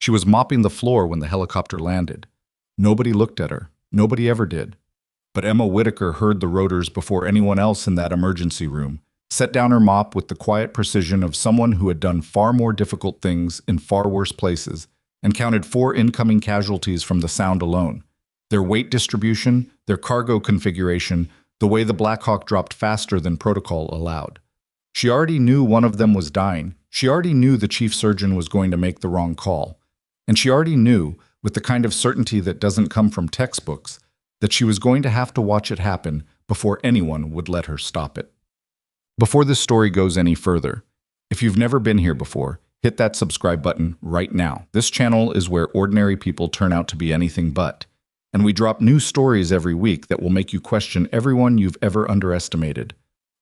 She was mopping the floor when the helicopter landed. Nobody looked at her. Nobody ever did. But Emma Whitaker heard the rotors before anyone else in that emergency room, set down her mop with the quiet precision of someone who had done far more difficult things in far worse places, and counted 4 incoming casualties from the sound alone. Their weight distribution, their cargo configuration, the way the Black Hawk dropped faster than protocol allowed. She already knew one of them was dying. She already knew the chief surgeon was going to make the wrong call. And she already knew, with the kind of certainty that doesn't come from textbooks, that she was going to have to watch it happen before anyone would let her stop it. Before this story goes any further, if you've never been here before, hit that subscribe button right now. This channel is where ordinary people turn out to be anything but. And we drop new stories every week that will make you question everyone you've ever underestimated.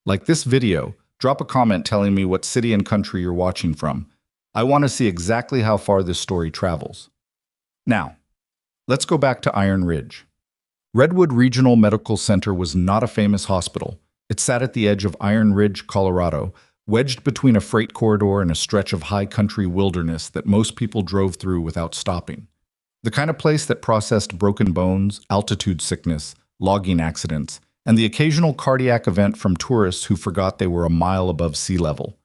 Like this video, drop a comment telling me what city and country you're watching from. I want to see exactly how far this story travels. Now, let's go back to Iron Ridge. Redwood Regional Medical Center was not a famous hospital. It sat at the edge of Iron Ridge, Colorado, wedged between a freight corridor and a stretch of high country wilderness that most people drove through without stopping. The kind of place that processed broken bones, altitude sickness, logging accidents, and the occasional cardiac event from tourists who forgot they were a mile above sea level.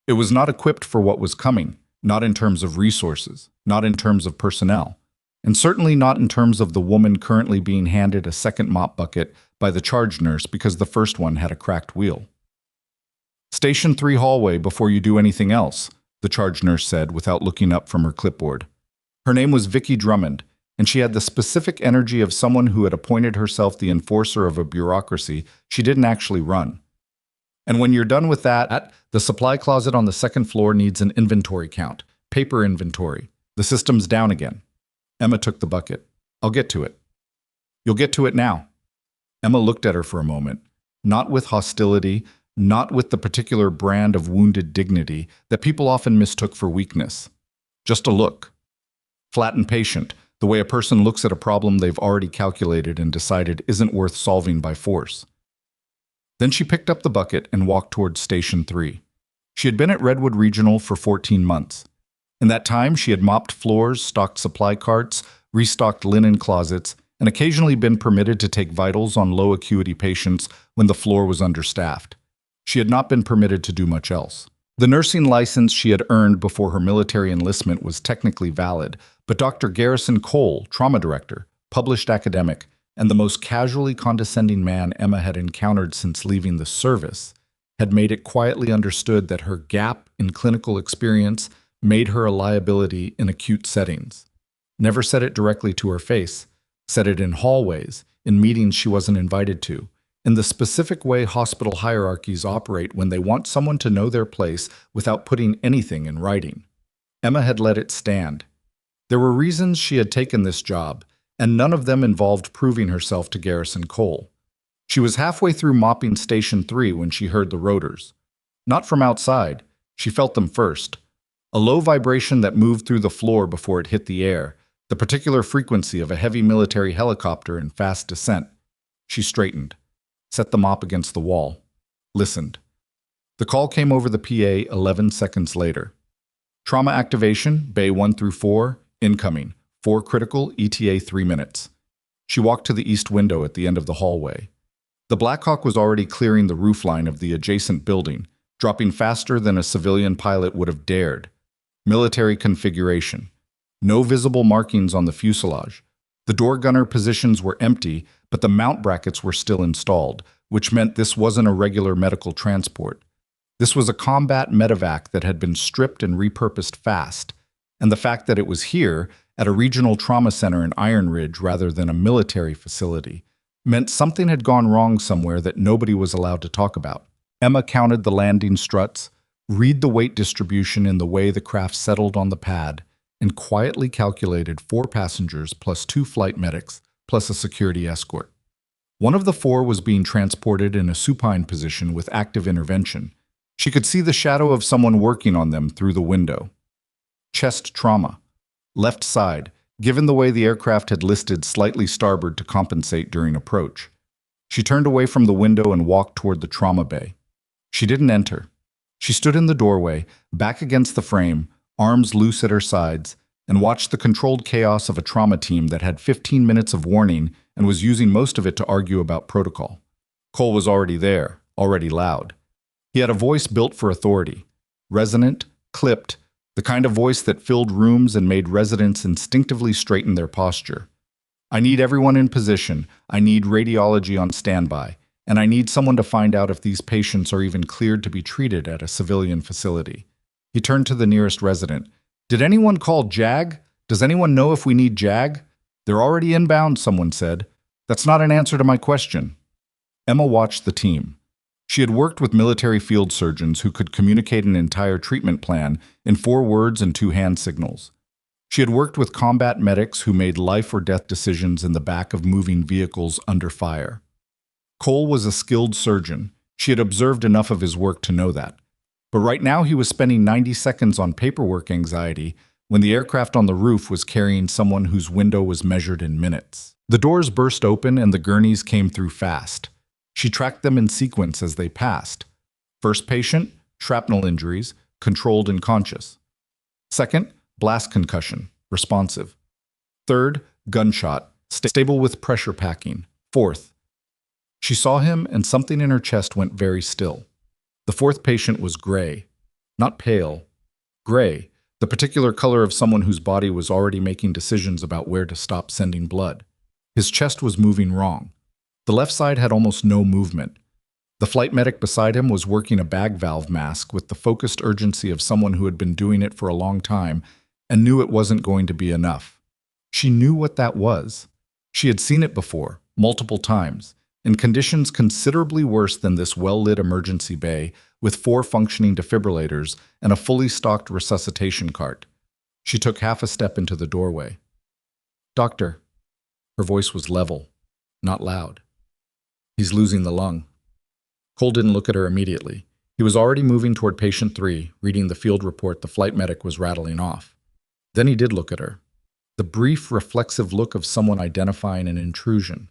It was not equipped for what was coming, not in terms of resources, not in terms of personnel, and certainly not in terms of the woman currently being handed a second mop bucket by the charge nurse because the first one had a cracked wheel. "Station 3 hallway before you do anything else," the charge nurse said without looking up from her clipboard. Her name was Vicky Drummond, and she had the specific energy of someone who had appointed herself the enforcer of a bureaucracy she didn't actually run. "And when you're done with that, the supply closet on the second floor needs an inventory count, paper inventory. The system's down again." Emma took the bucket. "I'll get to it." "You'll get to it now." Emma looked at her for a moment, not with hostility, not with the particular brand of wounded dignity that people often mistook for weakness. Just a look. Flat and patient, the way a person looks at a problem they've already calculated and decided isn't worth solving by force. Then she picked up the bucket and walked towards Station 3. She had been at Redwood Regional for 14 months. In that time, she had mopped floors, stocked supply carts, restocked linen closets, and occasionally been permitted to take vitals on low-acuity patients when the floor was understaffed. She had not been permitted to do much else. The nursing license she had earned before her military enlistment was technically valid, but Dr. Garrison Cole, trauma director, published academic, and the most casually condescending man Emma had encountered since leaving the service, had made it quietly understood that her gap in clinical experience made her a liability in acute settings. Never said it directly to her face, said it in hallways, in meetings she wasn't invited to, in the specific way hospital hierarchies operate when they want someone to know their place without putting anything in writing. Emma had let it stand. There were reasons she had taken this job, and none of them involved proving herself to Garrison Cole. She was halfway through mopping Station 3 when she heard the rotors. Not from outside, she felt them first. A low vibration that moved through the floor before it hit the air, the particular frequency of a heavy military helicopter in fast descent. She straightened, set the mop against the wall, listened. The call came over the PA 11 seconds later. "Trauma activation, Bay 1 through 4, incoming. 4 critical, ETA 3 minutes. She walked to the east window at the end of the hallway. The Black Hawk was already clearing the roofline of the adjacent building, dropping faster than a civilian pilot would have dared. Military configuration. No visible markings on the fuselage. The door gunner positions were empty, but the mount brackets were still installed, which meant this wasn't a regular medical transport. This was a combat medevac that had been stripped and repurposed fast, and the fact that it was here, at a regional trauma center in Iron Ridge rather than a military facility, meant something had gone wrong somewhere that nobody was allowed to talk about. Emma counted the landing struts, read the weight distribution in the way the craft settled on the pad, and quietly calculated 4 passengers plus 2 flight medics plus a security escort. One of the 4 was being transported in a supine position with active intervention. She could see the shadow of someone working on them through the window. Chest trauma. Left side, given the way the aircraft had listed slightly starboard to compensate during approach. She turned away from the window and walked toward the trauma bay. She didn't enter. She stood in the doorway, back against the frame, arms loose at her sides, and watched the controlled chaos of a trauma team that had 15 minutes of warning and was using most of it to argue about protocol. Cole was already there, already loud. He had a voice built for authority, resonant, clipped, the kind of voice that filled rooms and made residents instinctively straighten their posture. I need everyone in position, I need radiology on standby, and I need someone to find out if these patients are even cleared to be treated at a civilian facility. He turned to the nearest resident. Did anyone call JAG? Does anyone know if we need JAG? They're already inbound, someone said. That's not an answer to my question. Emma watched the team. She had worked with military field surgeons who could communicate an entire treatment plan in 4 words and 2 hand signals. She had worked with combat medics who made life or death decisions in the back of moving vehicles under fire. Cole was a skilled surgeon. She had observed enough of his work to know that. But right now he was spending 90 seconds on paperwork anxiety when the aircraft on the roof was carrying someone whose window was measured in minutes. The doors burst open and the gurneys came through fast. She tracked them in sequence as they passed. First patient, shrapnel injuries, controlled and conscious. Second, blast concussion, responsive. Third, gunshot, stable with pressure packing. Fourth. She saw him and something in her chest went very still. The 4th patient was gray, not pale, gray, the particular color of someone whose body was already making decisions about where to stop sending blood. His chest was moving wrong. The left side had almost no movement. The flight medic beside him was working a bag valve mask with the focused urgency of someone who had been doing it for a long time and knew it wasn't going to be enough. She knew what that was. She had seen it before, multiple times, in conditions considerably worse than this well-lit emergency bay with 4 functioning defibrillators and a fully stocked resuscitation cart. She took half a step into the doorway. "Doctor." Her voice was level, not loud. "He's losing the lung." Cole didn't look at her immediately. He was already moving toward patient 3, reading the field report the flight medic was rattling off. Then he did look at her. The brief, reflexive look of someone identifying an intrusion.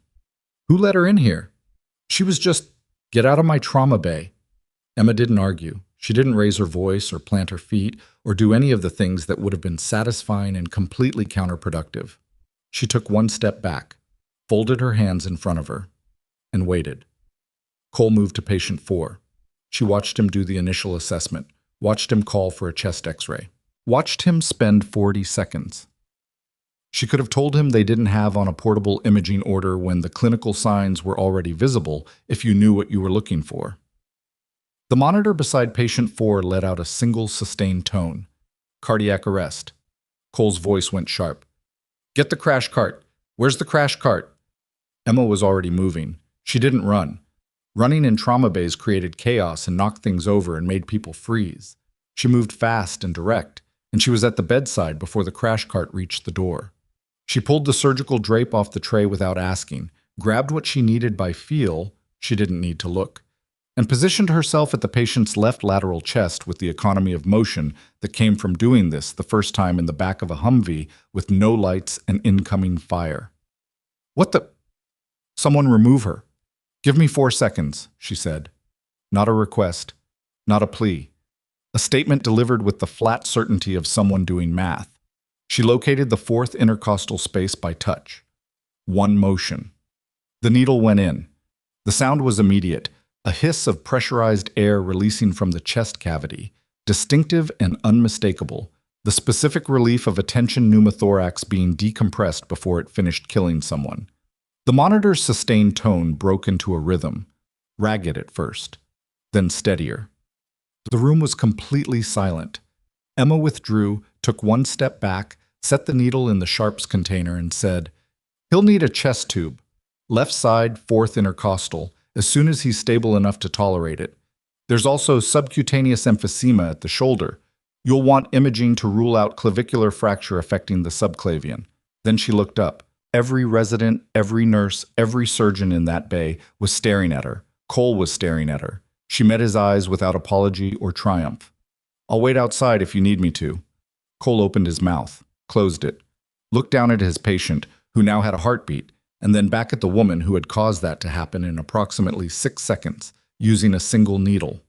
"Who let her in here?" "She was just, get out of my trauma bay." Emma didn't argue. She didn't raise her voice or plant her feet or do any of the things that would have been satisfying and completely counterproductive. She took 1 step back, folded her hands in front of her, and waited. Cole moved to patient 4. She watched him do the initial assessment, watched him call for a chest x-ray, watched him spend 40 seconds. She could have told him they didn't have on a portable imaging order when the clinical signs were already visible if you knew what you were looking for. The monitor beside patient 4 let out a single sustained tone. Cardiac arrest. Cole's voice went sharp. "Get the crash cart. Where's the crash cart?" Emma was already moving. She didn't run. Running in trauma bays created chaos and knocked things over and made people freeze. She moved fast and direct, and she was at the bedside before the crash cart reached the door. She pulled the surgical drape off the tray without asking, grabbed what she needed by feel, she didn't need to look, and positioned herself at the patient's left lateral chest with the economy of motion that came from doing this the first time in the back of a Humvee with no lights and incoming fire. "What the—" "Someone remove her." "Give me 4 seconds," she said. Not a request, not a plea. A statement delivered with the flat certainty of someone doing math. She located the 4th intercostal space by touch. 1 motion. The needle went in. The sound was immediate, a hiss of pressurized air releasing from the chest cavity, distinctive and unmistakable, the specific relief of a tension pneumothorax being decompressed before it finished killing someone. The monitor's sustained tone broke into a rhythm, ragged at first, then steadier. The room was completely silent. Emma withdrew, took 1 step back, set the needle in the sharps container and said, "He'll need a chest tube. Left side, 4th intercostal, as soon as he's stable enough to tolerate it. There's also subcutaneous emphysema at the shoulder. You'll want imaging to rule out clavicular fracture affecting the subclavian." Then she looked up. Every resident, every nurse, every surgeon in that bay was staring at her. Cole was staring at her. She met his eyes without apology or triumph. "I'll wait outside if you need me to." Cole opened his mouth, closed it, looked down at his patient, who now had a heartbeat, and then back at the woman who had caused that to happen in approximately 6 seconds, using a single needle.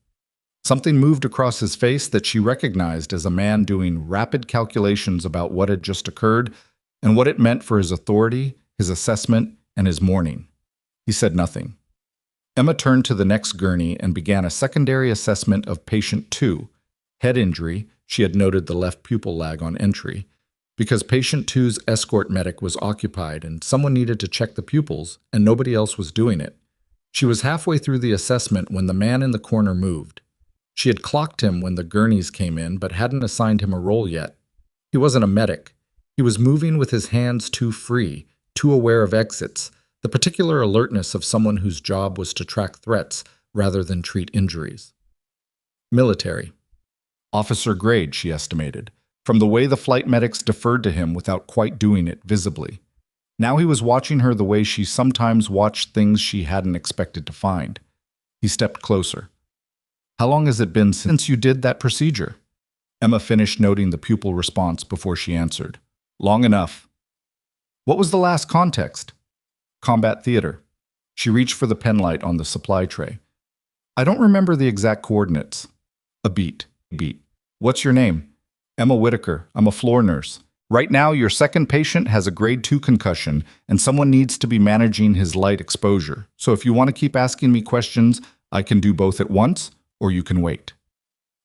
Something moved across his face that she recognized as a man doing rapid calculations about what had just occurred and what it meant for his authority, his assessment, and his mourning. He said nothing. Emma turned to the next gurney and began a secondary assessment of patient 2. Head injury, she had noted the left pupil lag on entry, because patient 2's escort medic was occupied and someone needed to check the pupils and nobody else was doing it. She was halfway through the assessment when the man in the corner moved. She had clocked him when the gurneys came in but hadn't assigned him a role yet. He wasn't a medic. He was moving with his hands too free, too aware of exits, the particular alertness of someone whose job was to track threats rather than treat injuries. Military. Officer grade, she estimated, from the way the flight medics deferred to him without quite doing it visibly. Now he was watching her the way she sometimes watched things she hadn't expected to find. He stepped closer. How long has it been since you did that procedure? Emma finished noting the pupil response before she answered. Long enough. What was the last context? Combat theater. She reached for the penlight on the supply tray. I don't remember the exact coordinates. A beat. What's your name? Emma Whitaker. I'm a floor nurse. Right now, your second patient has a grade 2 concussion, and someone needs to be managing his light exposure. So if you want to keep asking me questions, I can do both at once, or you can wait.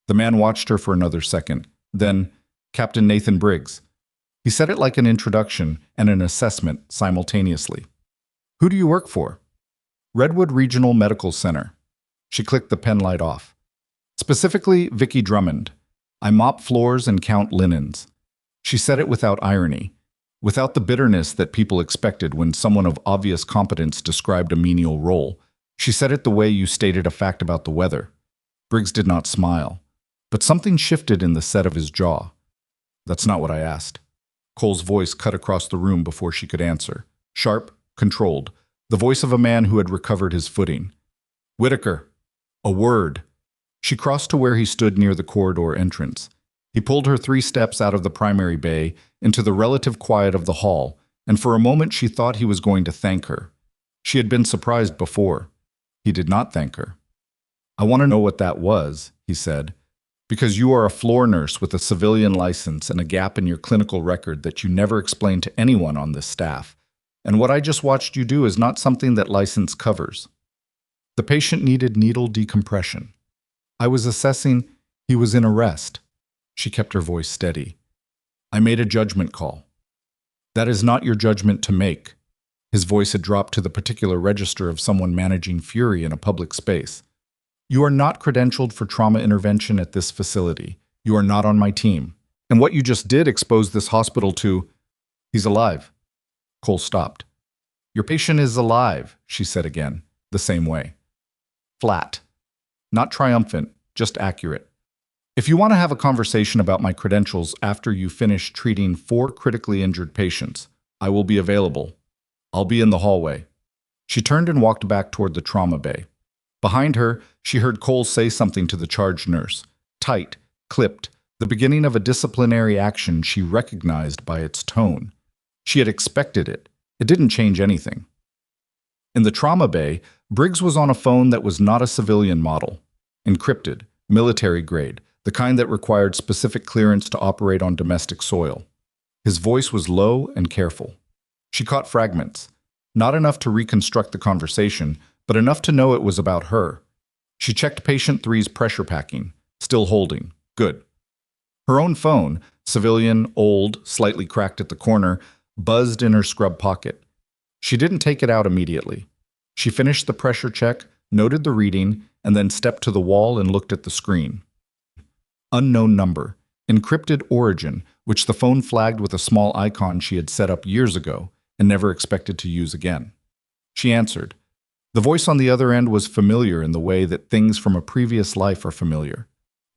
The man watched her for another second. Then, Captain Nathan Briggs. He said it like an introduction and an assessment simultaneously. Who do you work for? Redwood Regional Medical Center. She clicked the penlight off. Specifically, Vicky Drummond. I mop floors and count linens. She said it without irony, without the bitterness that people expected when someone of obvious competence described a menial role. She said it the way you stated a fact about the weather. Briggs did not smile, but something shifted in the set of his jaw. That's not what I asked. Cole's voice cut across the room before she could answer. Sharp, controlled, the voice of a man who had recovered his footing. Whitaker. A word. She crossed to where he stood near the corridor entrance. He pulled her 3 steps out of the primary bay into the relative quiet of the hall, and for a moment she thought he was going to thank her. She had been surprised before. He did not thank her. I want to know what that was, he said, because you are a floor nurse with a civilian license and a gap in your clinical record that you never explained to anyone on this staff. And what I just watched you do is not something that license covers. The patient needed needle decompression. I was assessing he was in arrest. She kept her voice steady. I made a judgment call. That is not your judgment to make. His voice had dropped to the particular register of someone managing fury in a public space. You are not credentialed for trauma intervention at this facility. You are not on my team. And what you just did exposed this hospital to... He's alive. Cole stopped. Your patient is alive, she said again, the same way. Flat. Not triumphant, just accurate. If you want to have a conversation about my credentials after you finish treating 4 critically injured patients, I will be available. I'll be in the hallway. She turned and walked back toward the trauma bay. Behind her, she heard Cole say something to the charge nurse. Tight, clipped, the beginning of a disciplinary action she recognized by its tone. She had expected it. It didn't change anything. In the trauma bay, Briggs was on a phone that was not a civilian model. Encrypted, military grade, the kind that required specific clearance to operate on domestic soil. His voice was low and careful. She caught fragments, not enough to reconstruct the conversation, but enough to know it was about her. She checked patient 3's pressure packing, still holding. Good. Her own phone, civilian, old, slightly cracked at the corner, buzzed in her scrub pocket. She didn't take it out immediately. She finished the pressure check, noted the reading, and then stepped to the wall and looked at the screen. Unknown number, encrypted origin, which the phone flagged with a small icon she had set up years ago and never expected to use again. She answered. The voice on the other end was familiar in the way that things from a previous life are familiar.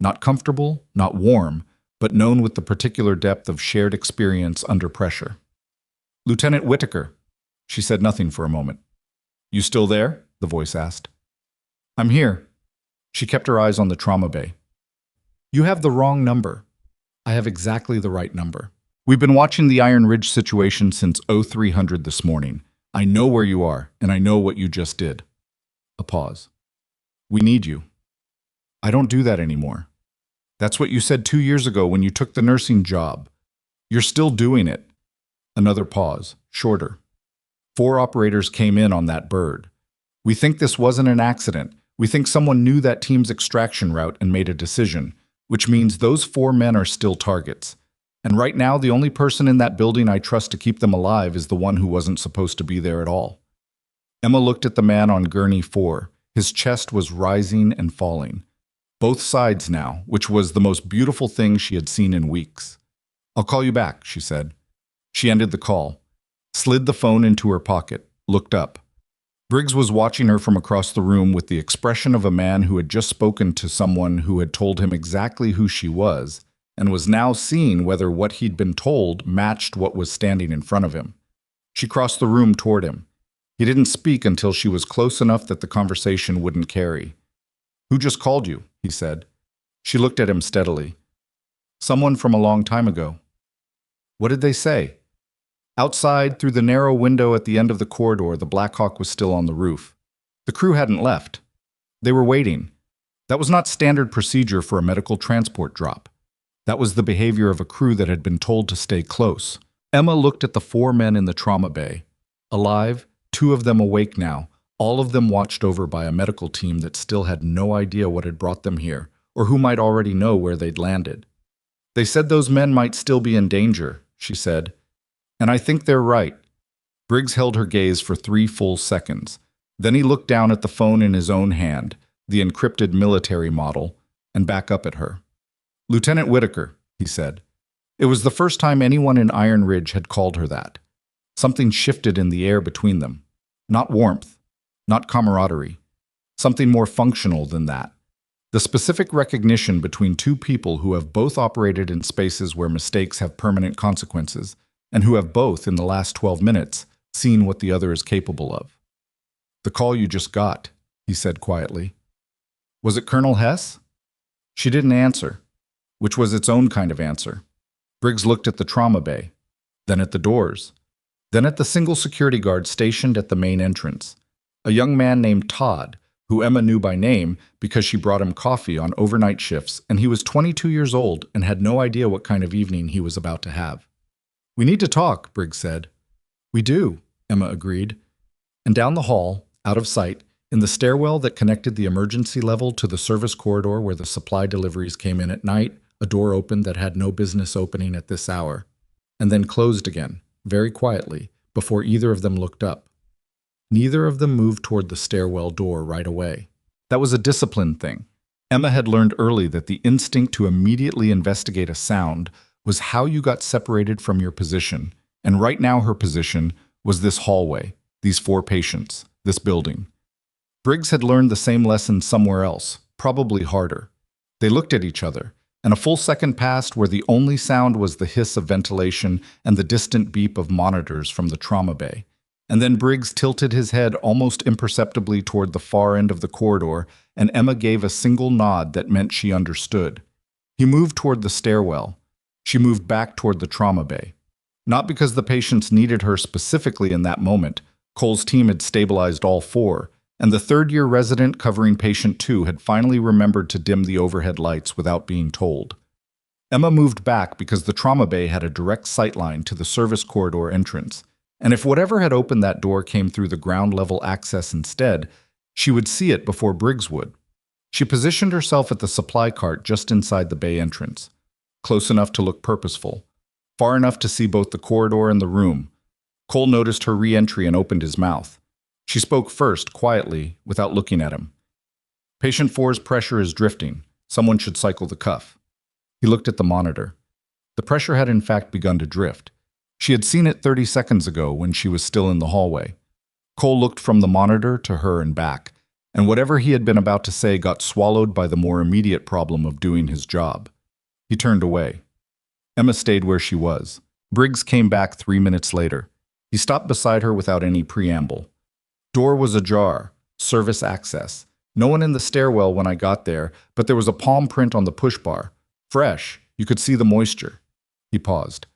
Not comfortable, not warm, but known with the particular depth of shared experience under pressure. Lieutenant Whitaker. She said nothing for a moment. You still there? The voice asked. I'm here. She kept her eyes on the trauma bay. You have the wrong number. I have exactly the right number. We've been watching the Iron Ridge situation since 0300 this morning. I know where you are, and I know what you just did. A pause. We need you. I don't do that anymore. That's what you said 2 years ago when you took the nursing job. You're still doing it. Another pause, shorter. 4 operators came in on that bird. We think this wasn't an accident. We think someone knew that team's extraction route and made a decision, which means those 4 men are still targets. And right now, the only person in that building I trust to keep them alive is the one who wasn't supposed to be there at all. Emma looked at the man on gurney 4. His chest was rising and falling. Both sides now, which was the most beautiful thing she had seen in weeks. I'll call you back, she said. She ended the call, slid the phone into her pocket, looked up. Briggs was watching her from across the room with the expression of a man who had just spoken to someone who had told him exactly who she was, and was now seeing whether what he'd been told matched what was standing in front of him. She crossed the room toward him. He didn't speak until she was close enough that the conversation wouldn't carry. Who just called you? He said. She looked at him steadily. Someone from a long time ago. What did they say? Outside, through the narrow window at the end of the corridor, the Black Hawk was still on the roof. The crew hadn't left. They were waiting. That was not standard procedure for a medical transport drop. That was the behavior of a crew that had been told to stay close. Emma looked at the 4 men in the trauma bay. Alive, 2 of them awake now, all of them watched over by a medical team that still had no idea what had brought them here, or who might already know where they'd landed. They said those men might still be in danger, she said. And I think they're right. Briggs held her gaze for 3 full seconds. Then he looked down at the phone in his own hand, the encrypted military model, and back up at her. Lieutenant Whitaker, he said. It was the first time anyone in Iron Ridge had called her that. Something shifted in the air between them. Not warmth, not camaraderie. Something more functional than that. The specific recognition between 2 people who have both operated in spaces where mistakes have permanent consequences, and who have both, in the last 12 minutes, seen what the other is capable of. The call you just got, he said quietly. Was it Colonel Hess? She didn't answer, which was its own kind of answer. Briggs looked at the trauma bay, then at the doors, then at the single security guard stationed at the main entrance, a young man named Todd, who Emma knew by name because she brought him coffee on overnight shifts, and he was 22 years old and had no idea what kind of evening he was about to have. We need to talk, Briggs said. We do, Emma agreed. And down the hall, out of sight, in the stairwell that connected the emergency level to the service corridor where the supply deliveries came in at night, a door opened that had no business opening at this hour, and then closed again, very quietly, before either of them looked up. Neither of them moved toward the stairwell door right away. That was a discipline thing. Emma had learned early that the instinct to immediately investigate a sound was how you got separated from your position, and right now her position was this hallway, these 4 patients, this building. Briggs had learned the same lesson somewhere else, probably harder. They looked at each other, and a full second passed where the only sound was the hiss of ventilation and the distant beep of monitors from the trauma bay. And then Briggs tilted his head almost imperceptibly toward the far end of the corridor, and Emma gave a single nod that meant she understood. He moved toward the stairwell. She moved back toward the trauma bay. Not because the patients needed her specifically in that moment. Cole's team had stabilized all 4, and the 3rd-year resident covering patient 2 had finally remembered to dim the overhead lights without being told. Emma moved back because the trauma bay had a direct sightline to the service corridor entrance, and if whatever had opened that door came through the ground-level access instead, she would see it before Briggs would. She positioned herself at the supply cart just inside the bay entrance, close enough to look purposeful, far enough to see both the corridor and the room. Cole noticed her re-entry and opened his mouth. She spoke first, quietly, without looking at him. Patient 4's pressure is drifting. Someone should cycle the cuff. He looked at the monitor. The pressure had in fact begun to drift. She had seen it 30 seconds ago when she was still in the hallway. Cole looked from the monitor to her and back, and whatever he had been about to say got swallowed by the more immediate problem of doing his job. He turned away. Emma stayed where she was. Briggs came back 3 minutes later. He stopped beside her without any preamble. Door was ajar, service access. No one in the stairwell when I got there, but there was a palm print on the push bar. Fresh, you could see the moisture. He paused.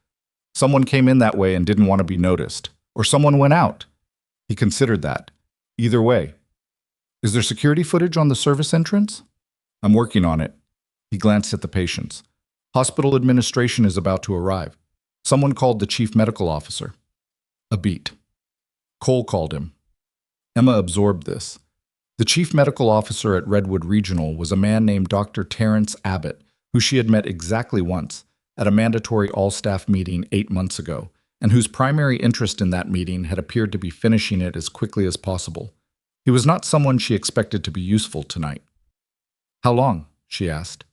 Someone came in that way and didn't want to be noticed. Or someone went out. He considered that. Either way. Is there security footage on the service entrance? I'm working on it. He glanced at the patients. Hospital administration is about to arrive. Someone called the chief medical officer. A beat. Cole called him. Emma absorbed this. The chief medical officer at Redwood Regional was a man named Dr. Terrence Abbott, who she had met exactly once, at a mandatory all-staff meeting 8 months ago, and whose primary interest in that meeting had appeared to be finishing it as quickly as possible. He was not someone she expected to be useful tonight. How long? She asked.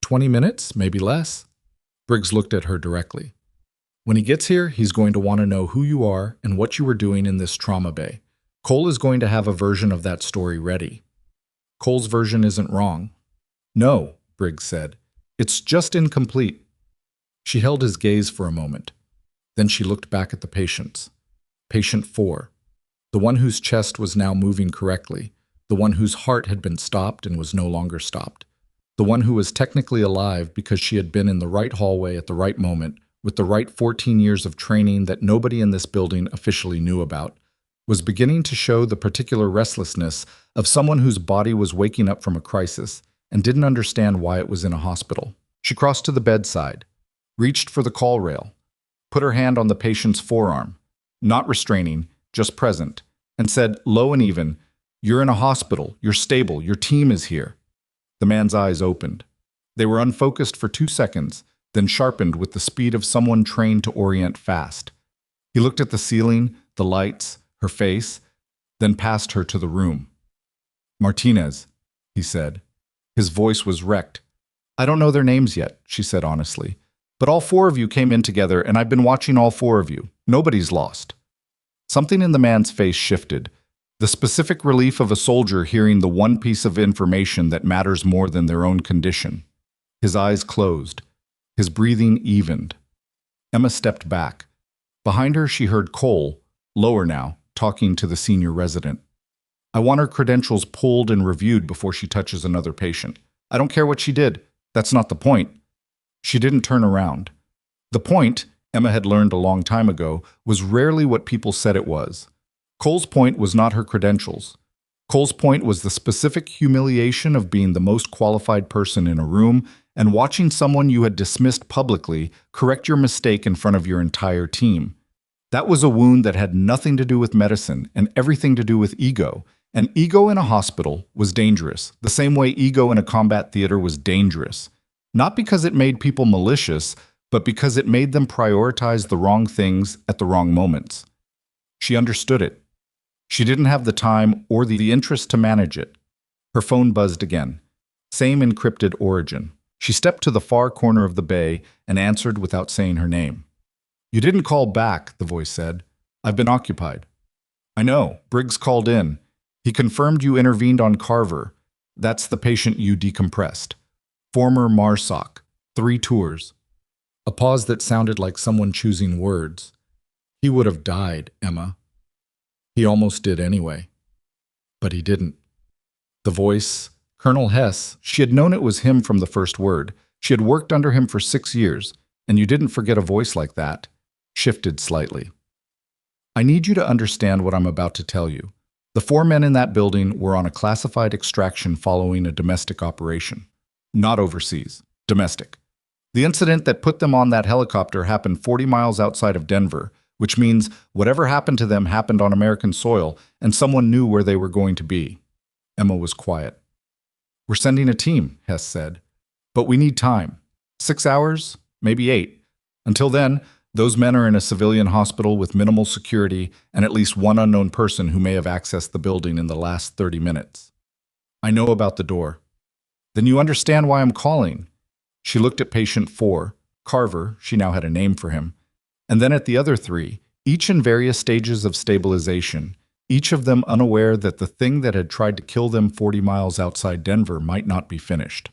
20 minutes, maybe less. Briggs looked at her directly. When he gets here, he's going to want to know who you are and what you were doing in this trauma bay. Cole is going to have a version of that story ready. Cole's version isn't wrong. No, Briggs said. It's just incomplete. She held his gaze for a moment. Then she looked back at the patients. Patient 4, the one whose chest was now moving correctly, the one whose heart had been stopped and was no longer stopped, the one who was technically alive because she had been in the right hallway at the right moment, with the right 14 years of training that nobody in this building officially knew about, was beginning to show the particular restlessness of someone whose body was waking up from a crisis and didn't understand why it was in a hospital. She crossed to the bedside, reached for the call rail, put her hand on the patient's forearm, not restraining, just present, and said, low and even, "You're in a hospital, you're stable, your team is here." The man's eyes opened. They were unfocused for 2 seconds, then sharpened with the speed of someone trained to orient fast. He looked at the ceiling, the lights, her face, then passed her to the room. "Martinez," he said. His voice was wrecked. "I don't know their names yet," she said honestly. "But all 4 of you came in together, and I've been watching all 4 of you. Nobody's lost." Something in the man's face shifted. The specific relief of a soldier hearing the one piece of information that matters more than their own condition. His eyes closed. His breathing evened. Emma stepped back. Behind her, she heard Cole, lower now, talking to the senior resident. "I want her credentials pulled and reviewed before she touches another patient. I don't care what she did. That's not the point." She didn't turn around. The point, Emma had learned a long time ago, was rarely what people said it was. Cole's point was not her credentials. Cole's point was the specific humiliation of being the most qualified person in a room and watching someone you had dismissed publicly correct your mistake in front of your entire team. That was a wound that had nothing to do with medicine and everything to do with ego. And ego in a hospital was dangerous, the same way ego in a combat theater was dangerous. Not because it made people malicious, but because it made them prioritize the wrong things at the wrong moments. She understood it. She didn't have the time or the interest to manage it. Her phone buzzed again. Same encrypted origin. She stepped to the far corner of the bay and answered without saying her name. "You didn't call back," the voice said. "I've been occupied." "I know. Briggs called in. He confirmed you intervened on Carver. That's the patient you decompressed. Former MARSOC. 3 tours." A pause that sounded like someone choosing words. "He would have died, Emma." "He almost did anyway." But he didn't. The voice, Colonel Hess, she had known it was him from the first word. She had worked under him for 6 years, and you didn't forget a voice like that, shifted slightly. "I need you to understand what I'm about to tell you. The 4 men in that building were on a classified extraction following a domestic operation. Not overseas. Domestic. The incident that put them on that helicopter happened 40 miles outside of Denver, which means whatever happened to them happened on American soil, and someone knew where they were going to be." Emma was quiet. "We're sending a team," Hess said. "But we need time. 6 hours, maybe 8. Until then, those men are in a civilian hospital with minimal security and at least one unknown person who may have accessed the building in the last 30 minutes. I know about the door." "Then you understand why I'm calling." She looked at patient 4, Carver, she now had a name for him, and then at the other 3, each in various stages of stabilization, each of them unaware that the thing that had tried to kill them 40 miles outside Denver might not be finished.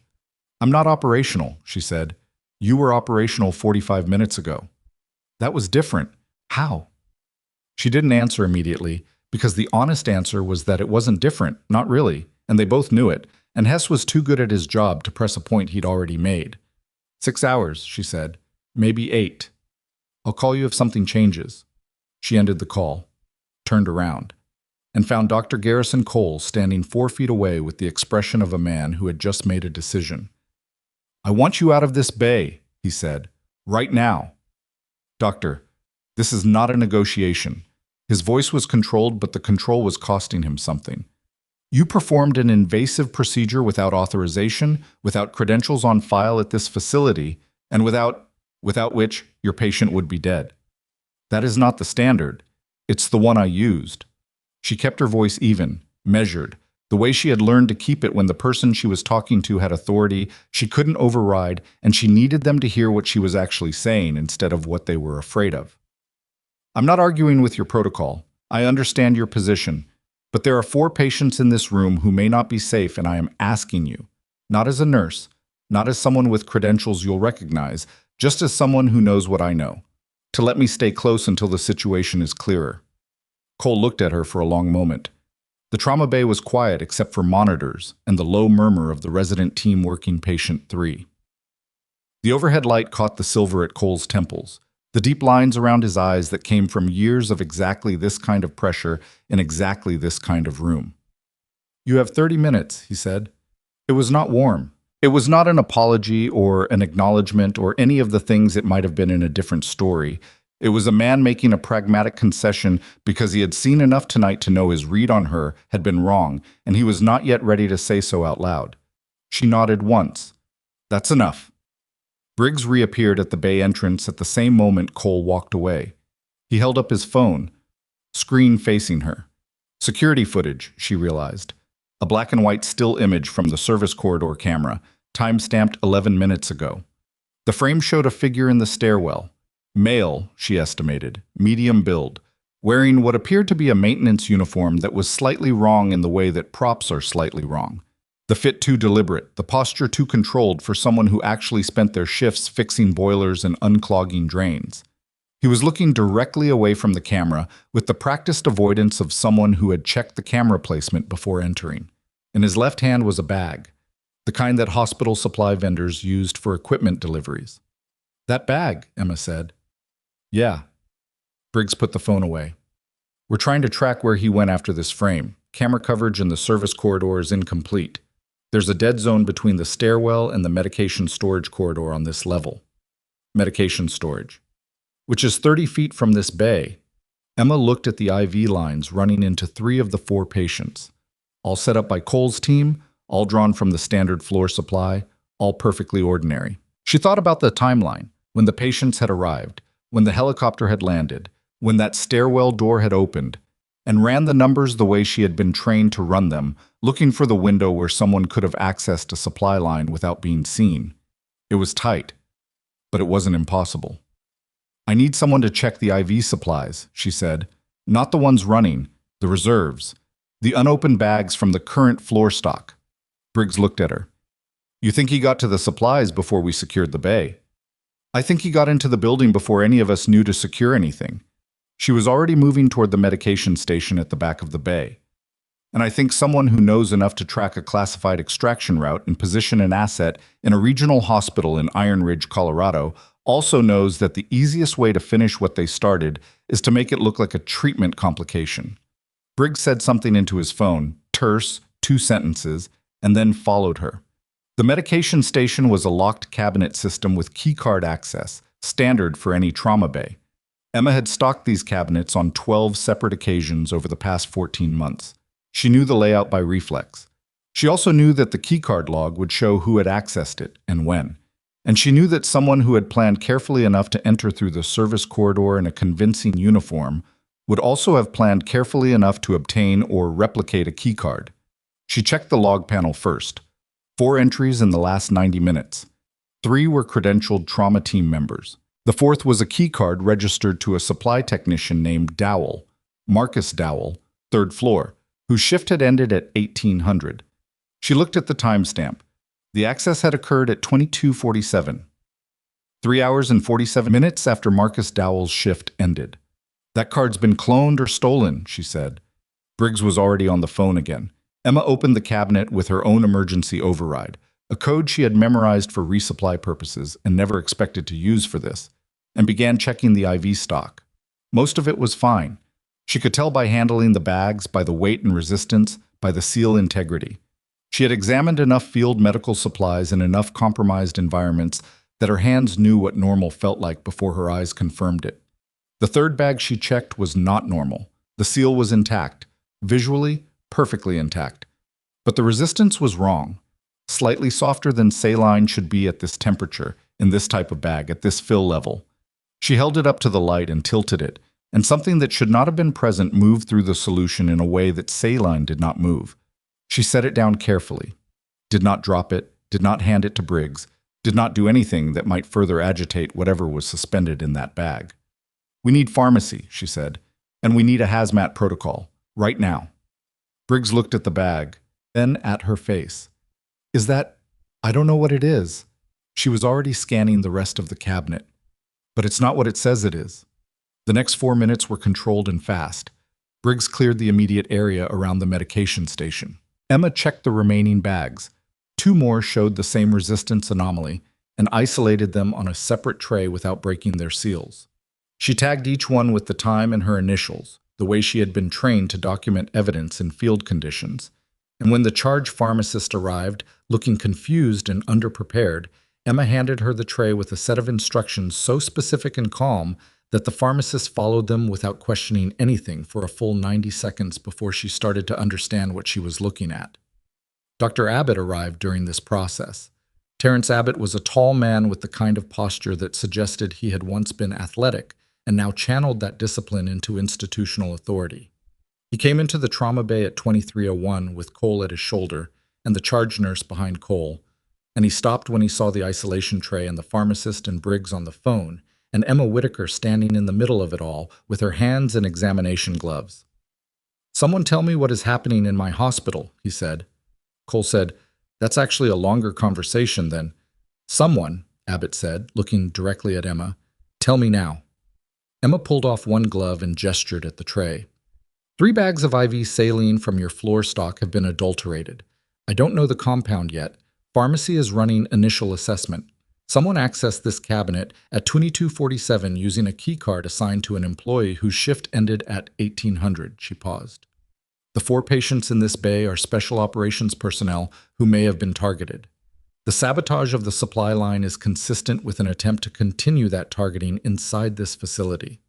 "I'm not operational," she said. "You were operational 45 minutes ago." "That was different. How?" She didn't answer immediately, because the honest answer was that it wasn't different, not really, and they both knew it, and Hess was too good at his job to press a point he'd already made. 6 hours, she said. Maybe 8. I'll call you if something changes. She ended the call, turned around. and found Dr. Garrison Cole standing 4 feet away with the expression of a man who had just made a decision. "I want you out of this bay," he said. "Right now." "Doctor, this is not a negotiation." His voice was controlled, but the control was costing him something. "You performed an invasive procedure without authorization, without credentials on file at this facility, and without which your patient would be dead. That is not the standard. It's the one I used." She kept her voice even, measured, the way she had learned to keep it when the person she was talking to had authority she couldn't override, and she needed them to hear what she was actually saying instead of what they were afraid of. "I'm not arguing with your protocol. I understand your position. But there are 4 patients in this room who may not be safe, and I am asking you, not as a nurse, not as someone with credentials you'll recognize, just as someone who knows what I know, to let me stay close until the situation is clearer." Cole looked at her for a long moment. The trauma bay was quiet except for monitors and the low murmur of the resident team working patient 3. The overhead light caught the silver at Cole's temples, the deep lines around his eyes that came from years of exactly this kind of pressure in exactly this kind of room. "You have 30 minutes, he said. It was not warm. It was not an apology or an acknowledgement or any of the things it might have been in a different story. It was a man making a pragmatic concession because he had seen enough tonight to know his read on her had been wrong, and he was not yet ready to say so out loud. She nodded once. "That's enough." Briggs reappeared at the bay entrance at the same moment Cole walked away. He held up his phone, screen facing her. Security footage, she realized. A black and white still image from the service corridor camera, time-stamped 11 minutes ago. The frame showed a figure in the stairwell. Male, she estimated, medium build, wearing what appeared to be a maintenance uniform that was slightly wrong in the way that props are slightly wrong. The fit too deliberate, the posture too controlled for someone who actually spent their shifts fixing boilers and unclogging drains. He was looking directly away from the camera with the practiced avoidance of someone who had checked the camera placement before entering. In his left hand was a bag, the kind that hospital supply vendors used for equipment deliveries. "That bag," Emma said. "Yeah." Briggs put the phone away. "We're trying to track where he went after this frame. Camera coverage in the service corridor is incomplete. There's a dead zone between the stairwell and the medication storage corridor on this level. Medication storage. Which is 30 feet from this bay." Emma looked at the IV lines running into 3 of the 4 patients. All set up by Cole's team, all drawn from the standard floor supply, all perfectly ordinary. She thought about the timeline, when the patients had arrived, when the helicopter had landed, when that stairwell door had opened, and ran the numbers the way she had been trained to run them, looking for the window where someone could have accessed a supply line without being seen. It was tight, but it wasn't impossible. "I need someone to check the IV supplies," she said. "Not the ones running, the reserves. The unopened bags from the current floor stock." Briggs looked at her. "You think he got to the supplies before we secured the bay?" "I think he got into the building before any of us knew to secure anything." She was already moving toward the medication station at the back of the bay. "And I think someone who knows enough to track a classified extraction route and position an asset in a regional hospital in Iron Ridge, Colorado, also knows that the easiest way to finish what they started is to make it look like a treatment complication." Briggs said something into his phone, terse, 2 sentences, and then followed her. The medication station was a locked cabinet system with keycard access, standard for any trauma bay. Emma had stocked these cabinets on 12 separate occasions over the past 14 months. She knew the layout by reflex. She also knew that the keycard log would show who had accessed it and when. And she knew that someone who had planned carefully enough to enter through the service corridor in a convincing uniform would also have planned carefully enough to obtain or replicate a keycard. She checked the log panel first. 4 entries in the last 90 minutes. 3 were credentialed trauma team members. The 4th was a keycard registered to a supply technician named Dowell, Marcus Dowell, 3rd floor, whose shift had ended at 1800. She looked at the timestamp. The access had occurred at 22:47. 3 hours and 47 minutes after Marcus Dowell's shift ended. "That card's been cloned or stolen," she said. Briggs was already on the phone again. Emma opened the cabinet with her own emergency override, a code she had memorized for resupply purposes and never expected to use for this, and began checking the IV stock. Most of it was fine. She could tell by handling the bags, by the weight and resistance, by the seal integrity. She had examined enough field medical supplies in enough compromised environments that her hands knew what normal felt like before her eyes confirmed it. The third bag she checked was not normal. The seal was intact, visually, perfectly intact. But the resistance was wrong. Slightly softer than saline should be at this temperature, in this type of bag, at this fill level. She held it up to the light and tilted it, and something that should not have been present moved through the solution in a way that saline did not move. She set it down carefully, did not drop it, did not hand it to Briggs, did not do anything that might further agitate whatever was suspended in that bag. "We need pharmacy," she said, "and we need a hazmat protocol, right now." Briggs looked at the bag, then at her face. "Is that— I don't know what it is." She was already scanning the rest of the cabinet. "But it's not what it says it is." The next 4 minutes were controlled and fast. Briggs cleared the immediate area around the medication station. Emma checked the remaining bags. 2 more showed the same resistance anomaly and isolated them on a separate tray without breaking their seals. She tagged each one with the time and her initials, the way she had been trained to document evidence in field conditions. And when the charge pharmacist arrived, looking confused and underprepared, Emma handed her the tray with a set of instructions so specific and calm that the pharmacist followed them without questioning anything for a full 90 seconds before she started to understand what she was looking at. Dr. Abbott arrived during this process. Terrence Abbott was a tall man with the kind of posture that suggested he had once been athletic and now channeled that discipline into institutional authority. He came into the trauma bay at 2301 with Cole at his shoulder and the charge nurse behind Cole, and he stopped when he saw the isolation tray and the pharmacist and Briggs on the phone, and Emma Whitaker standing in the middle of it all with her hands in examination gloves. "Someone tell me what is happening in my hospital," he said. Cole said, "That's actually a longer conversation than—" "Someone," Abbott said, looking directly at Emma, "tell me now." Emma pulled off one glove and gestured at the tray. 3 bags of IV saline from your floor stock have been adulterated. I don't know the compound yet. Pharmacy is running initial assessment. Someone accessed this cabinet at 2247 using a keycard assigned to an employee whose shift ended at 1800. She paused. The 4 patients in this bay are special operations personnel who may have been targeted. The sabotage of the supply line is consistent with an attempt to continue that targeting inside this facility.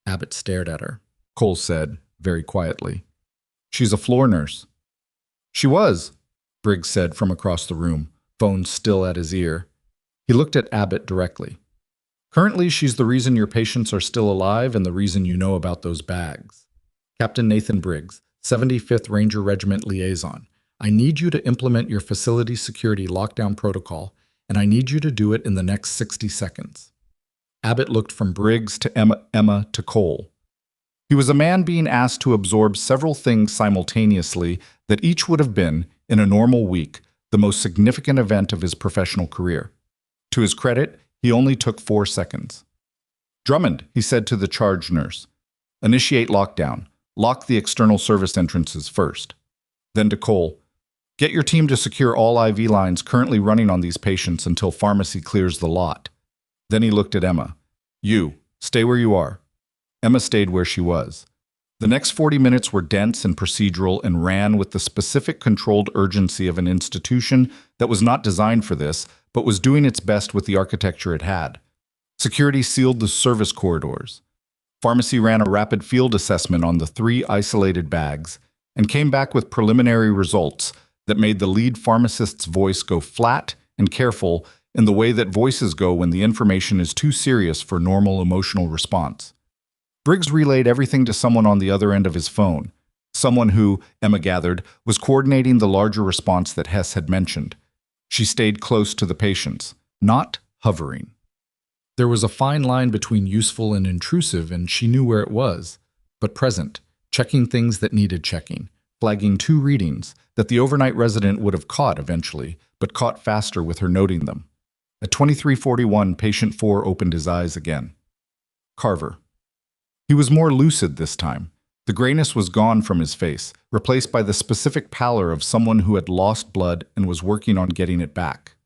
Abbott stared at her. Cole said, very quietly, "She's a floor nurse." "She was," Briggs said from across the room, phone still at his ear. He looked at Abbott directly. "Currently, she's the reason your patients are still alive and the reason you know about those bags. Captain Nathan Briggs, 75th Ranger Regiment Liaison. I need you to implement your facility security lockdown protocol, and I need you to do it in the next 60 seconds. Abbott looked from Briggs to Emma to Cole. He was a man being asked to absorb several things simultaneously that each would have been, in a normal week, the most significant event of his professional career. To his credit, he only took 4 seconds. "Drummond," he said to the charge nurse, "initiate lockdown. Lock the external service entrances first." Then to Cole, "Get your team to secure all IV lines currently running on these patients until pharmacy clears the lot." Then he looked at Emma. "You, stay where you are." Emma stayed where she was. The next 40 minutes were dense and procedural and ran with the specific controlled urgency of an institution that was not designed for this, but was doing its best with the architecture it had. Security sealed the service corridors. Pharmacy ran a rapid field assessment on the 3 isolated bags and came back with preliminary results that made the lead pharmacist's voice go flat and careful in the way that voices go when the information is too serious for normal emotional response. Briggs relayed everything to someone on the other end of his phone, someone who, Emma gathered, was coordinating the larger response that Hess had mentioned. She stayed close to the patients, not hovering. There was a fine line between useful and intrusive, and she knew where it was, but present, checking things that needed checking, flagging 2 readings that the overnight resident would have caught eventually, but caught faster with her noting them. At 2341, patient 4 opened his eyes again. Carver. He was more lucid this time. The grayness was gone from his face, replaced by the specific pallor of someone who had lost blood and was working on getting it back.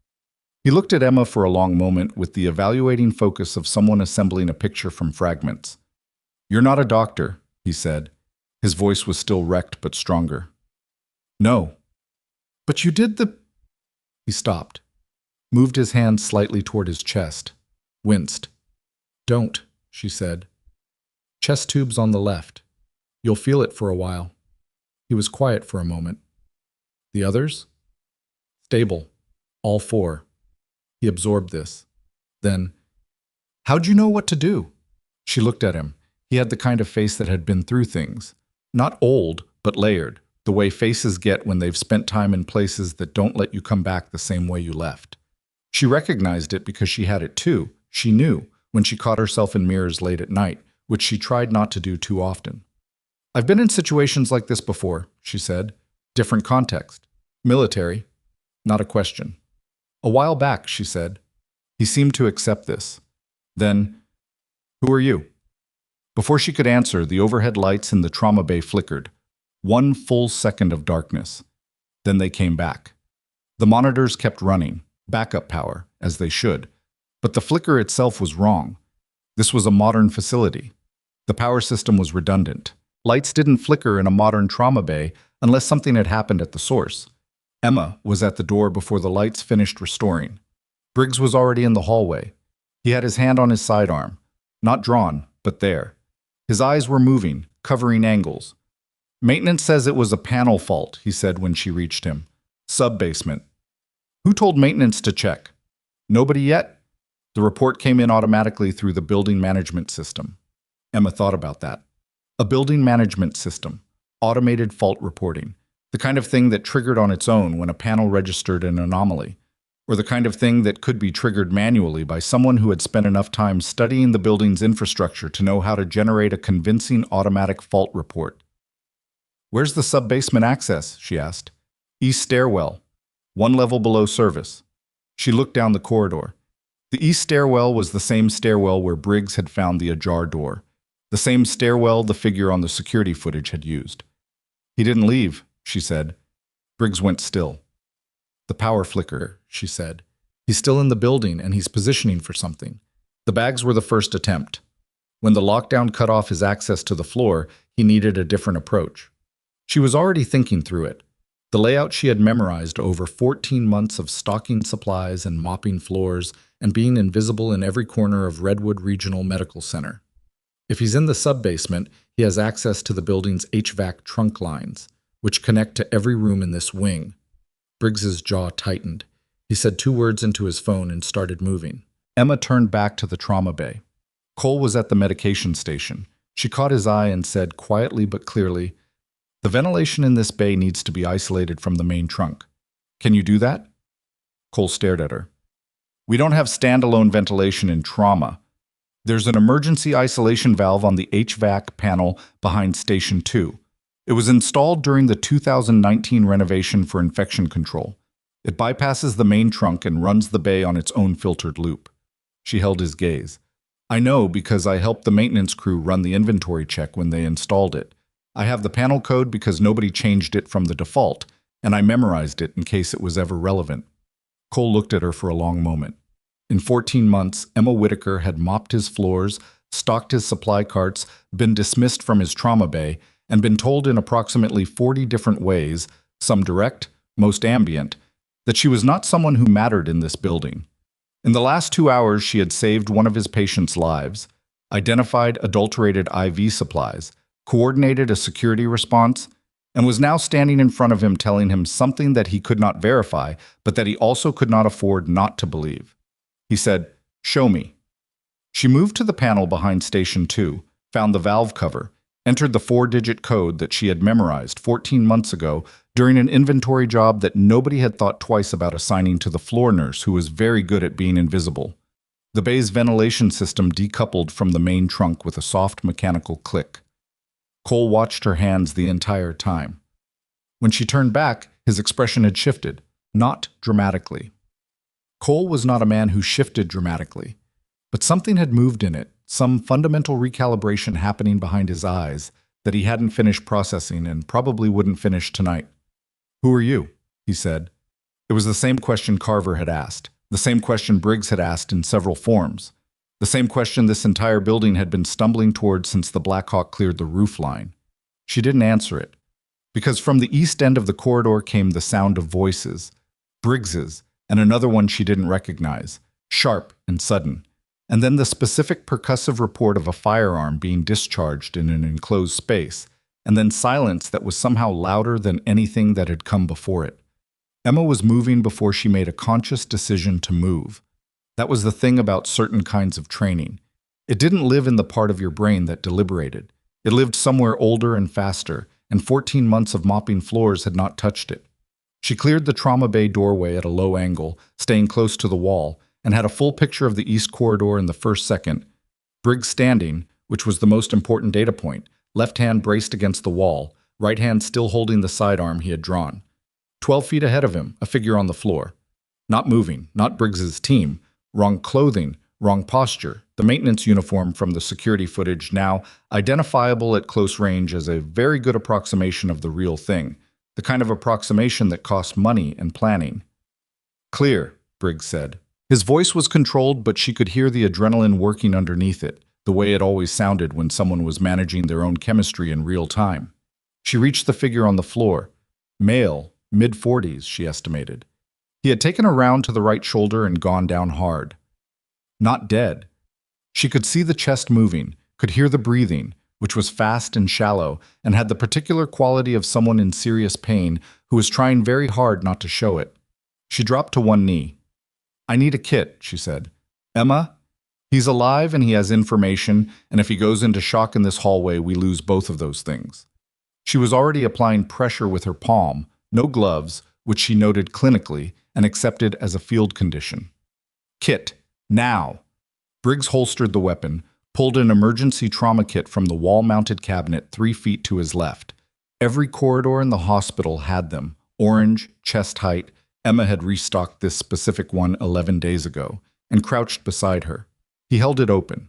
He looked at Emma for a long moment with the evaluating focus of someone assembling a picture from fragments. "You're not a doctor," he said. His voice was still wrecked but stronger. No. But you did the... He stopped, moved his hand slightly toward his chest, winced. Don't, she said. Chest tube's on the left. You'll feel it for a while. He was quiet for a moment. The others? Stable. All four. He absorbed this. Then, how'd you know what to do? She looked at him. He had the kind of face that had been through things. Not old, but layered, the way faces get when they've spent time in places that don't let you come back the same way you left. She recognized it because she had it too. She knew when she caught herself in mirrors late at night, which she tried not to do too often. I've been in situations like this before, she said. Different context. Military. Not a question. A while back, she said. He seemed to accept this. Then, who are you? Before she could answer, the overhead lights in the trauma bay flickered. 1 full second of darkness. Then they came back. The monitors kept running, backup power, as they should. But the flicker itself was wrong. This was a modern facility. The power system was redundant. Lights didn't flicker in a modern trauma bay unless something had happened at the source. Emma was at the door before the lights finished restoring. Briggs was already in the hallway. He had his hand on his sidearm. Not drawn, but there. His eyes were moving, covering angles. Maintenance says it was a panel fault, he said when she reached him. Sub-basement. Who told maintenance to check? Nobody yet? The report came in automatically through the building management system. Emma thought about that. A building management system. Automated fault reporting. The kind of thing that triggered on its own when a panel registered an anomaly. Or the kind of thing that could be triggered manually by someone who had spent enough time studying the building's infrastructure to know how to generate a convincing automatic fault report. Where's the sub-basement access? She asked. East stairwell. 1 level below service. She looked down the corridor. The east stairwell was the same stairwell where Briggs had found the ajar door. The same stairwell the figure on the security footage had used. He didn't leave, she said. Briggs went still. The power flicker, she said. He's still in the building and he's positioning for something. The bags were the first attempt. When the lockdown cut off his access to the floor, he needed a different approach. She was already thinking through it. The layout she had memorized over 14 months of stocking supplies and mopping floors and being invisible in every corner of Redwood Regional Medical Center. If he's in the sub-basement, he has access to the building's HVAC trunk lines, which connect to every room in this wing. Briggs's jaw tightened. He said 2 words into his phone and started moving. Emma turned back to the trauma bay. Cole was at the medication station. She caught his eye and said quietly but clearly, "The ventilation in this bay needs to be isolated from the main trunk. Can you do that?" Cole stared at her. "We don't have standalone ventilation in trauma. There's an emergency isolation valve on the HVAC panel behind Station 2. It was installed during the 2019 renovation for infection control. It bypasses the main trunk and runs the bay on its own filtered loop." She held his gaze. "I know because I helped the maintenance crew run the inventory check when they installed it. I have the panel code because nobody changed it from the default, and I memorized it in case it was ever relevant." Cole looked at her for a long moment. In 14 months, Emma Whitaker had mopped his floors, stocked his supply carts, been dismissed from his trauma bay, and been told in approximately 40 different ways, some direct, most ambient, that she was not someone who mattered in this building. In the last 2 hours, she had saved one of his patients' lives, identified adulterated IV supplies, coordinated a security response, and was now standing in front of him telling him something that he could not verify, but that he also could not afford not to believe. He said, "Show me." She moved to the panel behind Station 2, found the valve cover, entered the 4-digit code that she had memorized 14 months ago during an inventory job that nobody had thought twice about assigning to the floor nurse who was very good at being invisible. The bay's ventilation system decoupled from the main trunk with a soft mechanical click. Cole watched her hands the entire time. When she turned back, his expression had shifted, not dramatically. Cole was not a man who shifted dramatically, but something had moved in it, some fundamental recalibration happening behind his eyes that he hadn't finished processing and probably wouldn't finish tonight. "Who are you?" he said. It was the same question Carver had asked, the same question Briggs had asked in several forms. The same question this entire building had been stumbling toward since the Black Hawk cleared the roof line. She didn't answer it, because from the east end of the corridor came the sound of voices, Briggs's, and another one she didn't recognize, sharp and sudden, and then the specific percussive report of a firearm being discharged in an enclosed space, and then silence that was somehow louder than anything that had come before it. Emma was moving before she made a conscious decision to move. That was the thing about certain kinds of training. It didn't live in the part of your brain that deliberated. It lived somewhere older and faster, and 14 months of mopping floors had not touched it. She cleared the trauma bay doorway at a low angle, staying close to the wall, and had a full picture of the east corridor in the first second. Briggs standing, which was the most important data point, left hand braced against the wall, right hand still holding the sidearm he had drawn. 12 feet ahead of him, a figure on the floor. Not moving, not Briggs's team. Wrong clothing, wrong posture. The maintenance uniform from the security footage now identifiable at close range as a very good approximation of the real thing. The kind of approximation that costs money and planning. Clear, Briggs said. His voice was controlled, but she could hear the adrenaline working underneath it, the way it always sounded when someone was managing their own chemistry in real time. She reached the figure on the floor. Male, mid-40s, she estimated. He had taken a round to the right shoulder and gone down hard. Not dead. She could see the chest moving, could hear the breathing, which was fast and shallow, and had the particular quality of someone in serious pain who was trying very hard not to show it. She dropped to one knee. I need a kit, she said. Emma? He's alive and he has information, and if he goes into shock in this hallway, we lose both of those things. She was already applying pressure with her palm, no gloves, which she noted clinically and accepted as a field condition. Kit, now! Briggs holstered the weapon, pulled an emergency trauma kit from the wall-mounted cabinet 3 feet to his left. Every corridor in the hospital had them, orange, chest height. Emma had restocked this specific one 11 days ago, and crouched beside her. He held it open.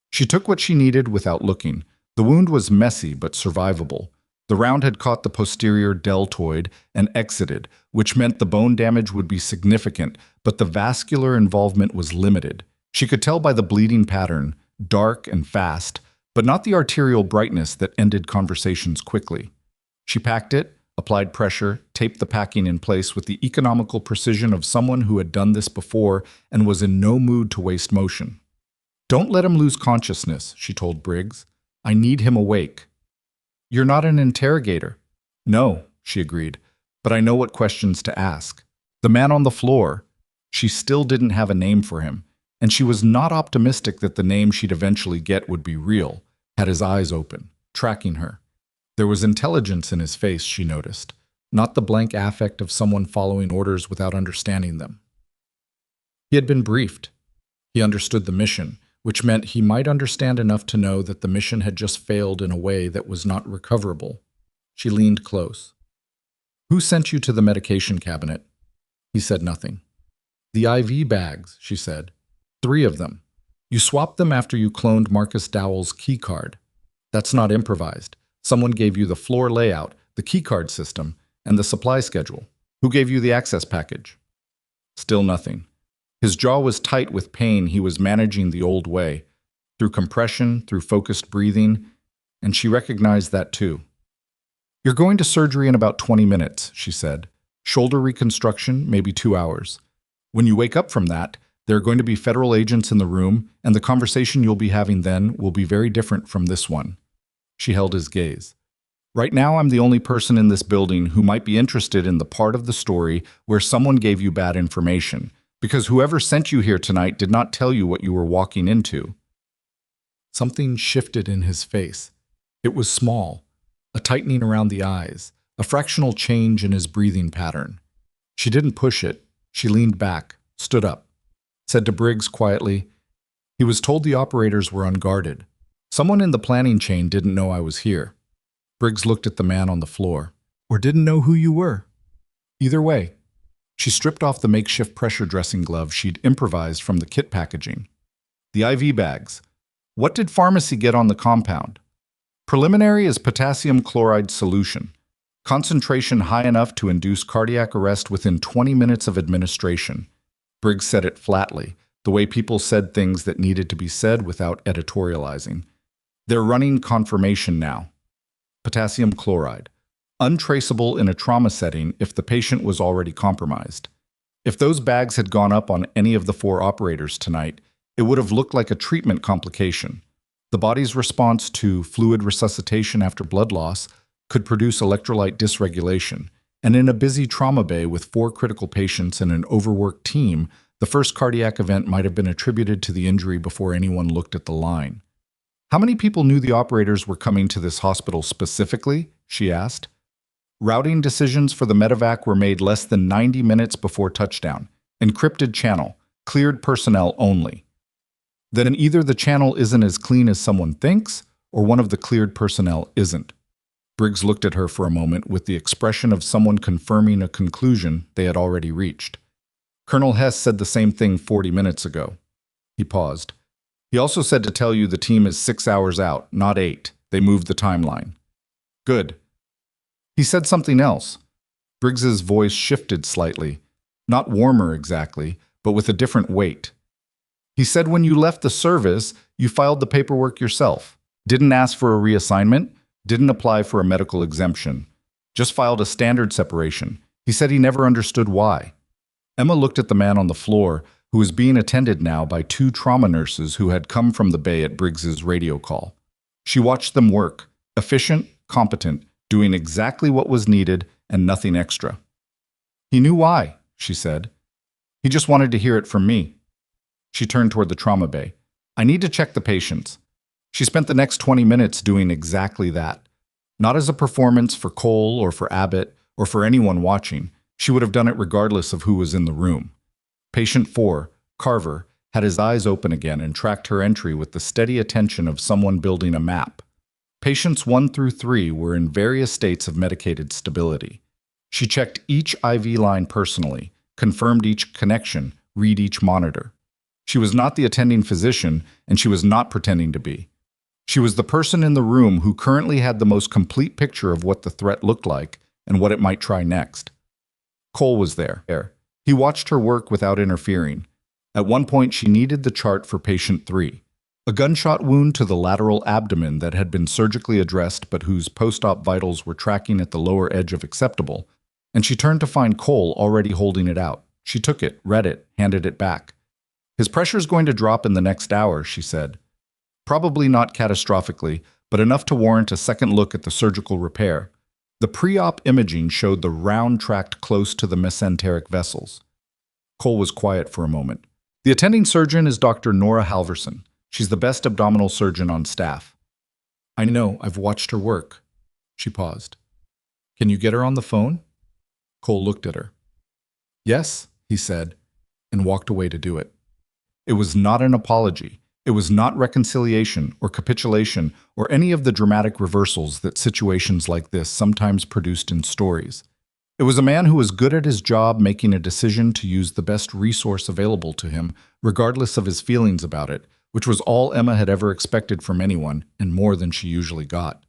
She took what she needed without looking. The wound was messy but survivable. The round had caught the posterior deltoid and exited, which meant the bone damage would be significant, but the vascular involvement was limited. She could tell by the bleeding pattern, dark and fast, but not the arterial brightness that ended conversations quickly. She packed it, applied pressure, taped the packing in place with the economical precision of someone who had done this before and was in no mood to waste motion. Don't let him lose consciousness, she told Briggs. I need him awake. You're not an interrogator. No, she agreed, but I know what questions to ask. The man on the floor, she still didn't have a name for him, and she was not optimistic that the name she'd eventually get would be real, had his eyes open, tracking her. There was intelligence in his face, she noticed, not the blank affect of someone following orders without understanding them. He had been briefed. He understood the mission, which meant he might understand enough to know that the mission had just failed in a way that was not recoverable. She leaned close. Who sent you to the medication cabinet? He said nothing. The IV bags, she said. 3 of them. You swapped them after you cloned Marcus Dowell's key card. That's not improvised. Someone gave you the floor layout, the key card system, and the supply schedule. Who gave you the access package? Still nothing. His jaw was tight with pain. He was managing the old way, through compression, through focused breathing, and she recognized that too. You're going to surgery in about 20 minutes, she said. Shoulder reconstruction, maybe 2 hours. When you wake up from that, there are going to be federal agents in the room, and the conversation you'll be having then will be very different from this one. She held his gaze. Right now, I'm the only person in this building who might be interested in the part of the story where someone gave you bad information, because whoever sent you here tonight did not tell you what you were walking into. Something shifted in his face. It was small, a tightening around the eyes, a fractional change in his breathing pattern. She didn't push it. She leaned back, stood up, said to Briggs quietly, He was told the operators were unguarded. Someone in the planning chain didn't know I was here. Briggs looked at the man on the floor. Or didn't know who you were. Either way. She stripped off the makeshift pressure dressing glove she'd improvised from the kit packaging. The IV bags. What did pharmacy get on the compound? Preliminary is potassium chloride solution. Concentration high enough to induce cardiac arrest within 20 minutes of administration. Briggs said it flatly, the way people said things that needed to be said without editorializing. They're running confirmation now. Potassium chloride. Untraceable in a trauma setting if the patient was already compromised. If those bags had gone up on any of the 4 operators tonight, it would have looked like a treatment complication. The body's response to fluid resuscitation after blood loss could produce electrolyte dysregulation, and in a busy trauma bay with 4 critical patients and an overworked team, the first cardiac event might have been attributed to the injury before anyone looked at the line. How many people knew the operators were coming to this hospital specifically? She asked. Routing decisions for the medevac were made less than 90 minutes before touchdown. Encrypted channel, cleared personnel only. Then either the channel isn't as clean as someone thinks, or one of the cleared personnel isn't. Briggs looked at her for a moment with the expression of someone confirming a conclusion they had already reached. Colonel Hess said the same thing 40 minutes ago. He paused. He also said to tell you the team is 6 hours out, not 8. They moved the timeline. Good. He said something else. Briggs's voice shifted slightly. Not warmer exactly, but with a different weight. He said when you left the service, you filed the paperwork yourself. Didn't ask for a reassignment, didn't apply for a medical exemption. Just filed a standard separation. He said he never understood why. Emma looked at the man on the floor, who was being attended now by 2 trauma nurses who had come from the bay at Briggs's radio call. She watched them work, efficient, competent, doing exactly what was needed and nothing extra. He knew why, she said. He just wanted to hear it from me. She turned toward the trauma bay. I need to check the patients. She spent the next 20 minutes doing exactly that. Not as a performance for Cole or for Abbott or for anyone watching. She would have done it regardless of who was in the room. Patient 4, Carver, had his eyes open again and tracked her entry with the steady attention of someone building a map. Patients 1 through 3 were in various states of medicated stability. She checked each IV line personally, confirmed each connection, read each monitor. She was not the attending physician, and she was not pretending to be. She was the person in the room who currently had the most complete picture of what the threat looked like and what it might try next. Cole was there. He watched her work without interfering. At one point, she needed the chart for patient 3. A gunshot wound to the lateral abdomen that had been surgically addressed but whose post-op vitals were tracking at the lower edge of acceptable, and she turned to find Cole already holding it out. She took it, read it, handed it back. His pressure's going to drop in the next hour, she said. Probably not catastrophically, but enough to warrant a second look at the surgical repair. The pre-op imaging showed the round tract close to the mesenteric vessels. Cole was quiet for a moment. The attending surgeon is Dr. Nora Halverson. She's the best abdominal surgeon on staff. I know, I've watched her work. She paused. Can you get her on the phone? Cole looked at her. Yes, he said, and walked away to do it. It was not an apology. It was not reconciliation or capitulation or any of the dramatic reversals that situations like this sometimes produced in stories. It was a man who was good at his job making a decision to use the best resource available to him, regardless of his feelings about it, which was all Emma had ever expected from anyone and more than she usually got.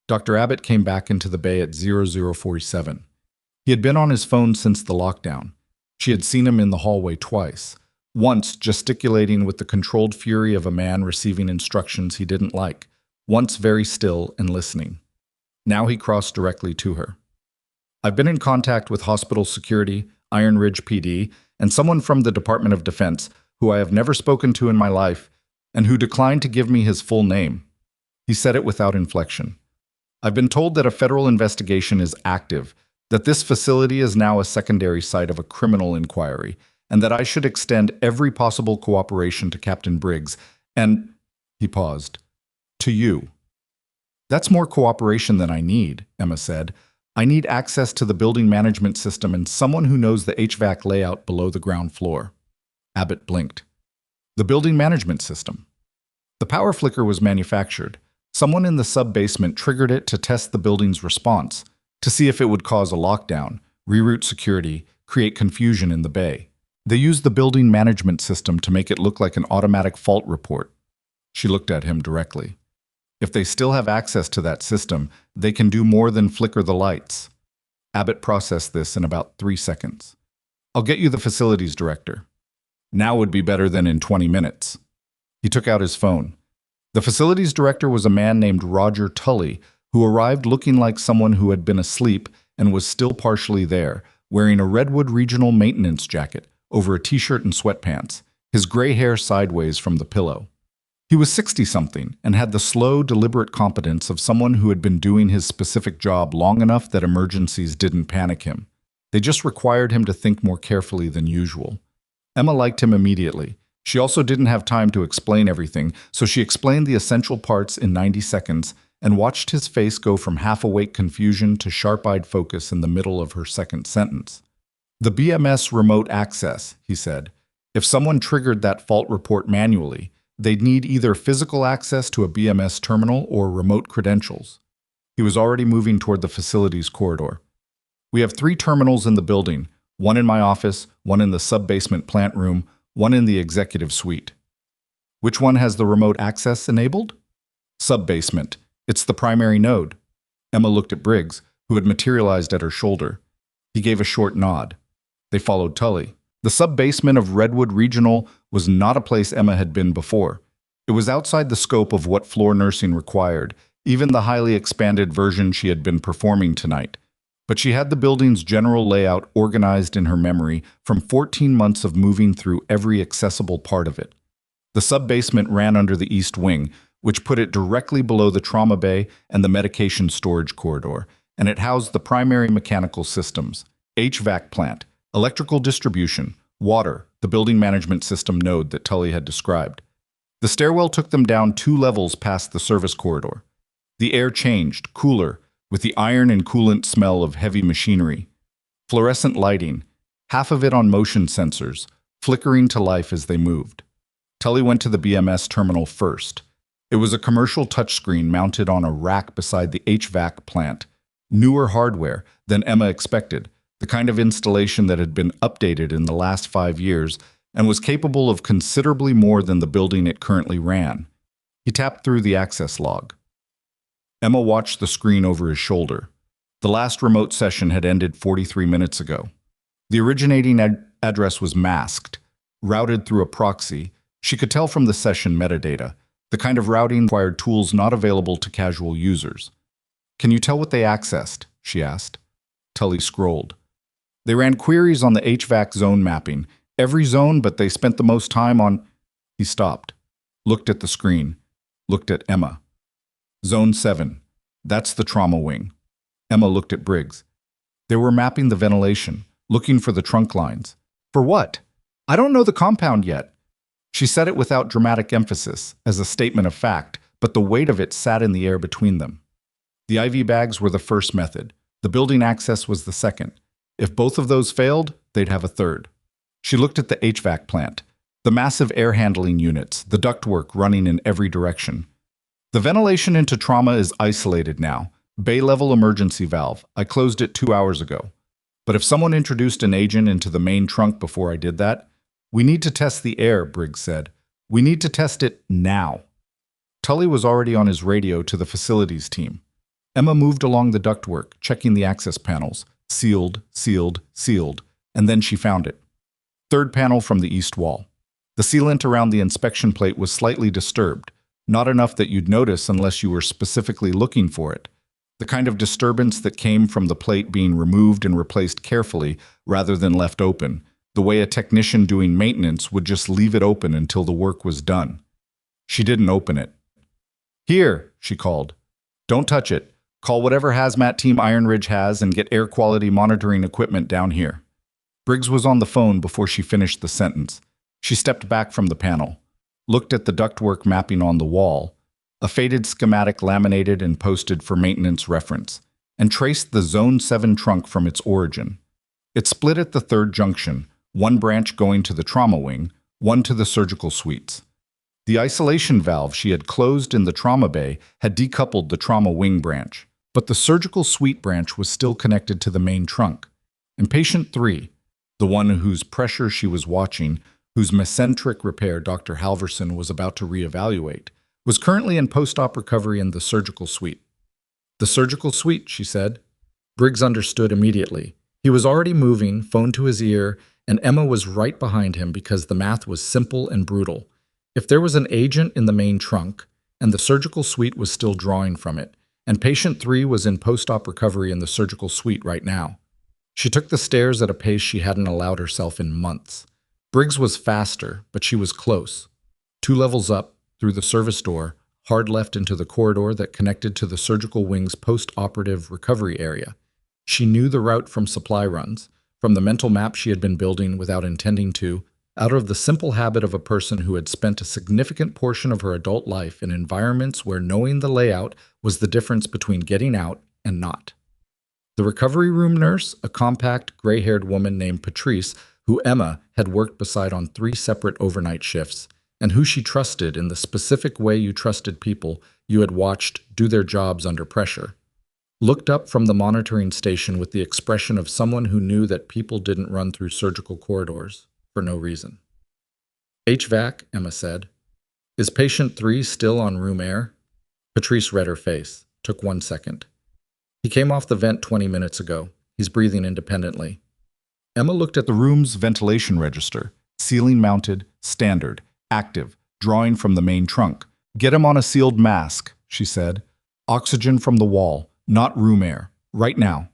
Dr. Abbott came back into the bay at 0047. He had been on his phone since the lockdown. She had seen him in the hallway twice, once gesticulating with the controlled fury of a man receiving instructions he didn't like, once very still and listening. Now he crossed directly to her. I've been in contact with hospital security, Iron Ridge PD, and someone from the Department of Defense who I have never spoken to in my life, and who declined to give me his full name. He said it without inflection. I've been told that a federal investigation is active, that this facility is now a secondary site of a criminal inquiry, and that I should extend every possible cooperation to Captain Briggs, and, he paused, to you. That's more cooperation than I need, Emma said. I need access to the building management system and someone who knows the HVAC layout below the ground floor. Abbott blinked. The building management system. The power flicker was manufactured. Someone in the sub-basement triggered it to test the building's response, to see if it would cause a lockdown, reroute security, create confusion in the bay. They used the building management system to make it look like an automatic fault report. She looked at him directly. If they still have access to that system, they can do more than flicker the lights. Abbott processed this in about 3 seconds. I'll get you the facilities director. Now would be better than in 20 minutes. He took out his phone. The facilities director was a man named Roger Tully, who arrived looking like someone who had been asleep and was still partially there, wearing a Redwood Regional maintenance jacket over a t-shirt and sweatpants, his gray hair sideways from the pillow. He was 60-something and had the slow, deliberate competence of someone who had been doing his specific job long enough that emergencies didn't panic him. They just required him to think more carefully than usual. Emma liked him immediately. She also didn't have time to explain everything, so she explained the essential parts in 90 seconds and watched his face go from half-awake confusion to sharp-eyed focus in the middle of her second sentence. "The BMS remote access," he said. "If someone triggered that fault report manually, they'd need either physical access to a BMS terminal or remote credentials." He was already moving toward the facilities corridor. "We have 3 terminals in the building, one in my office, one in the sub-basement plant room, one in the executive suite." "Which one has the remote access enabled?" "Sub-basement. It's the primary node." Emma looked at Briggs, who had materialized at her shoulder. He gave a short nod. They followed Tully. The sub-basement of Redwood Regional was not a place Emma had been before. It was outside the scope of what floor nursing required, even the highly expanded version she had been performing tonight. But she had the building's general layout organized in her memory from 14 months of moving through every accessible part of it. The sub-basement ran under the east wing, which put it directly below the trauma bay and the medication storage corridor, and it housed the primary mechanical systems, HVAC plant, electrical distribution, water, the building management system node that Tully had described. The stairwell took them down 2 levels past the service corridor. The air changed, cooler, with the iron and coolant smell of heavy machinery. Fluorescent lighting, half of it on motion sensors, flickering to life as they moved. Tully went to the BMS terminal first. It was a commercial touchscreen mounted on a rack beside the HVAC plant. Newer hardware than Emma expected, the kind of installation that had been updated in the last 5 years and was capable of considerably more than the building it currently ran. He tapped through the access log. Emma watched the screen over his shoulder. The last remote session had ended 43 minutes ago. The originating address was masked, routed through a proxy. She could tell from the session metadata, the kind of routing required tools not available to casual users. "Can you tell what they accessed?" she asked. Tully scrolled. "They ran queries on the HVAC zone mapping, every zone, but they spent the most time on—" He stopped, looked at the screen, looked at Emma. "Zone 7. That's the trauma wing." Emma looked at Briggs. "They were mapping the ventilation, looking for the trunk lines." "For what?" "I don't know the compound yet." She said it without dramatic emphasis, as a statement of fact, but the weight of it sat in the air between them. The IV bags were the first method. The building access was the second. If both of those failed, they'd have a third. She looked at the HVAC plant, the massive air handling units, the ductwork running in every direction. "The ventilation into trauma is isolated now. Bay-level emergency valve. I closed it 2 hours ago. But if someone introduced an agent into the main trunk before I did that, we need to test the air," Briggs said. "We need to test it now." Tully was already on his radio to the facilities team. Emma moved along the ductwork, checking the access panels. Sealed, sealed, sealed. And then she found it. Third panel from the east wall. The sealant around the inspection plate was slightly disturbed. Not enough that you'd notice unless you were specifically looking for it. The kind of disturbance that came from the plate being removed and replaced carefully rather than left open, the way a technician doing maintenance would just leave it open until the work was done. She didn't open it. "Here," she called. "Don't touch it. Call whatever hazmat team Iron Ridge has and get air quality monitoring equipment down here." Briggs was on the phone before she finished the sentence. She stepped back from the panel, looked at the ductwork mapping on the wall, a faded schematic laminated and posted for maintenance reference, and traced the Zone 7 trunk from its origin. It split at the third junction, one branch going to the trauma wing, one to the surgical suites. The isolation valve she had closed in the trauma bay had decoupled the trauma wing branch, but the surgical suite branch was still connected to the main trunk. And patient 3, the one whose pressure she was watching, whose mesenteric repair Dr. Halverson was about to reevaluate, was currently in post-op recovery in the surgical suite. "The surgical suite," she said. Briggs understood immediately. He was already moving, phone to his ear, and Emma was right behind him because the math was simple and brutal. If there was an agent in the main trunk, and the surgical suite was still drawing from it, and patient 3 was in post-op recovery in the surgical suite right now. She took the stairs at a pace she hadn't allowed herself in months. Briggs was faster, but she was close. 2 levels up, through the service door, hard left into the corridor that connected to the surgical wing's post-operative recovery area. She knew the route from supply runs, from the mental map she had been building without intending to, out of the simple habit of a person who had spent a significant portion of her adult life in environments where knowing the layout was the difference between getting out and not. The recovery room nurse, a compact, gray-haired woman named Patrice, who Emma had worked beside on 3 separate overnight shifts, and who she trusted in the specific way you trusted people you had watched do their jobs under pressure, looked up from the monitoring station with the expression of someone who knew that people didn't run through surgical corridors for no reason. HVAC, Emma said. Is patient 3 still on room air? Patrice read her face. Took 1 second. He came off the vent 20 minutes ago. He's breathing independently. Emma looked at the room's ventilation register. Ceiling mounted, standard, active, drawing from the main trunk. Get him on a sealed mask, she said. Oxygen from the wall, not room air, right now.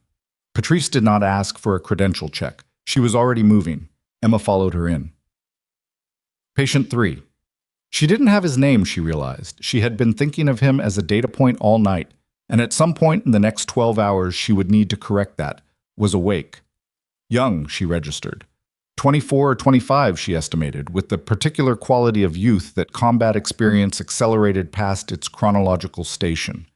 Patrice did not ask for a credential check. She was already moving. Emma followed her in. Patient 3. She didn't have his name, she realized. She had been thinking of him as a data point all night, and at some point in the next 12 hours she would need to correct that. Was awake. Young, she registered. 24 or 25, she estimated, with the particular quality of youth that combat experience accelerated past its chronological station.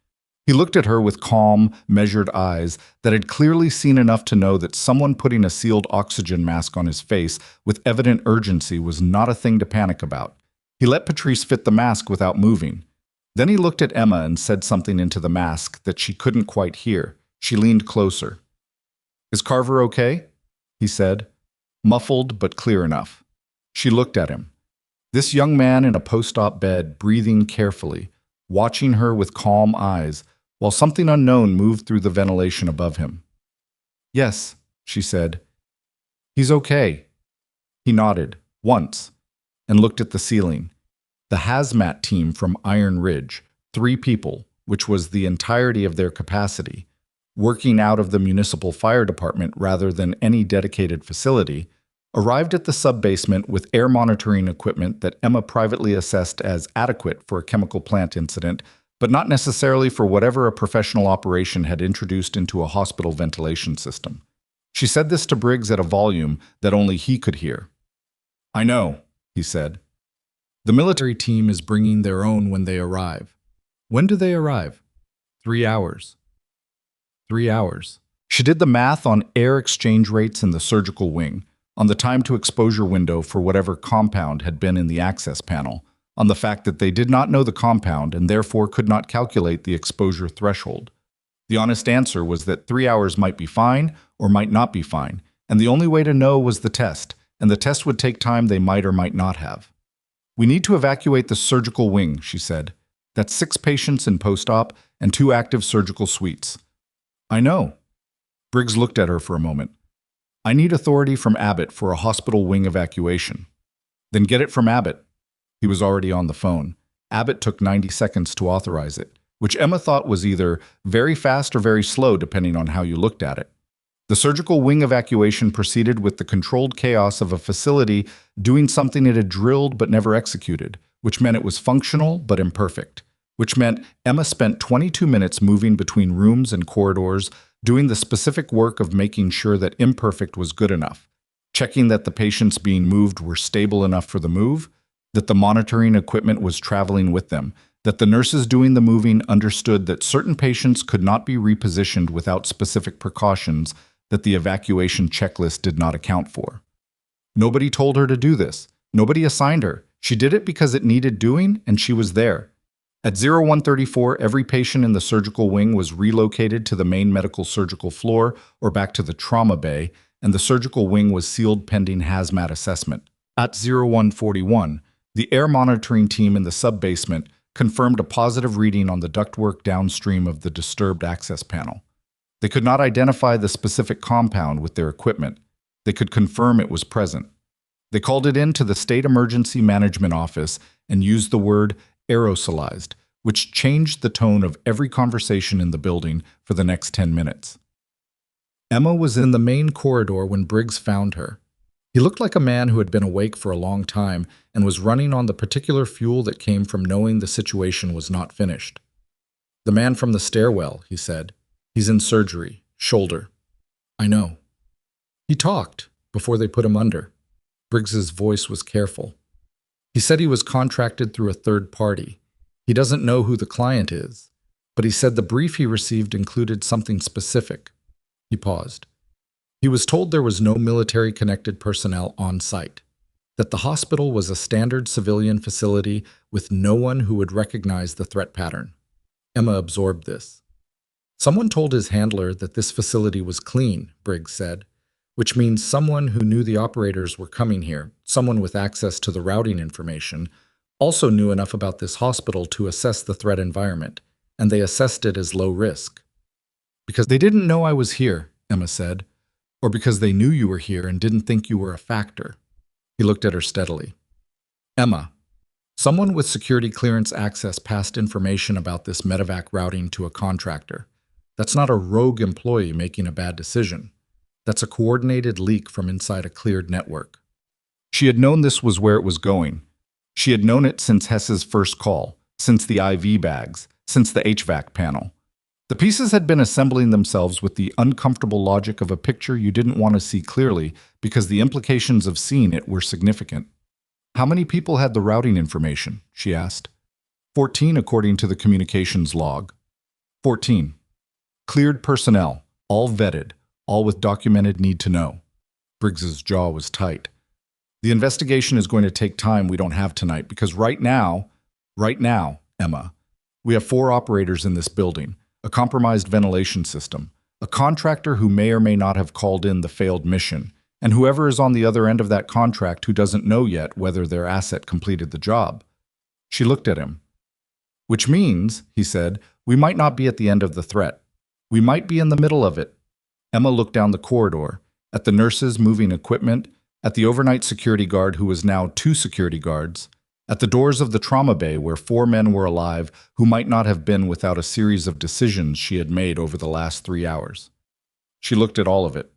He looked at her with calm, measured eyes that had clearly seen enough to know that someone putting a sealed oxygen mask on his face with evident urgency was not a thing to panic about. He let Patrice fit the mask without moving. Then he looked at Emma and said something into the mask that she couldn't quite hear. She leaned closer. Is Carver okay? He said, muffled but clear enough. She looked at him. This young man in a post-op bed, breathing carefully, watching her with calm eyes, while something unknown moved through the ventilation above him. Yes, she said. He's okay. He nodded, once, and looked at the ceiling. The hazmat team from Iron Ridge, 3 people, which was the entirety of their capacity, working out of the municipal fire department rather than any dedicated facility, arrived at the sub-basement with air monitoring equipment that Emma privately assessed as adequate for a chemical plant incident, but not necessarily for whatever a professional operation had introduced into a hospital ventilation system. She said this to Briggs at a volume that only he could hear. I know, he said. The military team is bringing their own when they arrive. When do they arrive? 3 hours. 3 hours. She did the math on air exchange rates in the surgical wing, on the time to exposure window for whatever compound had been in the access panel, on the fact that they did not know the compound and therefore could not calculate the exposure threshold. The honest answer was that 3 hours might be fine or might not be fine, and the only way to know was the test, and the test would take time they might or might not have. We need to evacuate the surgical wing, she said. That's 6 patients in post-op and 2 active surgical suites. I know. Briggs looked at her for a moment. I need authority from Abbott for a hospital wing evacuation. Then get it from Abbott. He was already on the phone. Abbott took 90 seconds to authorize it, which Emma thought was either very fast or very slow depending on how you looked at it. The surgical wing evacuation proceeded with the controlled chaos of a facility doing something it had drilled but never executed, which meant it was functional but imperfect, which meant Emma spent 22 minutes moving between rooms and corridors, doing the specific work of making sure that imperfect was good enough, checking that the patients being moved were stable enough for the move, that the monitoring equipment was traveling with them, that the nurses doing the moving understood that certain patients could not be repositioned without specific precautions that the evacuation checklist did not account for. Nobody told her to do this. Nobody assigned her. She did it because it needed doing, and she was there. At 0134, every patient in the surgical wing was relocated to the main medical surgical floor or back to the trauma bay, and the surgical wing was sealed pending hazmat assessment. At 0141, the air monitoring team in the sub-basement confirmed a positive reading on the ductwork downstream of the disturbed access panel. They could not identify the specific compound with their equipment. They could confirm it was present. They called it in to the State Emergency Management Office and used the word aerosolized, which changed the tone of every conversation in the building for the next 10 minutes. Emma was in the main corridor when Briggs found her. He looked like a man who had been awake for a long time and was running on the particular fuel that came from knowing the situation was not finished. "The man from the stairwell," he said. "He's in surgery. Shoulder." "I know." "He talked before they put him under." Briggs's voice was careful. "He said he was contracted through a third party. He doesn't know who the client is, but he said the brief he received included something specific." He paused. "He was told there was no military-connected personnel on site, that the hospital was a standard civilian facility with no one who would recognize the threat pattern." Emma absorbed this. "Someone told his handler that this facility was clean," Briggs said, "which means someone who knew the operators were coming here, someone with access to the routing information, also knew enough about this hospital to assess the threat environment, and they assessed it as low risk." "Because they didn't know I was here," Emma said, "or because they knew you were here and didn't think you were a factor." He looked at her steadily. "Emma, someone with security clearance access passed information about this medevac routing to a contractor. That's not a rogue employee making a bad decision. That's a coordinated leak from inside a cleared network." She had known this was where it was going. She had known it since Hess's first call, since the IV bags, since the HVAC panel. The pieces had been assembling themselves with the uncomfortable logic of a picture you didn't want to see clearly because the implications of seeing it were significant. "How many people had the routing information?" she asked. 14 according to the communications log. 14. Cleared personnel, all vetted, all with documented need to know. Briggs's jaw was tight. "The investigation is going to take time we don't have tonight because right now, Emma, we have 4 operators in this building, a compromised ventilation system, a contractor who may or may not have called in the failed mission, and whoever is on the other end of that contract who doesn't know yet whether their asset completed the job." She looked at him. "Which means," he said, "we might not be at the end of the threat. We might be in the middle of it." Emma looked down the corridor, at the nurses moving equipment, at the overnight security guard who was now 2 security guards, at the doors of the trauma bay where 4 men were alive who might not have been without a series of decisions she had made over the last 3 hours. She looked at all of it.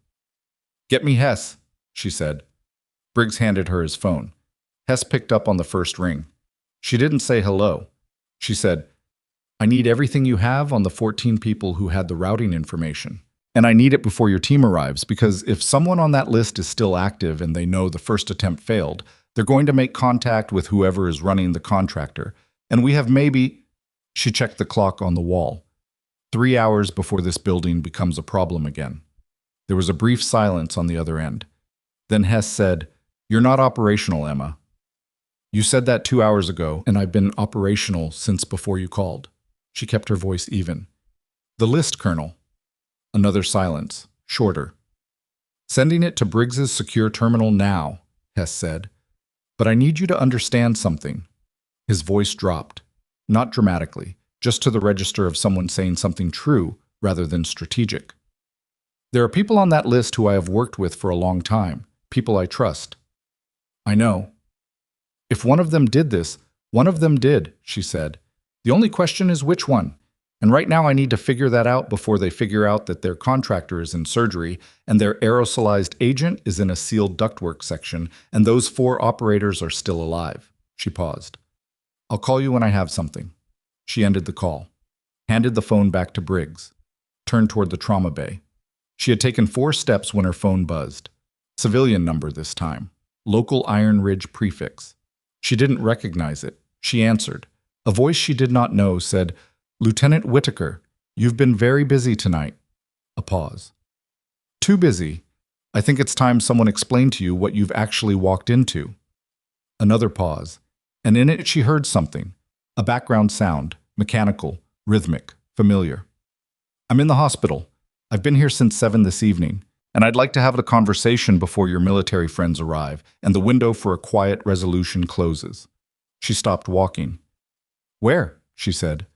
"Get me Hess," she said. Briggs handed her his phone. Hess picked up on the first ring. She didn't say hello. She said, "I need everything you have on the 14 people who had the routing information. And I need it before your team arrives, because if someone on that list is still active and they know the first attempt failed, they're going to make contact with whoever is running the contractor. And we have maybe—" She checked the clock on the wall. 3 hours before this building becomes a problem again. There was a brief silence on the other end. Then Hess said, "You're not operational, Emma." "You said that 2 hours ago, and I've been operational since before you called." She kept her voice even. "The list, Colonel." Another silence, shorter. "Sending it to Briggs's secure terminal now," Hess said. "But I need you to understand something." His voice dropped, not dramatically, just to the register of someone saying something true rather than strategic. "There are people on that list who I have worked with for a long time, people I trust." "I know." "If one of them did this, one of them did," she said. "The only question is which one. And right now I need to figure that out before they figure out that their contractor is in surgery and their aerosolized agent is in a sealed ductwork section and those 4 operators are still alive." She paused. "I'll call you when I have something." She ended the call, handed the phone back to Briggs, turned toward the trauma bay. She had taken 4 steps when her phone buzzed. Civilian number this time. Local Iron Ridge prefix. She didn't recognize it. She answered. A voice she did not know said, "Lieutenant Whitaker, you've been very busy tonight." A pause. "Too busy. I think it's time someone explained to you what you've actually walked into." Another pause, and in it she heard something. A background sound, mechanical, rhythmic, familiar. "I'm in the hospital. I've been here since 7 this evening, and I'd like to have a conversation before your military friends arrive and the window for a quiet resolution closes." She stopped walking. "Where?" she said.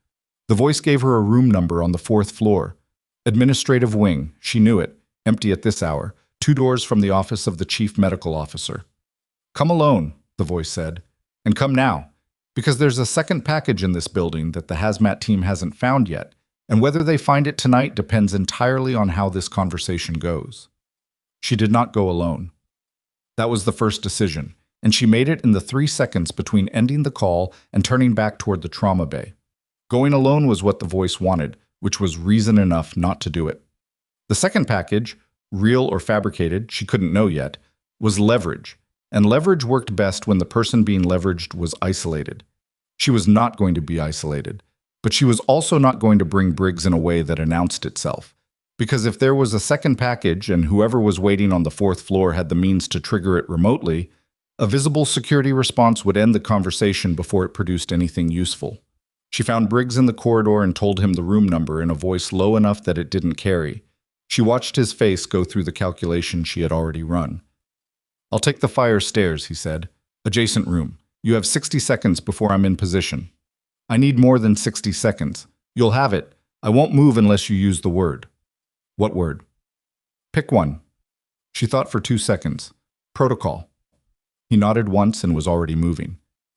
The voice gave her a room number on the 4th floor. Administrative wing, she knew it, empty at this hour, 2 doors from the office of the chief medical officer. "Come alone," the voice said, "and come now, because there's a second package in this building that the hazmat team hasn't found yet, and whether they find it tonight depends entirely on how this conversation goes." She did not go alone. That was the first decision, and she made it in the 3 seconds between ending the call and turning back toward the trauma bay. Going alone was what the voice wanted, which was reason enough not to do it. The second package, real or fabricated, she couldn't know yet, was leverage, and leverage worked best when the person being leveraged was isolated. She was not going to be isolated, but she was also not going to bring Briggs in a way that announced itself. Because if there was a second package and whoever was waiting on the 4th floor had the means to trigger it remotely, a visible security response would end the conversation before it produced anything useful. She found Briggs in the corridor and told him the room number in a voice low enough that it didn't carry. She watched his face go through the calculation she had already run. "I'll take the fire stairs," he said. "Adjacent room. You have 60 seconds before I'm in position." "I need more than 60 seconds. You'll have it. I won't move unless you use the word." "What word?" "Pick one." She thought for 2 seconds. "Protocol." He nodded once and was already moving.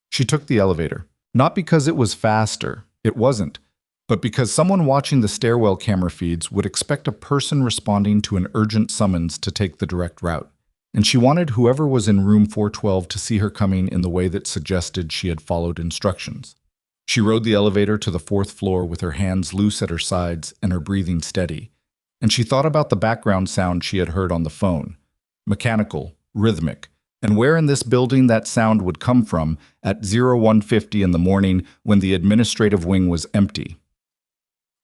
She took the elevator. Not because it was faster. It wasn't. But because someone watching the stairwell camera feeds would expect a person responding to an urgent summons to take the direct route. And she wanted whoever was in room 412 to see her coming in the way that suggested she had followed instructions. She rode the elevator to the 4th floor with her hands loose at her sides and her breathing steady. And she thought about the background sound she had heard on the phone. Mechanical, rhythmic, and where in this building that sound would come from at 0150 in the morning when the administrative wing was empty.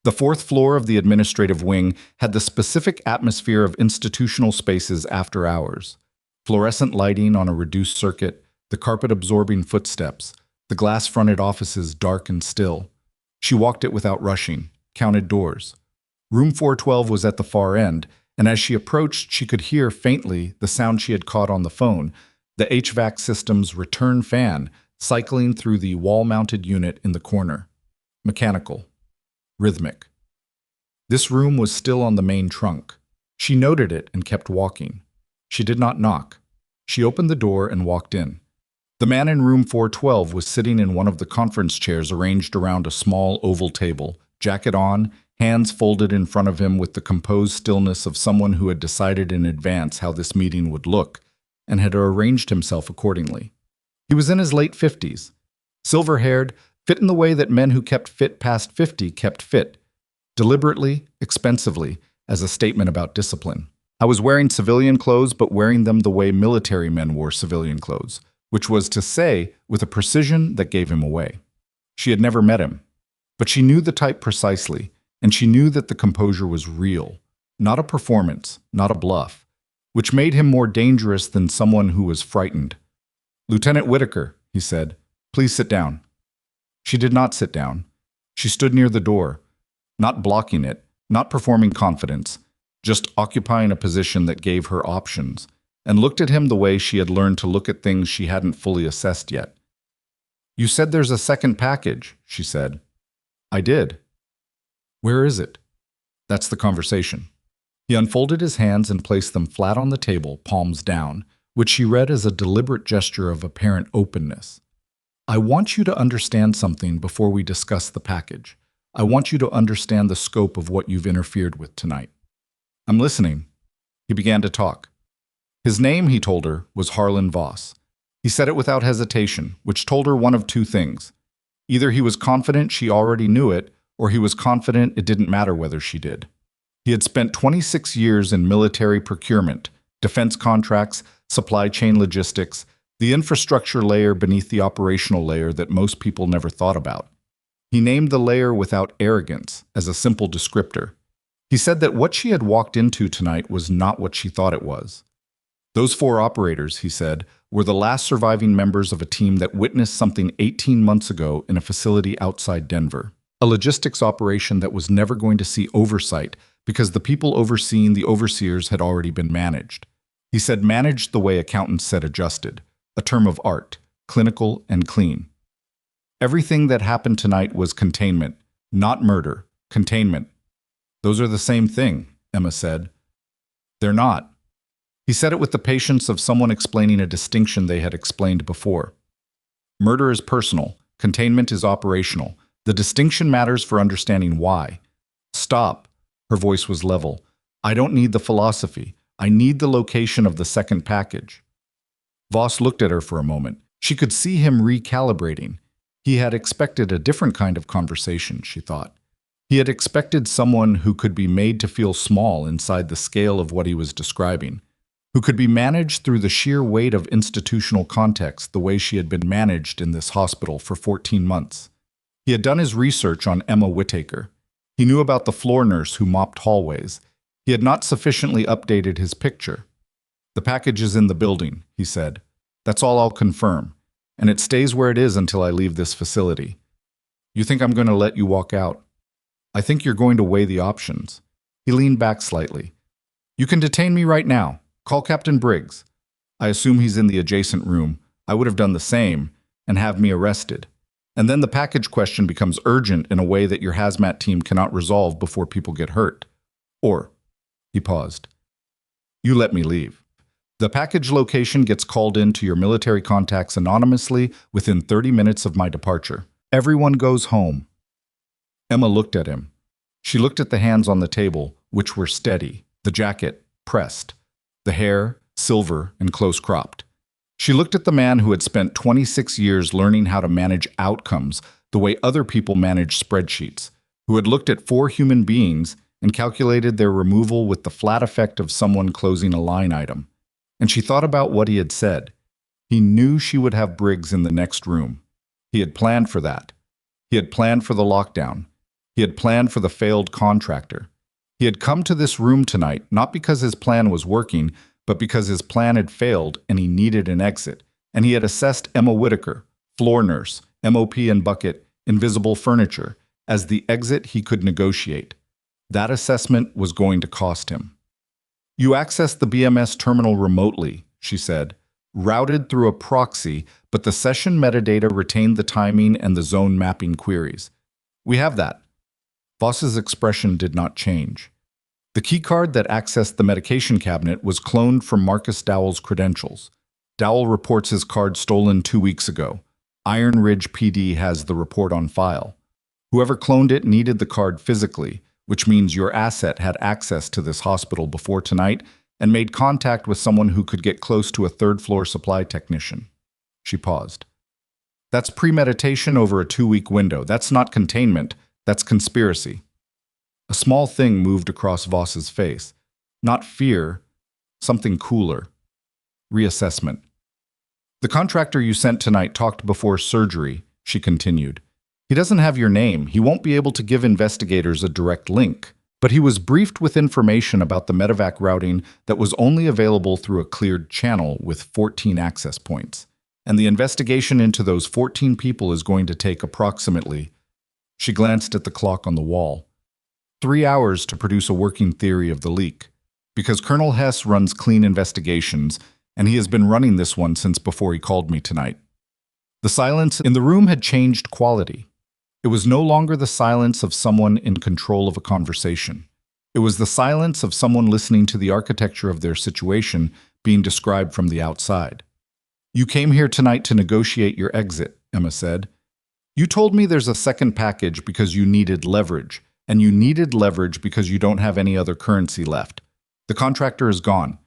The 4th floor of the administrative wing had the specific atmosphere of institutional spaces after hours. Fluorescent lighting on a reduced circuit, the carpet-absorbing footsteps, the glass-fronted offices dark and still. She walked it without rushing, counted doors. Room 412 was at the far end, and as she approached, she could hear faintly the sound she had caught on the phone, the HVAC system's return fan cycling through the wall-mounted unit in the corner. Mechanical. Rhythmic. This room was still on the main trunk. She noted it and kept walking. She did not knock. She opened the door and walked in. The man in room 412 was sitting in one of the conference chairs arranged around a small oval table, jacket on, hands folded in front of him with the composed stillness of someone who had decided in advance how this meeting would look and had arranged himself accordingly. He was in his late 50s, silver-haired, fit in the way that men who kept fit past 50 kept fit, deliberately, expensively, as a statement about discipline. I was wearing civilian clothes, but wearing them the way military men wore civilian clothes, which was to say, with a precision that gave him away. She had never met him, but she knew the type precisely, and she knew that the composure was real, not a performance, not a bluff, which made him more dangerous than someone who was frightened. "Lieutenant Whitaker," he said, "please sit down." She did not sit down. She stood near the door, not blocking it, not performing confidence, just occupying a position that gave her options, and looked at him the way she had learned to look at things she hadn't fully assessed yet. "You said there's a second package," she said. "I did." "Where is it?" That's the conversation. He unfolded his hands and placed them flat on the table, palms down, which she read as a deliberate gesture of apparent openness. "I want you to understand something before we discuss the package. I want you to understand the scope of what you've interfered with tonight." "I'm listening." He began to talk. His name, he told her, was Harlan Voss. He said it without hesitation, which told her one of two things. Either he was confident she already knew it, or he was confident it didn't matter whether she did. He had spent 26 years in military procurement, defense contracts, supply chain logistics, the infrastructure layer beneath the operational layer that most people never thought about. He named the layer without arrogance, as a simple descriptor. He said that what she had walked into tonight was not what she thought it was. Those 4 operators, he said, were the last surviving members of a team that witnessed something 18 months ago in a facility outside Denver. A logistics operation that was never going to see oversight because the people overseeing the overseers had already been managed. He said managed the way accountants said adjusted, a term of art, clinical and clean. Everything that happened tonight was containment, not murder, containment. "Those are the same thing," Emma said. "They're not." He said it with the patience of someone explaining a distinction they had explained before. Murder is personal, containment is operational. The distinction matters for understanding why. Stop. Her voice was level. I don't need the philosophy. I need the location of the second package. Voss looked at her for a moment. She could see him recalibrating. He had expected a different kind of conversation, she thought. He had expected someone who could be made to feel small inside the scale of what he was describing, who could be managed through the sheer weight of institutional context the way she had been managed in this hospital for 14 months. He had done his research on Emma Whittaker. He knew about the floor nurse who mopped hallways. He had not sufficiently updated his picture. The package is in the building, he said. That's all I'll confirm, and it stays where it is until I leave this facility. You think I'm going to let you walk out? I think you're going to weigh the options. He leaned back slightly. You can detain me right now. Call Captain Briggs. I assume he's in the adjacent room. I would have done the same, and have me arrested. And then the package question becomes urgent in a way that your hazmat team cannot resolve before people get hurt. Or, he paused, you let me leave. The package location gets called in to your military contacts anonymously within 30 minutes of my departure. Everyone goes home. Emma looked at him. She looked at the hands on the table, which were steady, the jacket pressed, the hair silver and close-cropped. She looked at the man who had spent 26 years learning how to manage outcomes the way other people manage spreadsheets, who had looked at 4 human beings and calculated their removal with the flat effect of someone closing a line item. And she thought about what he had said. He knew she would have Briggs in the next room. He had planned for that. He had planned for the lockdown. He had planned for the failed contractor. He had come to this room tonight not because his plan was working, but because his plan had failed and he needed an exit. And he had assessed Emma Whittaker, floor nurse, MOP and bucket, invisible furniture, as the exit he could negotiate. That assessment was going to cost him. You accessed the BMS terminal remotely, she said, routed through a proxy, but the session metadata retained the timing and the zone mapping queries. We have that. Voss's expression did not change. The keycard that accessed the medication cabinet was cloned from Marcus Dowell's credentials. Dowell reports his card stolen 2 weeks ago. Iron Ridge PD has the report on file. Whoever cloned it needed the card physically, which means your asset had access to this hospital before tonight and made contact with someone who could get close to a third-floor supply technician. She paused. That's premeditation over a 2-week window. That's not containment. That's conspiracy. A small thing moved across Voss's face. Not fear, something cooler. Reassessment. The contractor you sent tonight talked before surgery, she continued. He doesn't have your name. He won't be able to give investigators a direct link. But he was briefed with information about the medevac routing that was only available through a cleared channel with 14 access points. And the investigation into those 14 people is going to take approximately, she glanced at the clock on the wall, 3 hours to produce a working theory of the leak. Because Colonel Hess runs clean investigations, and he has been running this one since before he called me tonight. The silence in the room had changed quality. It was no longer the silence of someone in control of a conversation. It was the silence of someone listening to the architecture of their situation being described from the outside. You came here tonight to negotiate your exit, Emma said. You told me there's a second package because you needed leverage, and you needed leverage because you don't have any other currency left. The contractor is gone.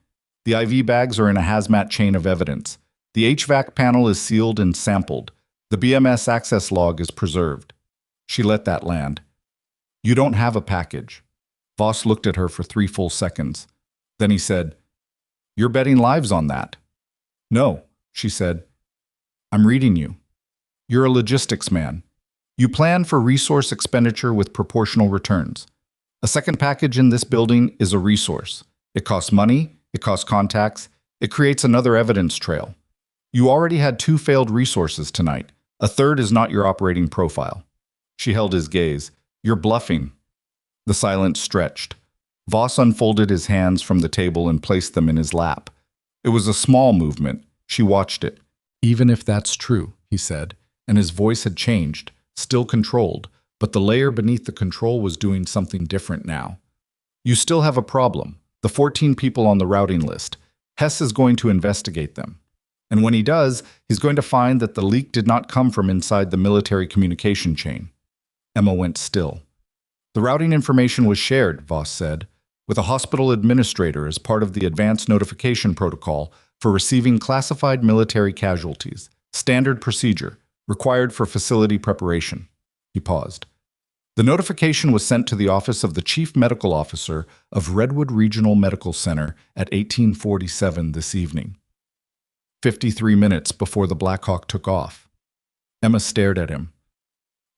The IV bags are in a hazmat chain of evidence. The HVAC panel is sealed and sampled. The BMS access log is preserved. She let that land. You don't have a package. Voss looked at her for 3 full seconds. Then he said, You're betting lives on that. No, she said. I'm reading you. You're a logistics man. You plan for resource expenditure with proportional returns. A second package in this building is a resource. It costs money, it costs contacts, it creates another evidence trail. You already had 2 failed resources tonight. A third is not your operating profile. She held his gaze. You're bluffing. The silence stretched. Voss unfolded his hands from the table and placed them in his lap. It was a small movement. She watched it. Even if that's true, he said, and his voice had changed, still controlled, but the layer beneath the control was doing something different now. You still have a problem. The 14 people on the routing list. Hess is going to investigate them. And when he does, he's going to find that the leak did not come from inside the military communication chain. Emma went still. The routing information was shared, Voss said, with a hospital administrator as part of the advance notification protocol for receiving classified military casualties, standard procedure, required for facility preparation. He paused. The notification was sent to the office of the Chief Medical Officer of Redwood Regional Medical Center at 1847 this evening. 53 minutes before the Black Hawk took off. Emma stared at him.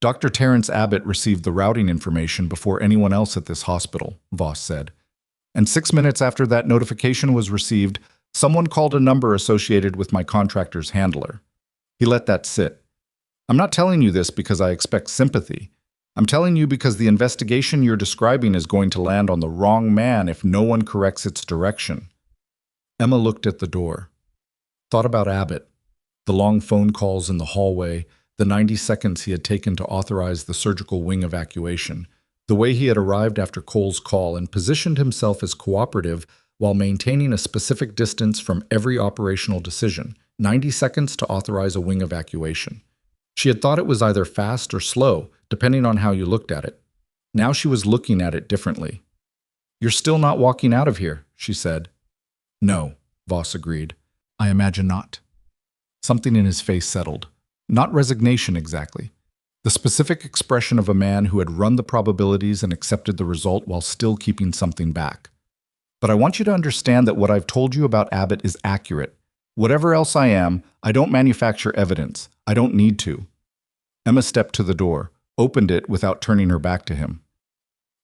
Dr. Terrence Abbott received the routing information before anyone else at this hospital, Voss said. And 6 minutes after that notification was received, someone called a number associated with my contractor's handler. He let that sit. I'm not telling you this because I expect sympathy. I'm telling you because the investigation you're describing is going to land on the wrong man if no one corrects its direction. Emma looked at the door. Thought about Abbott, the long phone calls in the hallway, the 90 seconds he had taken to authorize the surgical wing evacuation, the way he had arrived after Cole's call and positioned himself as cooperative while maintaining a specific distance from every operational decision, 90 seconds to authorize a wing evacuation. She had thought it was either fast or slow, depending on how you looked at it. Now she was looking at it differently. "You're still not walking out of here," she said. "No," Voss agreed. "I imagine not." Something in his face settled. Not resignation exactly. The specific expression of a man who had run the probabilities and accepted the result while still keeping something back. "But I want you to understand that what I've told you about Abbott is accurate. Whatever else I am, I don't manufacture evidence. I don't need to." Emma stepped to the door, opened it without turning her back to him.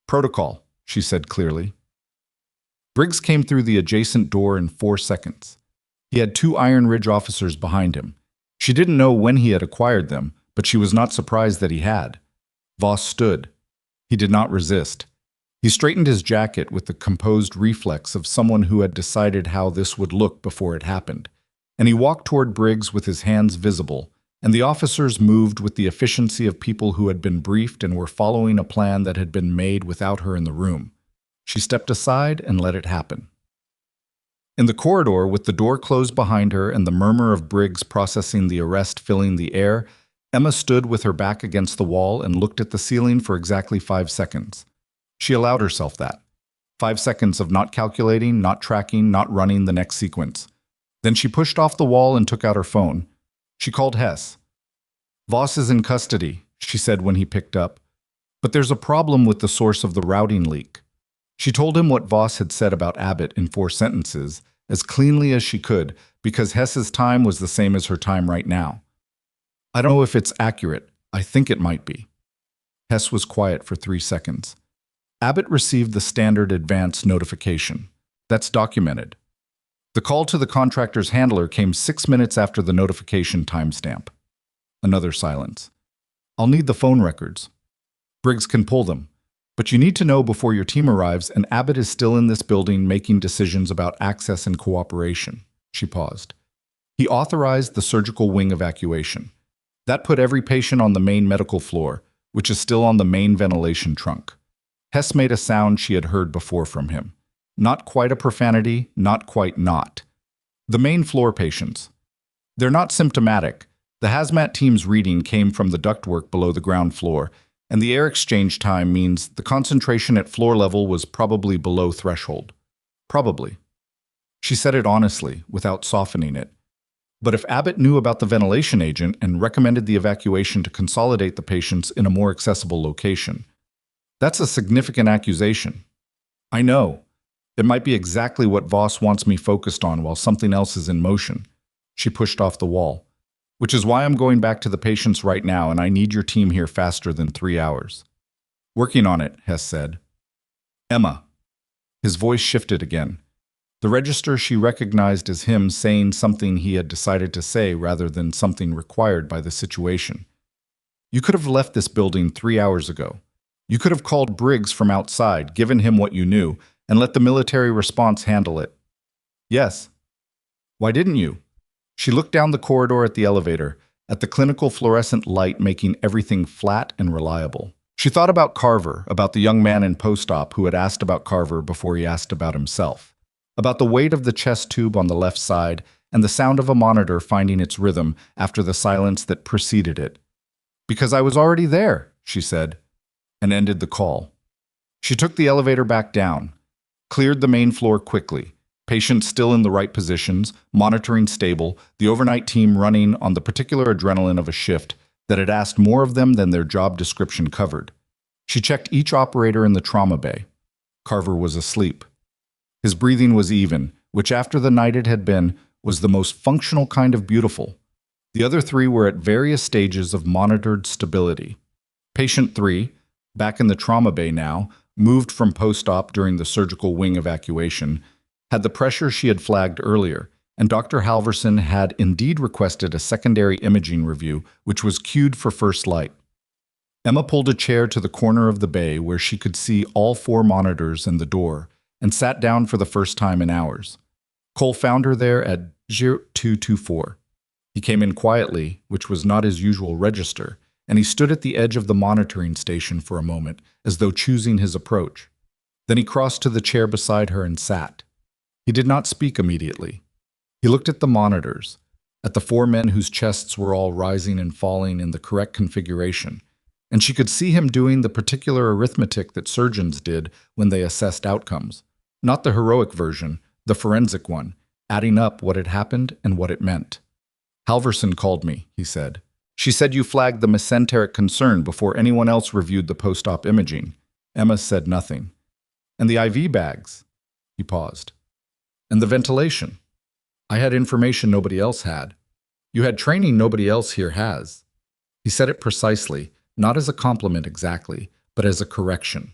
"Protocol," she said clearly. Briggs came through the adjacent door in 4 seconds. He had 2 Iron Ridge officers behind him. She didn't know when he had acquired them, but she was not surprised that he had. Voss stood. He did not resist. He straightened his jacket with the composed reflex of someone who had decided how this would look before it happened, and he walked toward Briggs with his hands visible, and the officers moved with the efficiency of people who had been briefed and were following a plan that had been made without her in the room. She stepped aside and let it happen. In the corridor, with the door closed behind her and the murmur of Briggs processing the arrest filling the air, Emma stood with her back against the wall and looked at the ceiling for exactly 5 seconds. She allowed herself that. 5 seconds of not calculating, not tracking, not running the next sequence. Then she pushed off the wall and took out her phone. She called Hess. "Voss is in custody," she said when he picked up. "But there's a problem with the source of the routing leak." She told him what Voss had said about Abbott in 4 sentences, as cleanly as she could, because Hess's time was the same as her time right now. "I don't know if it's accurate. I think it might be." Hess was quiet for 3 seconds. Abbott received the standard advance notification. That's documented. The call to the contractor's handler came 6 minutes after the notification timestamp. Another silence. "I'll need the phone records." "Briggs can pull them. But you need to know before your team arrives, and Abbott is still in this building making decisions about access and cooperation." She paused. "He authorized the surgical wing evacuation. That put every patient on the main medical floor, which is still on the main ventilation trunk." Hess made a sound she had heard before from him. Not quite a profanity, not quite not. "The main floor patients. They're not symptomatic. The hazmat team's reading came from the ductwork below the ground floor, and the air exchange time means the concentration at floor level was probably below threshold. Probably." She said it honestly, without softening it. But if Abbott knew about the ventilation agent and recommended the evacuation to consolidate the patients in a more accessible location, that's a significant accusation. "I know. It might be exactly what Voss wants me focused on while something else is in motion." She pushed off the wall. "Which is why I'm going back to the patients right now, and I need your team here faster than 3 hours. "Working on it," Hess said. "Emma." His voice shifted again. The register she recognized as him saying something he had decided to say rather than something required by the situation. "You could have left this building 3 hours ago. You could have called Briggs from outside, given him what you knew, and let the military response handle it." "Yes." "Why didn't you?" She looked down the corridor at the elevator, at the clinical fluorescent light making everything flat and reliable. She thought about Carver, about the young man in post-op who had asked about Carver before he asked about himself. about the weight of the chest tube on the left side and the sound of a monitor finding its rhythm after the silence that preceded it. "Because I was already there," she said, and ended the call. She took the elevator back down, cleared the main floor quickly, patients still in the right positions, monitoring stable, the overnight team running on the particular adrenaline of a shift that had asked more of them than their job description covered. She checked each operator in the trauma bay. Carver was asleep. His breathing was even, which after the night it had been, was the most functional kind of beautiful. The other three were at various stages of monitored stability. Patient 3, back in the trauma bay now, moved from post-op during the surgical wing evacuation, had the pressure she had flagged earlier, and Dr. Halverson had indeed requested a secondary imaging review, which was queued for first light. Emma pulled a chair to the corner of the bay where she could see all 4 monitors and the door, and sat down for the first time in hours. Cole found her there at 0224. He came in quietly, which was not his usual register, and he stood at the edge of the monitoring station for a moment, as though choosing his approach. Then he crossed to the chair beside her and sat. He did not speak immediately. He looked at the monitors, at the 4 men whose chests were all rising and falling in the correct configuration, and she could see him doing the particular arithmetic that surgeons did when they assessed outcomes. Not the heroic version, the forensic one, adding up what had happened and what it meant. "Halverson called me," he said. "She said you flagged the mesenteric concern before anyone else reviewed the post-op imaging." Emma said nothing. "And the IV bags?" He paused. "And the ventilation? I had information nobody else had. You had training nobody else here has." He said it precisely, not as a compliment exactly, but as a correction.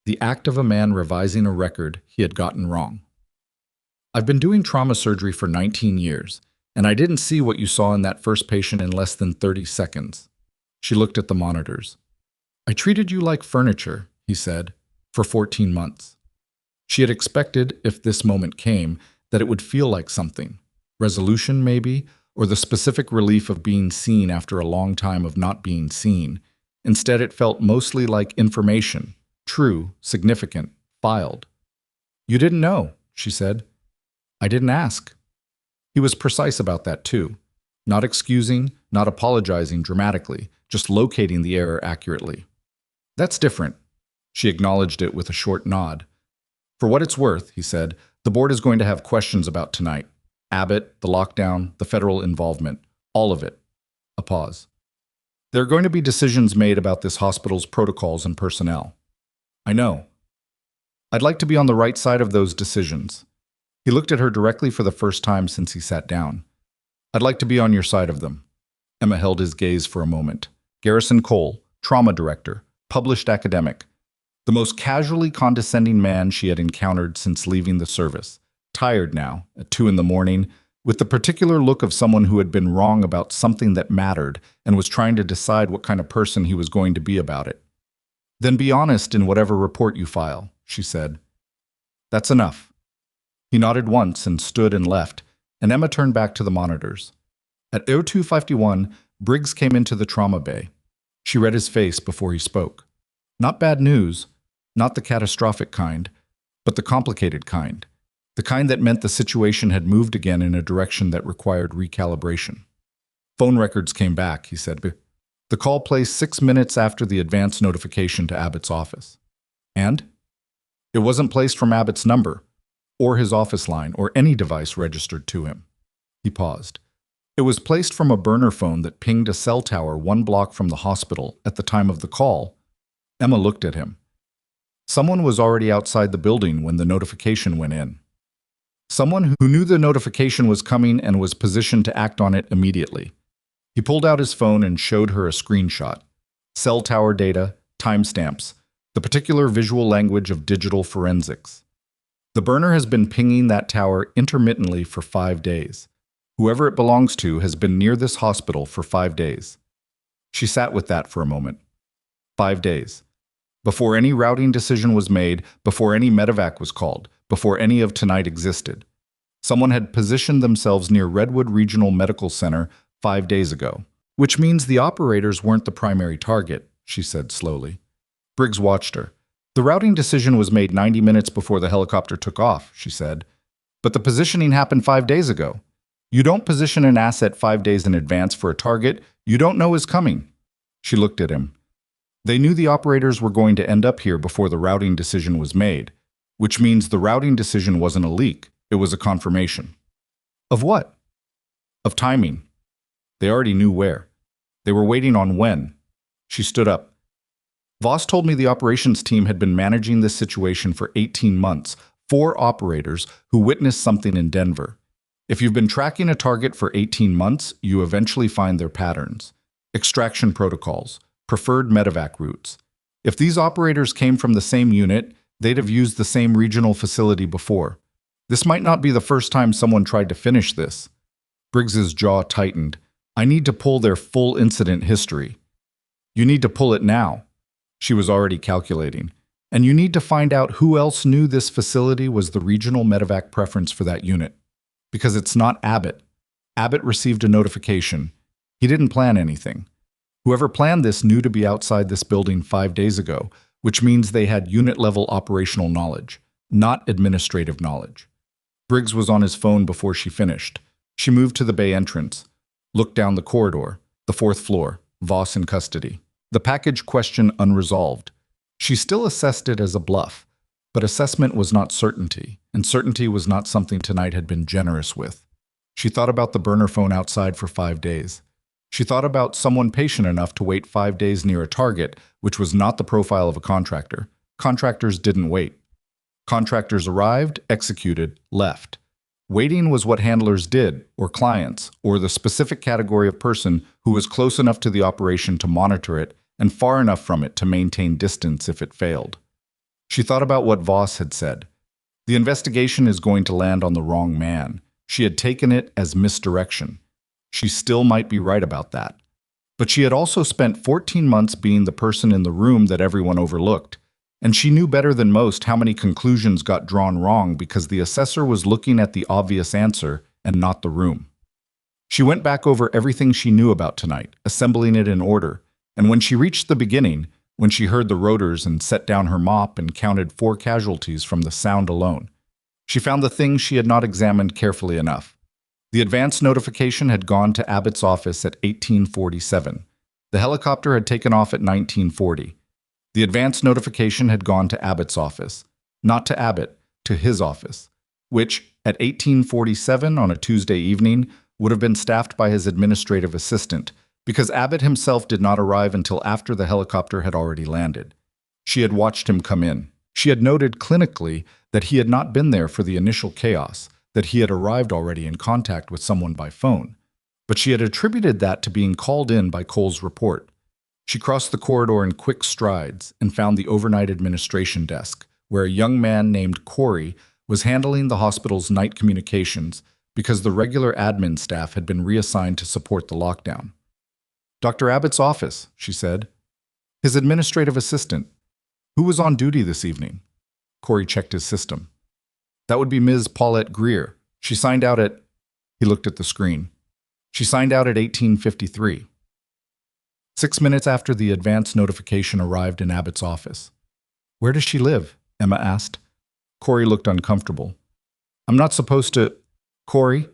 The act of a man revising a record he had gotten wrong. "I've been doing trauma surgery for 19 years, and I didn't see what you saw in that first patient in less than 30 seconds. She looked at the monitors. "I treated you like furniture," he said, "for 14 months. She had expected, if this moment came, that it would feel like something. Resolution, maybe, or the specific relief of being seen after a long time of not being seen. Instead, it felt mostly like information. True, significant, filed. "You didn't know," she said. "I didn't ask." He was precise about that too. Not excusing, not apologizing dramatically, just locating the error accurately. "That's different." She acknowledged it with a short nod. "For what it's worth," he said, "the board is going to have questions about tonight. Abbott, the lockdown, the federal involvement, all of it." A pause. "There are going to be decisions made about this hospital's protocols and personnel." "I know. I'd like to be on the right side of those decisions." He looked at her directly for the first time since he sat down. "I'd like to be on your side of them." Emma held his gaze for a moment. Garrison Cole, trauma director, published academic. The most casually condescending man she had encountered since leaving the service. Tired now, at 2 in the morning, with the particular look of someone who had been wrong about something that mattered and was trying to decide what kind of person he was going to be about it. "Then be honest in whatever report you file," she said. "That's enough." He nodded once and stood and left, and Emma turned back to the monitors. At 0251, Briggs came into the trauma bay. She read his face before he spoke. Not bad news, not the catastrophic kind, but the complicated kind. The kind that meant the situation had moved again in a direction that required recalibration. "Phone records came back," he said. "The call placed 6 minutes after the advance notification to Abbott's office." "And?" "It wasn't placed from Abbott's number, or his office line, or any device registered to him." He paused. "It was placed from a burner phone that pinged a cell tower 1 block from the hospital at the time of the call." Emma looked at him. "Someone was already outside the building when the notification went in. Someone who knew the notification was coming and was positioned to act on it immediately." He pulled out his phone and showed her a screenshot. Cell tower data, timestamps, the particular visual language of digital forensics. "The burner has been pinging that tower intermittently for 5 days. Whoever it belongs to has been near this hospital for 5 days." She sat with that for a moment. 5 days. Before any routing decision was made, before any medevac was called, before any of tonight existed. Someone had positioned themselves near Redwood Regional Medical Center 5 days ago. "Which means the operators weren't the primary target," she said slowly. Briggs watched her. "The routing decision was made 90 minutes before the helicopter took off," she said. But the positioning happened 5 days ago. You don't position an asset 5 days in advance for a target you don't know is coming. She looked at him. They knew the operators were going to end up here before the routing decision was made, which means the routing decision wasn't a leak, it was a confirmation. Of what? Of timing. They already knew where. They were waiting on when. She stood up. Voss told me the operations team had been managing this situation for 18 months, 4 operators who witnessed something in Denver. If you've been tracking a target for 18 months, you eventually find their patterns. Extraction protocols, preferred medevac routes. If these operators came from the same unit, they'd have used the same regional facility before. This might not be the first time someone tried to finish this. Briggs's jaw tightened. I need to pull their full incident history. You need to pull it now. She was already calculating. And you need to find out who else knew this facility was the regional medevac preference for that unit. Because it's not Abbott. Abbott received a notification. He didn't plan anything. Whoever planned this knew to be outside this building 5 days ago, which means they had unit-level operational knowledge, not administrative knowledge. Briggs was on his phone before she finished. She moved to the bay entrance, looked down the corridor, the 4th floor, Voss in custody. The package question unresolved. She still assessed it as a bluff, but assessment was not certainty, and certainty was not something tonight had been generous with. She thought about the burner phone outside for 5 days. She thought about someone patient enough to wait 5 days near a target, which was not the profile of a contractor. Contractors didn't wait. Contractors arrived, executed, left. Waiting was what handlers did, or clients, or the specific category of person who was close enough to the operation to monitor it and far enough from it to maintain distance if it failed. She thought about what Voss had said. The investigation is going to land on the wrong man. She had taken it as misdirection. She still might be right about that. But she had also spent 14 months being the person in the room that everyone overlooked, and she knew better than most how many conclusions got drawn wrong because the assessor was looking at the obvious answer and not the room. She went back over everything she knew about tonight, assembling it in order, and when she reached the beginning, when she heard the rotors and set down her mop and counted 4 casualties from the sound alone, she found the things she had not examined carefully enough. The advance notification had gone to Abbott's office at 1847. The helicopter had taken off at 1940. The advance notification had gone to Abbott's office, not to Abbott, to his office, which, at 1847 on a Tuesday evening, would have been staffed by his administrative assistant, because Abbott himself did not arrive until after the helicopter had already landed. She had watched him come in. She had noted clinically that he had not been there for the initial chaos, that he had arrived already in contact with someone by phone. But she had attributed that to being called in by Cole's report. She crossed the corridor in quick strides and found the overnight administration desk, where a young man named Corey was handling the hospital's night communications because the regular admin staff had been reassigned to support the lockdown. "Dr. Abbott's office," she said. "His administrative assistant. Who was on duty this evening?" Corey checked his system. "That would be Ms. Paulette Greer. She signed out at..." He looked at the screen. "She signed out at 1853. 6 minutes after the advance notification arrived in Abbott's office. "Where does she live?" Emma asked. Corey looked uncomfortable. "I'm not supposed to..." "Corey?"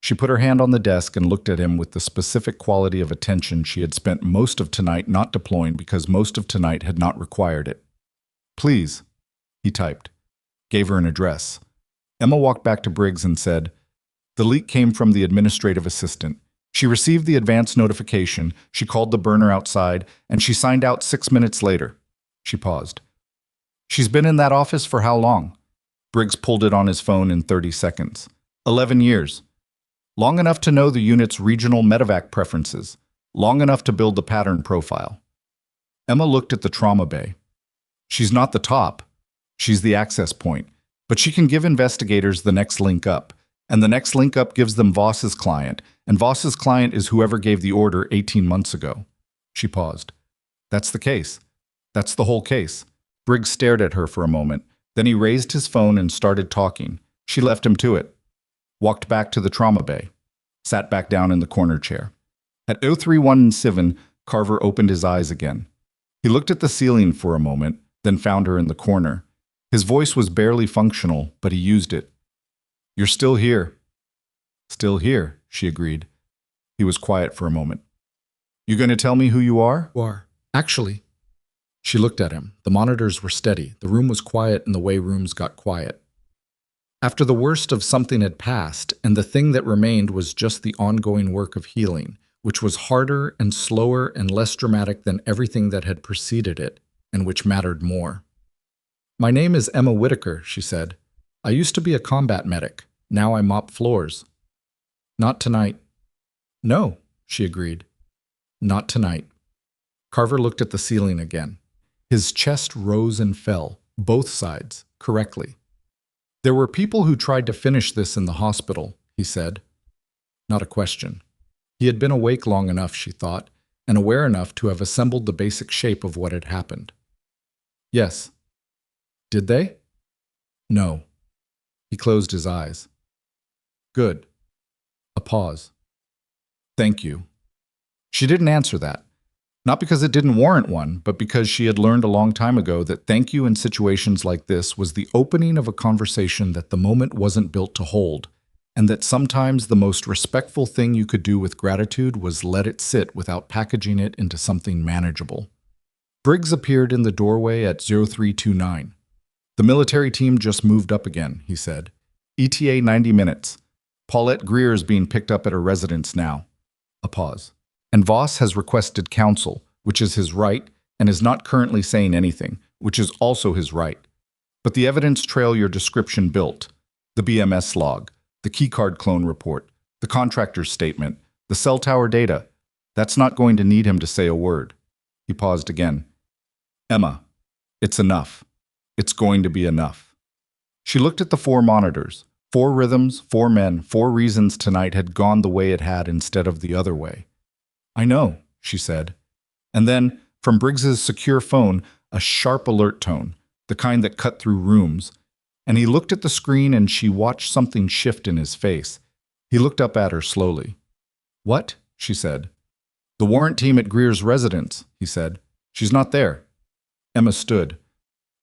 She put her hand on the desk and looked at him with the specific quality of attention she had spent most of tonight not deploying because most of tonight had not required it. "Please," he typed. Gave her an address. Emma walked back to Briggs and said, "The leak came from the administrative assistant. She received the advance notification, she called the burner outside, and she signed out 6 minutes later." She paused. "She's been in that office for how long?" Briggs pulled it on his phone in 30 seconds. 11 years. Long enough to know the unit's regional medevac preferences. Long enough to build the pattern profile. Emma looked at the trauma bay. "She's not the top. She's the access point. But she can give investigators the next link up. And the next link up gives them Voss's client. And Voss's client is whoever gave the order 18 months ago." She paused. "That's the case. That's the whole case." Briggs stared at her for a moment. Then he raised his phone and started talking. She left him to it. Walked back to the trauma bay. Sat back down in the corner chair. At 0317, Carver opened his eyes again. He looked at the ceiling for a moment, then found her in the corner. His voice was barely functional, but he used it. You're still here. Still here, she agreed. He was quiet for a moment. You going to tell me who you are? Actually, she looked at him. The monitors were steady. The room was quiet in the way rooms got quiet. After the worst of something had passed, and the thing that remained was just the ongoing work of healing, which was harder and slower and less dramatic than everything that had preceded it, and which mattered more. My name is Emma Whitaker, she said. I used to be a combat medic. Now I mop floors. Not tonight. No, she agreed. Not tonight. Carver looked at the ceiling again. His chest rose and fell, both sides, correctly. There were people who tried to finish this in the hospital, he said. Not a question. He had been awake long enough, she thought, and aware enough to have assembled the basic shape of what had happened. Yes. Did they? No. He closed his eyes. Good. A pause. Thank you. She didn't answer that. Not because it didn't warrant one, but because she had learned a long time ago that thank you in situations like this was the opening of a conversation that the moment wasn't built to hold, and that sometimes the most respectful thing you could do with gratitude was let it sit without packaging it into something manageable. Briggs appeared in the doorway at 0329. The military team just moved up again, he said. ETA 90 minutes. Paulette Greer's being picked up at her residence now. A pause. And Voss has requested counsel, which is his right, and is not currently saying anything, which is also his right. But the evidence trail your description built, the BMS log, the keycard clone report, the contractor's statement, the cell tower data, that's not going to need him to say a word. He paused again. Emma, it's enough. It's going to be enough. She looked at the 4 monitors. 4 rhythms, 4 men, 4 reasons tonight had gone the way it had instead of the other way. I know, she said. And then, from Briggs's secure phone, a sharp alert tone, the kind that cut through rooms. And he looked at the screen and she watched something shift in his face. He looked up at her slowly. What? She said. The warrant team at Greer's residence, he said. She's not there. Emma stood.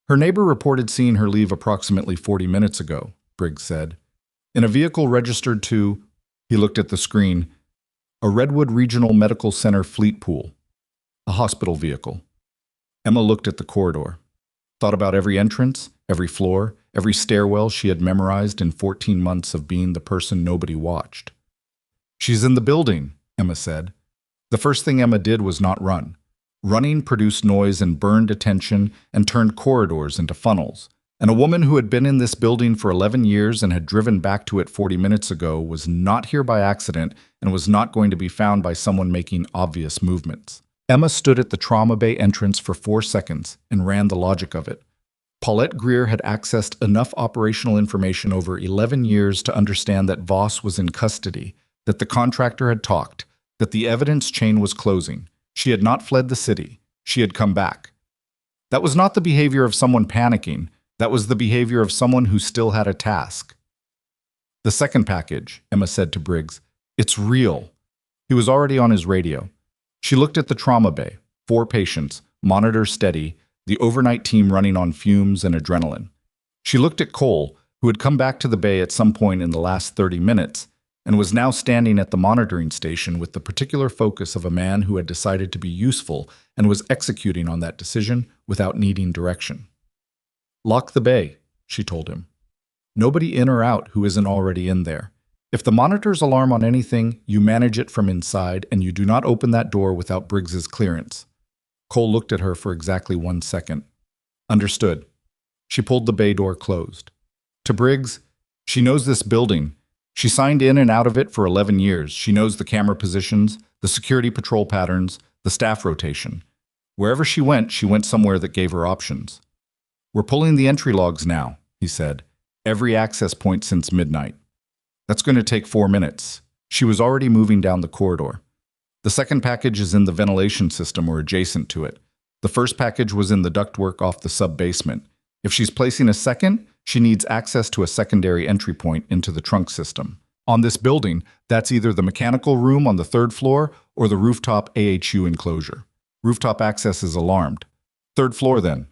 Her neighbor reported seeing her leave approximately 40 minutes ago, Briggs said. In a vehicle registered to, he looked at the screen, a Redwood Regional Medical Center fleet pool. A hospital vehicle. Emma looked at the corridor. Thought about every entrance, every floor, every stairwell she had memorized in 14 months of being the person nobody watched. She's in the building, Emma said. The first thing Emma did was not run. Running produced noise and burned attention and turned corridors into funnels. And a woman who had been in this building for 11 years and had driven back to it 40 minutes ago was not here by accident and was not going to be found by someone making obvious movements. Emma stood at the trauma bay entrance for 4 seconds and ran the logic of it. Paulette Greer had accessed enough operational information over 11 years to understand that Voss was in custody, that the contractor had talked, that the evidence chain was closing. She had not fled the city. She had come back. That was not the behavior of someone panicking. That was the behavior of someone who still had a task. The second package, Emma said to Briggs. It's real. He was already on his radio. She looked at the trauma bay. 4 patients, monitor steady, the overnight team running on fumes and adrenaline. She looked at Cole, who had come back to the bay at some point in the last 30 minutes, and was now standing at the monitoring station with the particular focus of a man who had decided to be useful and was executing on that decision without needing direction. Lock the bay, she told him. Nobody in or out who isn't already in there. If the monitor's alarm on anything, you manage it from inside, and you do not open that door without Briggs's clearance. Cole looked at her for exactly 1 second. Understood. She pulled the bay door closed. To Briggs, she knows this building. She signed in and out of it for 11 years. She knows the camera positions, the security patrol patterns, the staff rotation. Wherever she went somewhere that gave her options. We're pulling the entry logs now, he said. Every access point since midnight. That's going to take 4 minutes. She was already moving down the corridor. The second package is in the ventilation system or adjacent to it. The first package was in the ductwork off the sub-basement. If she's placing a second, she needs access to a secondary entry point into the trunk system. On this building, that's either the mechanical room on the 3rd floor or the rooftop AHU enclosure. Rooftop access is alarmed. 3rd floor then.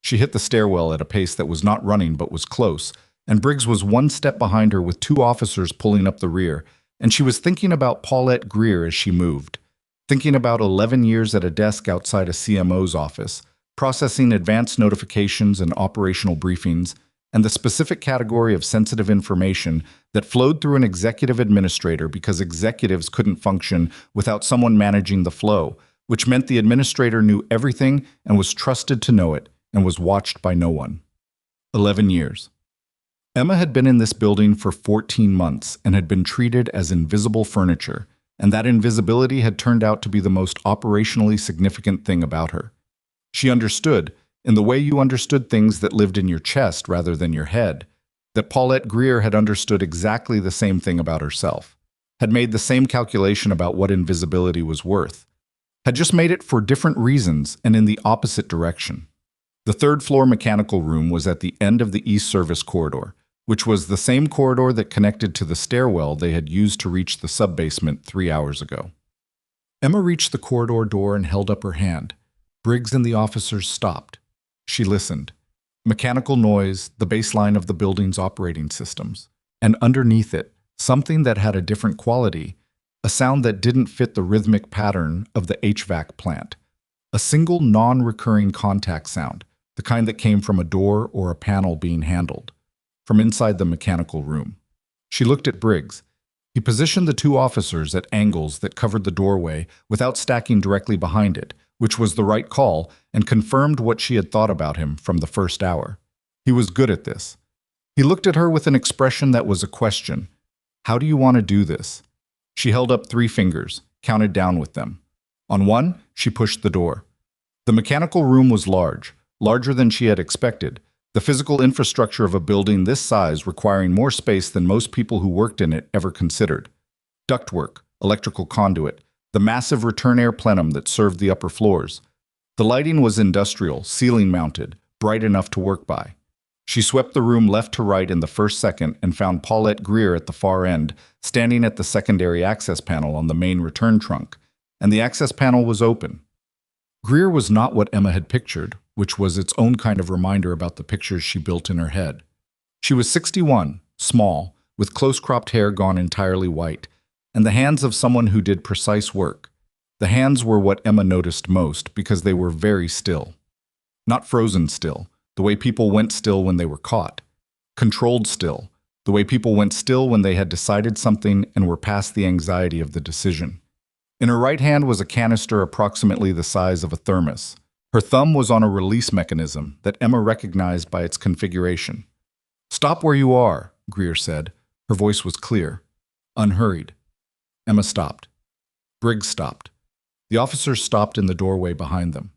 She hit the stairwell at a pace that was not running but was close, and Briggs was one step behind her with two officers pulling up the rear, and she was thinking about Paulette Greer as she moved, thinking about 11 years at a desk outside a CMO's office, processing advanced notifications and operational briefings, and the specific category of sensitive information that flowed through an executive administrator because executives couldn't function without someone managing the flow, which meant the administrator knew everything and was trusted to know it and was watched by no one. 11 years. Emma had been in this building for 14 months and had been treated as invisible furniture, and that invisibility had turned out to be the most operationally significant thing about her. She understood, in the way you understood things that lived in your chest rather than your head, that Paulette Greer had understood exactly the same thing about herself, had made the same calculation about what invisibility was worth, had just made it for different reasons and in the opposite direction. The third-floor mechanical room was at the end of the East Service corridor, which was the same corridor that connected to the stairwell they had used to reach the sub-basement 3 hours ago. Emma reached the corridor door and held up her hand. Briggs and the officers stopped. She listened. Mechanical noise, the baseline of the building's operating systems. And underneath it, something that had a different quality, a sound that didn't fit the rhythmic pattern of the HVAC plant. A single non-recurring contact sound, the kind that came from a door or a panel being handled, from inside the mechanical room. She looked at Briggs. He positioned the two officers at angles that covered the doorway without stacking directly behind it, which was the right call, and confirmed what she had thought about him from the first hour. He was good at this. He looked at her with an expression that was a question. How do you want to do this? She held up 3 fingers, counted down with them. On one, she pushed the door. The mechanical room was large, larger than she had expected, the physical infrastructure of a building this size requiring more space than most people who worked in it ever considered. Ductwork, electrical conduit, the massive return air plenum that served the upper floors. The lighting was industrial, ceiling-mounted, bright enough to work by. She swept the room left to right in the first second and found Paulette Greer at the far end, standing at the secondary access panel on the main return trunk, and the access panel was open. Greer was not what Emma had pictured, which was its own kind of reminder about the pictures she built in her head. She was 61, small, with close-cropped hair gone entirely white, and the hands of someone who did precise work. The hands were what Emma noticed most because they were very still. Not frozen still, the way people went still when they were caught. Controlled still, the way people went still when they had decided something and were past the anxiety of the decision. In her right hand was a canister approximately the size of a thermos. Her thumb was on a release mechanism that Emma recognized by its configuration. "Stop where you are," Greer said. Her voice was clear, unhurried. Emma stopped. Briggs stopped. The officers stopped in the doorway behind them.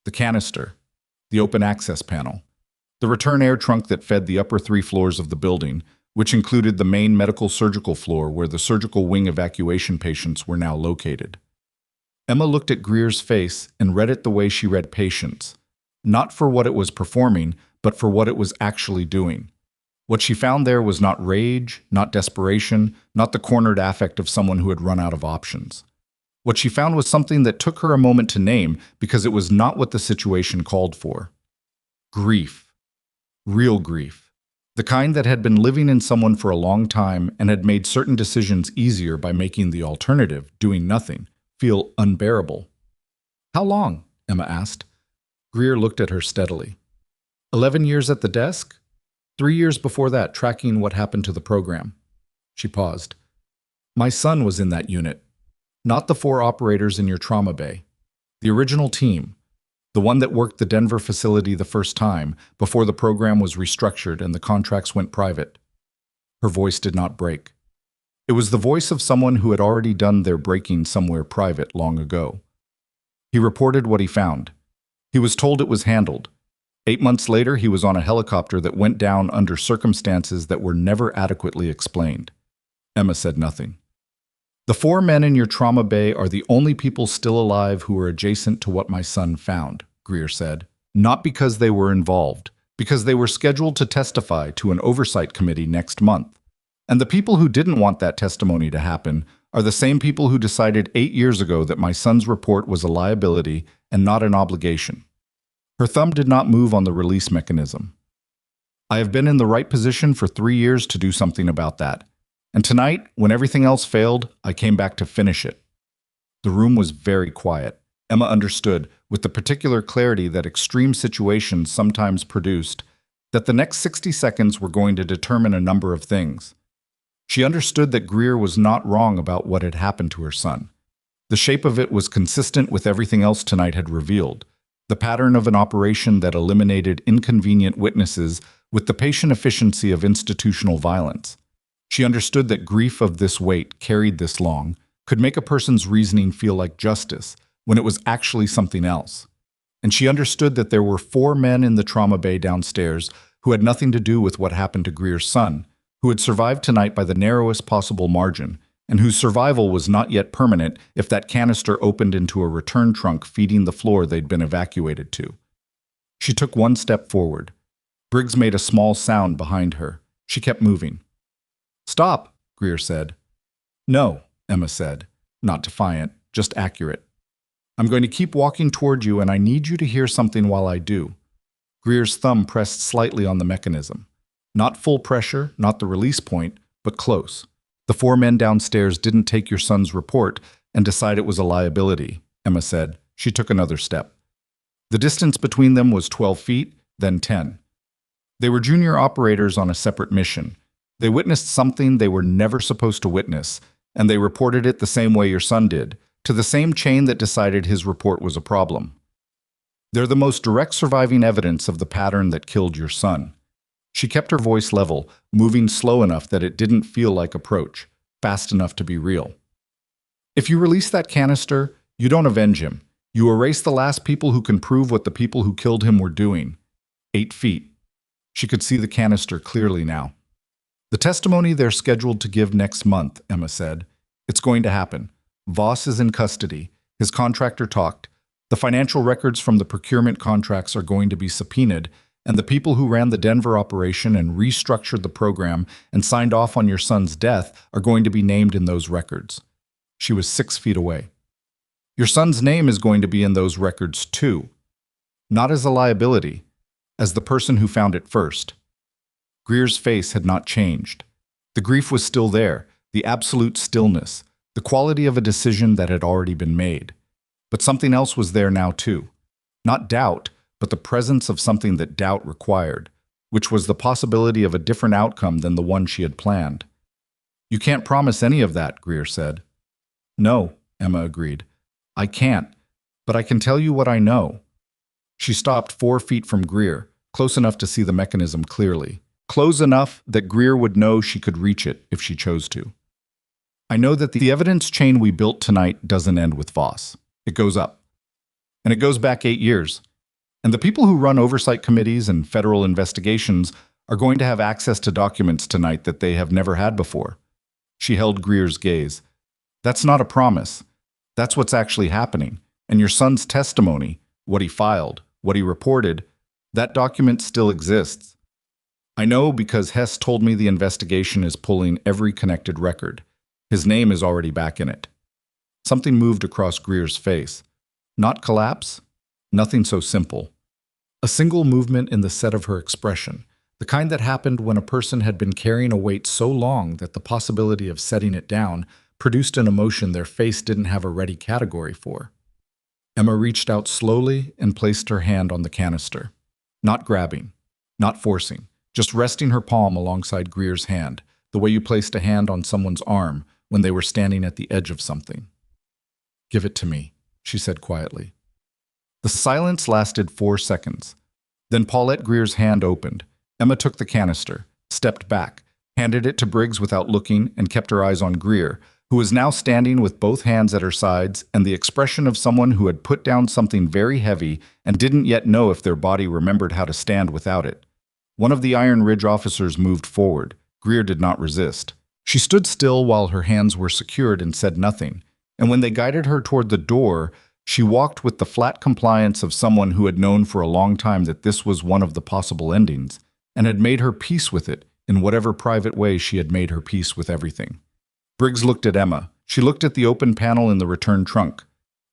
The canister, the open access panel, the return air trunk that fed the upper 3 floors of the building, which included the main medical surgical floor where the surgical wing evacuation patients were now located. Emma looked at Greer's face and read it the way she read patience, not for what it was performing, but for what it was actually doing. What she found there was not rage, not desperation, not the cornered affect of someone who had run out of options. What she found was something that took her a moment to name because it was not what the situation called for. Grief. Real grief. The kind that had been living in someone for a long time and had made certain decisions easier by making the alternative, doing nothing, feel unbearable. "How long?" Emma asked. Greer looked at her steadily. 11 years at the desk? 3 years before that, tracking what happened to the program. She paused. "My son was in that unit. Not the 4 operators in your trauma bay. The original team. The one that worked the Denver facility the first time, before the program was restructured and the contracts went private." Her voice did not break. It was the voice of someone who had already done their breaking somewhere private long ago. He reported what he found. He was told it was handled. 8 months later, he was on a helicopter that went down under circumstances that were never adequately explained. Emma said nothing. "The 4 men in your trauma bay are the only people still alive who are adjacent to what my son found," Greer said. "Not because they were involved, because they were scheduled to testify to an oversight committee next month. And the people who didn't want that testimony to happen are the same people who decided 8 years ago that my son's report was a liability and not an obligation." Her thumb did not move on the release mechanism. I have been in the right position for 3 years to do something about that. And tonight, when everything else failed, I came back to finish it." The room was very quiet. Emma understood, with the particular clarity that extreme situations sometimes produced, that the next 60 seconds were going to determine a number of things. She understood that Greer was not wrong about what had happened to her son. The shape of it was consistent with everything else tonight had revealed, the pattern of an operation that eliminated inconvenient witnesses with the patient efficiency of institutional violence. She understood that grief of this weight, carried this long, could make a person's reasoning feel like justice when it was actually something else. And she understood that there were 4 men in the trauma bay downstairs who had nothing to do with what happened to Greer's son, who had survived tonight by the narrowest possible margin, and whose survival was not yet permanent if that canister opened into a return trunk feeding the floor they'd been evacuated to. She took one step forward. Briggs made a small sound behind her. She kept moving. "Stop," Greer said. "No," Emma said, not defiant, just accurate. "I'm going to keep walking toward you, and I need you to hear something while I do." Greer's thumb pressed slightly on the mechanism. Not full pressure, not the release point, but close. "The 4 men downstairs didn't take your son's report and decide it was a liability," Emma said. She took another step. "The distance between them was 12 feet, then 10. They were junior operators on a separate mission. They witnessed something they were never supposed to witness, and they reported it the same way your son did, to the same chain that decided his report was a problem. They're the most direct surviving evidence of the pattern that killed your son." She kept her voice level, moving slow enough that it didn't feel like approach, fast enough to be real. "If you release that canister, you don't avenge him. You erase the last people who can prove what the people who killed him were doing. 8 feet. She could see the canister clearly now. "The testimony they're scheduled to give next month," Emma said. "It's going to happen. Voss is in custody. His contractor talked. The financial records from the procurement contracts are going to be subpoenaed, and the people who ran the Denver operation and restructured the program and signed off on your son's death are going to be named in those records." She was 6 feet away. "Your son's name is going to be in those records too. Not as a liability, as the person who found it first." Greer's face had not changed. The grief was still there, the absolute stillness, the quality of a decision that had already been made. But something else was there now too. Not doubt, but the presence of something that doubt required, which was the possibility of a different outcome than the one she had planned. "You can't promise any of that," Greer said. "No," Emma agreed. "I can't, but I can tell you what I know." She stopped 4 feet from Greer, close enough to see the mechanism clearly, close enough that Greer would know she could reach it if she chose to. "I know that the evidence chain we built tonight doesn't end with Voss. It goes up. And it goes back 8 years. And the people who run oversight committees and federal investigations are going to have access to documents tonight that they have never had before." She held Greer's gaze. "That's not a promise. That's what's actually happening. And your son's testimony, what he filed, what he reported, that document still exists. I know because Hess told me the investigation is pulling every connected record. His name is already back in it." Something moved across Greer's face. Not collapse, nothing so simple. A single movement in the set of her expression, the kind that happened when a person had been carrying a weight so long that the possibility of setting it down produced an emotion their face didn't have a ready category for. Emma reached out slowly and placed her hand on the canister. Not grabbing, not forcing, just resting her palm alongside Greer's hand, the way you placed a hand on someone's arm when they were standing at the edge of something. "Give it to me," she said quietly. The silence lasted 4 seconds. Then Paulette Greer's hand opened. Emma took the canister, stepped back, handed it to Briggs without looking, and kept her eyes on Greer, who was now standing with both hands at her sides and the expression of someone who had put down something very heavy and didn't yet know if their body remembered how to stand without it. One of the Iron Ridge officers moved forward. Greer did not resist. She stood still while her hands were secured and said nothing, and when they guided her toward the door, she walked with the flat compliance of someone who had known for a long time that this was one of the possible endings, and had made her peace with it in whatever private way she had made her peace with everything. Briggs looked at Emma. She looked at the open panel in the return trunk.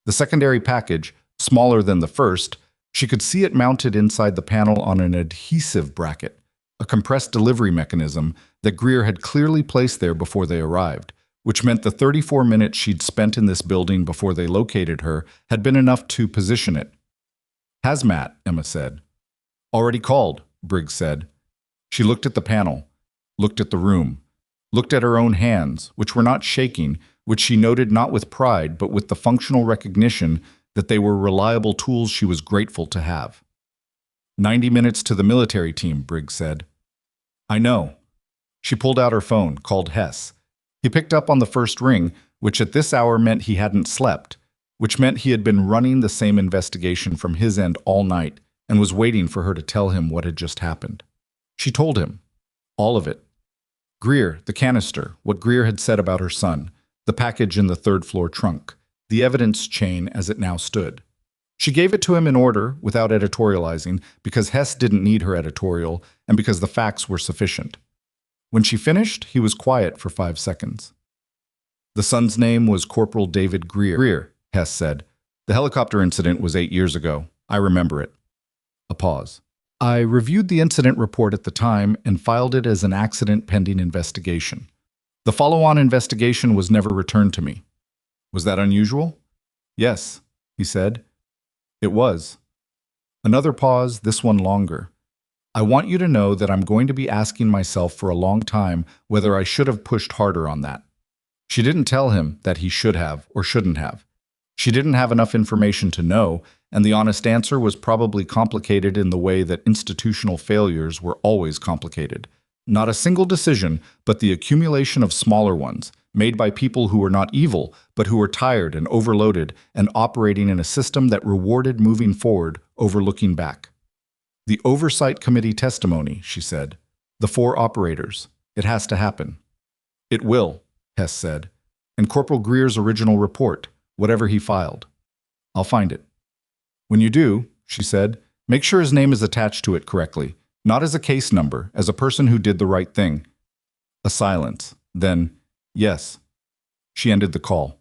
The secondary package, smaller than the first, she could see it mounted inside the panel on an adhesive bracket, a compressed delivery mechanism that Greer had clearly placed there before they arrived, which meant the 34 minutes she'd spent in this building before they located her had been enough to position it. "Hazmat," Emma said. "Already called," Briggs said. She looked at the panel, looked at the room, looked at her own hands, which were not shaking, which she noted not with pride but with the functional recognition that they were reliable tools she was grateful to have. 90 minutes to the military team, Briggs said. "I know." She pulled out her phone, called Hess. He picked up on the first ring, which at this hour meant he hadn't slept, which meant he had been running the same investigation from his end all night and was waiting for her to tell him what had just happened. She told him. All of it. Greer, the canister, what Greer had said about her son, the package in the third-floor trunk, the evidence chain as it now stood. She gave it to him in order, without editorializing, because Hess didn't need her editorial and because the facts were sufficient. When she finished, he was quiet for 5 seconds. "The son's name was Corporal David Greer." "Greer," Hess said. "The helicopter incident was 8 years ago. I remember it." A pause. "I reviewed the incident report at the time and filed it as an accident pending investigation. The follow-on investigation was never returned to me." "Was that unusual?" "Yes," he said. "It was." Another pause, this one longer. "I want you to know that I'm going to be asking myself for a long time whether I should have pushed harder on that." She didn't tell him that he should have or shouldn't have. She didn't have enough information to know, and the honest answer was probably complicated in the way that institutional failures were always complicated. Not a single decision, but the accumulation of smaller ones, made by people who were not evil, but who were tired and overloaded and operating in a system that rewarded moving forward over looking back. "The Oversight Committee testimony," she said. "The 4 operators. It has to happen." "It will," Hess said. "And Corporal Greer's original report, whatever he filed. I'll find it." "When you do," she said, "make sure his name is attached to it correctly, not as a case number, as a person who did the right thing." A silence. Then, "Yes." She ended the call,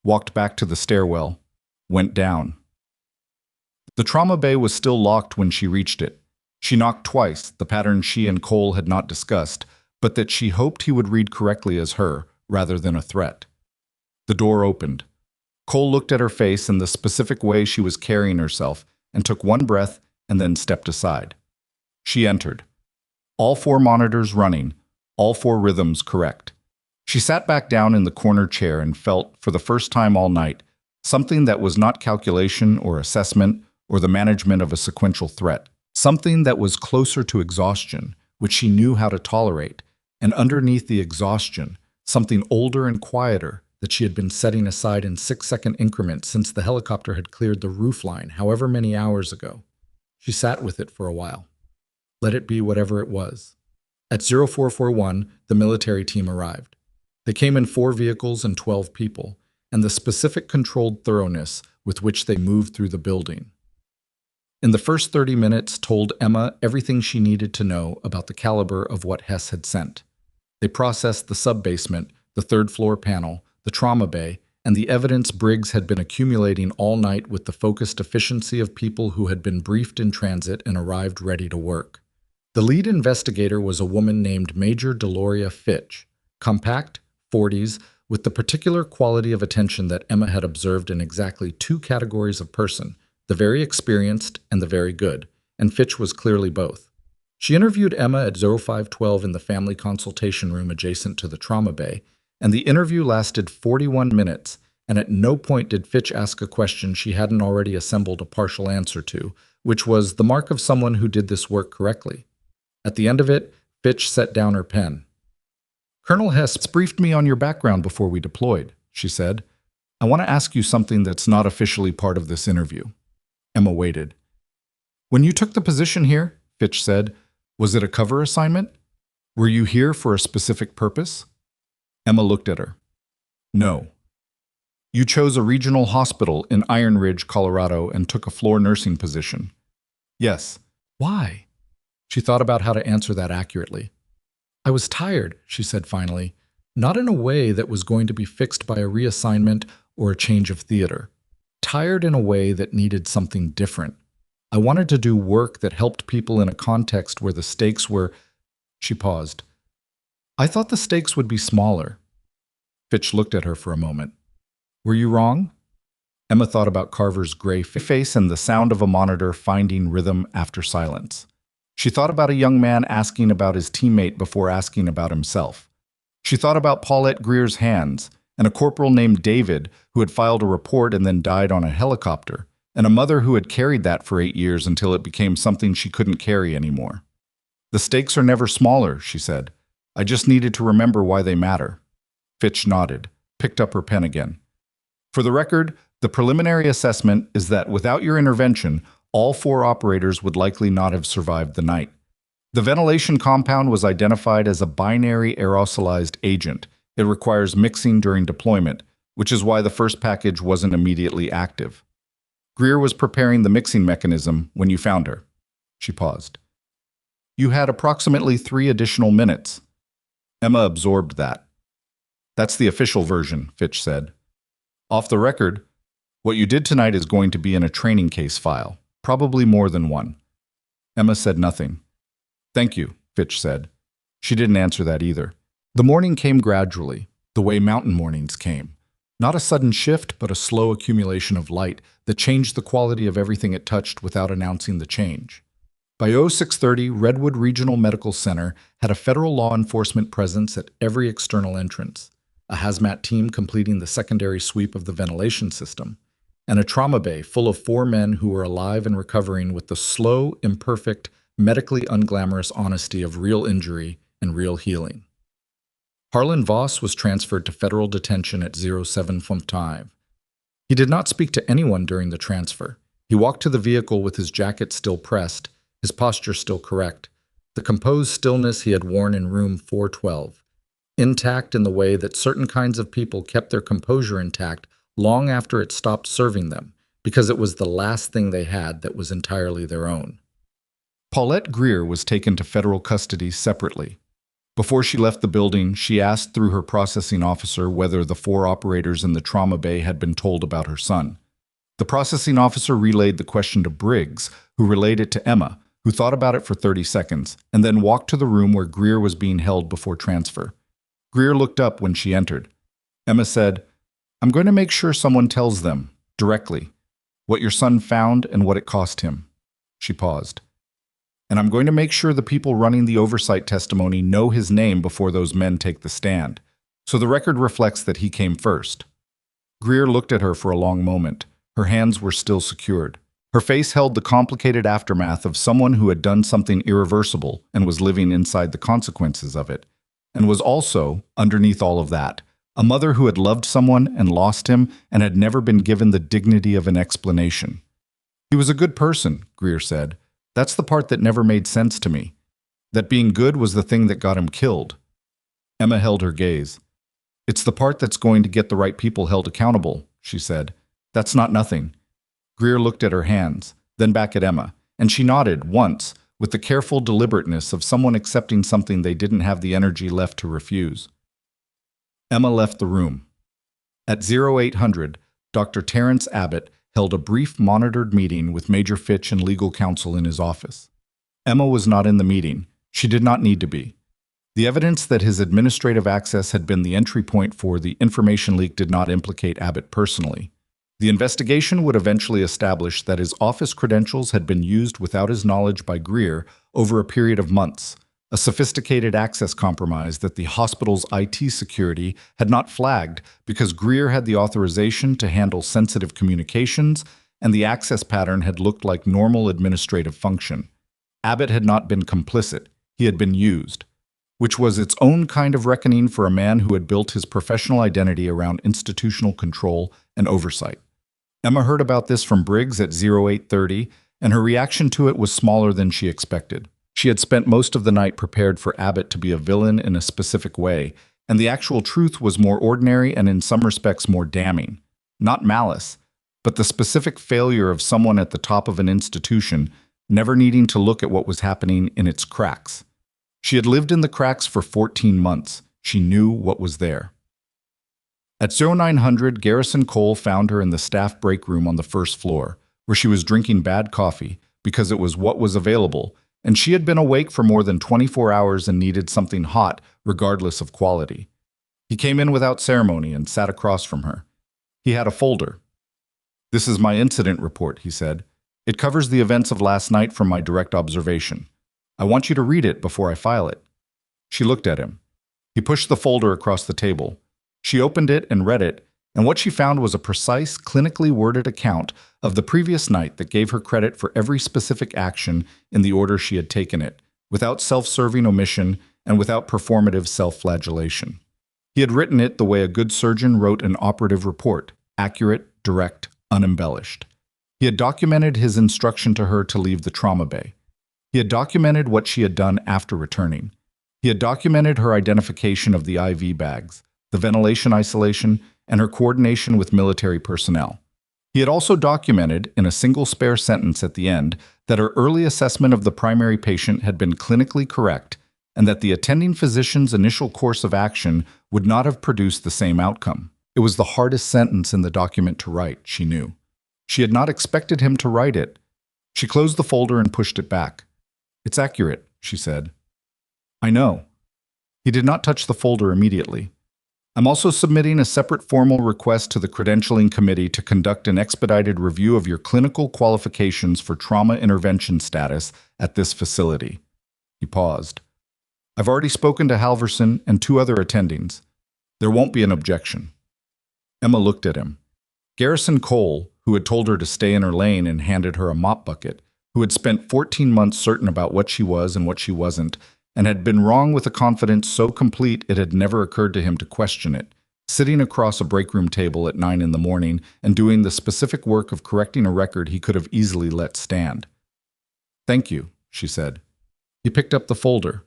walked back to the stairwell, went down. The trauma bay was still locked when she reached it. She knocked twice, the pattern she and Cole had not discussed, but that she hoped he would read correctly as her, rather than a threat. The door opened. Cole looked at her face and the specific way she was carrying herself and took one breath and then stepped aside. She entered. All 4 monitors running, all 4 rhythms correct. She sat back down in the corner chair and felt, for the first time all night, something that was not calculation or assessment or the management of a sequential threat, something that was closer to exhaustion, which she knew how to tolerate, and underneath the exhaustion, something older and quieter that she had been setting aside in 6-second increments since the helicopter had cleared the roofline however many hours ago. She sat with it for a while. Let it be whatever it was. At 0441, the military team arrived. They came in 4 vehicles and 12 people, and the specific controlled thoroughness with which they moved through the building. In the first 30 minutes told Emma everything she needed to know about the caliber of what Hess had sent. They processed the sub-basement, the third-floor panel, the trauma bay, and the evidence Briggs had been accumulating all night with the focused efficiency of people who had been briefed in transit and arrived ready to work. The lead investigator was a woman named Major Deloria Fitch, compact, 40s, with the particular quality of attention that Emma had observed in exactly 2 categories of person, the very experienced and the very good, and Fitch was clearly both. She interviewed Emma at 0512 in the family consultation room adjacent to the trauma bay, and the interview lasted 41 minutes, and at no point did Fitch ask a question she hadn't already assembled a partial answer to, which was the mark of someone who did this work correctly. At the end of it, Fitch set down her pen. "Colonel Hess briefed me on your background before we deployed," she said. "I want to ask you something that's not officially part of this interview." Emma waited. "When you took the position here," Fitch said, "was it a cover assignment? Were you here for a specific purpose?" Emma looked at her. "No." "You chose a regional hospital in Iron Ridge, Colorado, and took a floor nursing position." "Yes." "Why?" She thought about how to answer that accurately. "I was tired," she said finally, not in a way that was going to be fixed by a reassignment or a change of theater. Tired in a way that needed something different. I wanted to do work that helped people in a context where the stakes were She paused. I thought the stakes would be smaller. Fitch looked at her for a moment. Were you wrong? Emma thought about Carver's gray face and the sound of a monitor finding rhythm after silence. She thought about a young man asking about his teammate before asking about himself. She thought about Paulette Greer's hands, and a corporal named David who had filed a report and then died on a helicopter, and a mother who had carried that for 8 years until it became something she couldn't carry anymore. The stakes are never smaller, she said. I just needed to remember why they matter. Fitch nodded, picked up her pen again. For the record, the preliminary assessment is that without your intervention, all 4 operators would likely not have survived the night. The ventilation compound was identified as a binary aerosolized agent. It requires mixing during deployment, which is why the first package wasn't immediately active. Greer was preparing the mixing mechanism when you found her. She paused. You had approximately 3 additional minutes. Emma absorbed that. That's the official version, Fitch said. Off the record, what you did tonight is going to be in a training case file, probably more than one. Emma said nothing. Thank you, Fitch said. She didn't answer that either. The morning came gradually, the way mountain mornings came. Not a sudden shift, but a slow accumulation of light that changed the quality of everything it touched without announcing the change. By 0630, Redwood Regional Medical Center had a federal law enforcement presence at every external entrance, a hazmat team completing the secondary sweep of the ventilation system, and a trauma bay full of 4 men who were alive and recovering with the slow, imperfect, medically unglamorous honesty of real injury and real healing. Harlan Voss was transferred to federal detention at 07:05. He did not speak to anyone during the transfer. He walked to the vehicle with his jacket still pressed, his posture still correct, the composed stillness he had worn in room 412, intact in the way that certain kinds of people kept their composure intact long after it stopped serving them, because it was the last thing they had that was entirely their own. Paulette Greer was taken to federal custody separately. Before she left the building, she asked through her processing officer whether the 4 operators in the trauma bay had been told about her son. The processing officer relayed the question to Briggs, who relayed it to Emma, who thought about it for 30 seconds, and then walked to the room where Greer was being held before transfer. Greer looked up when she entered. Emma said, I'm going to make sure someone tells them, directly, what your son found and what it cost him. She paused. And I'm going to make sure the people running the oversight testimony know his name before those men take the stand, so the record reflects that he came first. Greer looked at her for a long moment. Her hands were still secured. Her face held the complicated aftermath of someone who had done something irreversible and was living inside the consequences of it, and was also, underneath all of that, a mother who had loved someone and lost him and had never been given the dignity of an explanation. He was a good person, Greer said. That's the part that never made sense to me. That being good was the thing that got him killed. Emma held her gaze. It's the part that's going to get the right people held accountable, she said. That's not nothing. Greer looked at her hands, then back at Emma, and she nodded once, with the careful deliberateness of someone accepting something they didn't have the energy left to refuse. Emma left the room. At 0800, Dr. Terrence Abbott held a brief monitored meeting with Major Fitch and legal counsel in his office. Emma was not in the meeting. She did not need to be. The evidence that his administrative access had been the entry point for the information leak did not implicate Abbott personally. The investigation would eventually establish that his office credentials had been used without his knowledge by Greer over a period of months, a sophisticated access compromise that the hospital's IT security had not flagged because Greer had the authorization to handle sensitive communications and the access pattern had looked like normal administrative function. Abbott had not been complicit, he had been used, which was its own kind of reckoning for a man who had built his professional identity around institutional control and oversight. Emma heard about this from Briggs at 0830, and her reaction to it was smaller than she expected. She had spent most of the night prepared for Abbott to be a villain in a specific way, and the actual truth was more ordinary and in some respects more damning. Not malice, but the specific failure of someone at the top of an institution never needing to look at what was happening in its cracks. She had lived in the cracks for 14 months. She knew what was there. At 0900, Garrison Cole found her in the staff break room on the first floor, where she was drinking bad coffee because it was what was available, and she had been awake for more than 24 hours and needed something hot, regardless of quality. He came in without ceremony and sat across from her. He had a folder. "This is my incident report," he said. "It covers the events of last night from my direct observation. I want you to read it before I file it." She looked at him. He pushed the folder across the table. She opened it and read it, and what she found was a precise, clinically worded account of the previous night that gave her credit for every specific action in the order she had taken it, without self-serving omission and without performative self-flagellation. He had written it the way a good surgeon wrote an operative report, accurate, direct, unembellished. He had documented his instruction to her to leave the trauma bay. He had documented what she had done after returning. He had documented her identification of the IV bags, the ventilation isolation, and her coordination with military personnel. He had also documented, in a single spare sentence at the end, that her early assessment of the primary patient had been clinically correct and that the attending physician's initial course of action would not have produced the same outcome. It was the hardest sentence in the document to write, she knew. She had not expected him to write it. She closed the folder and pushed it back. "It's accurate," she said. "I know." He did not touch the folder immediately. "I'm also submitting a separate formal request to the credentialing committee to conduct an expedited review of your clinical qualifications for trauma intervention status at this facility." He paused. "I've already spoken to Halverson and 2 other attendings. There won't be an objection." Emma looked at him. Garrison Cole, who had told her to stay in her lane and handed her a mop bucket, who had spent 14 months certain about what she was and what she wasn't, and had been wrong with a confidence so complete it had never occurred to him to question it, sitting across a break room table at 9 in the morning and doing the specific work of correcting a record he could have easily let stand. "Thank you," she said. He picked up the folder,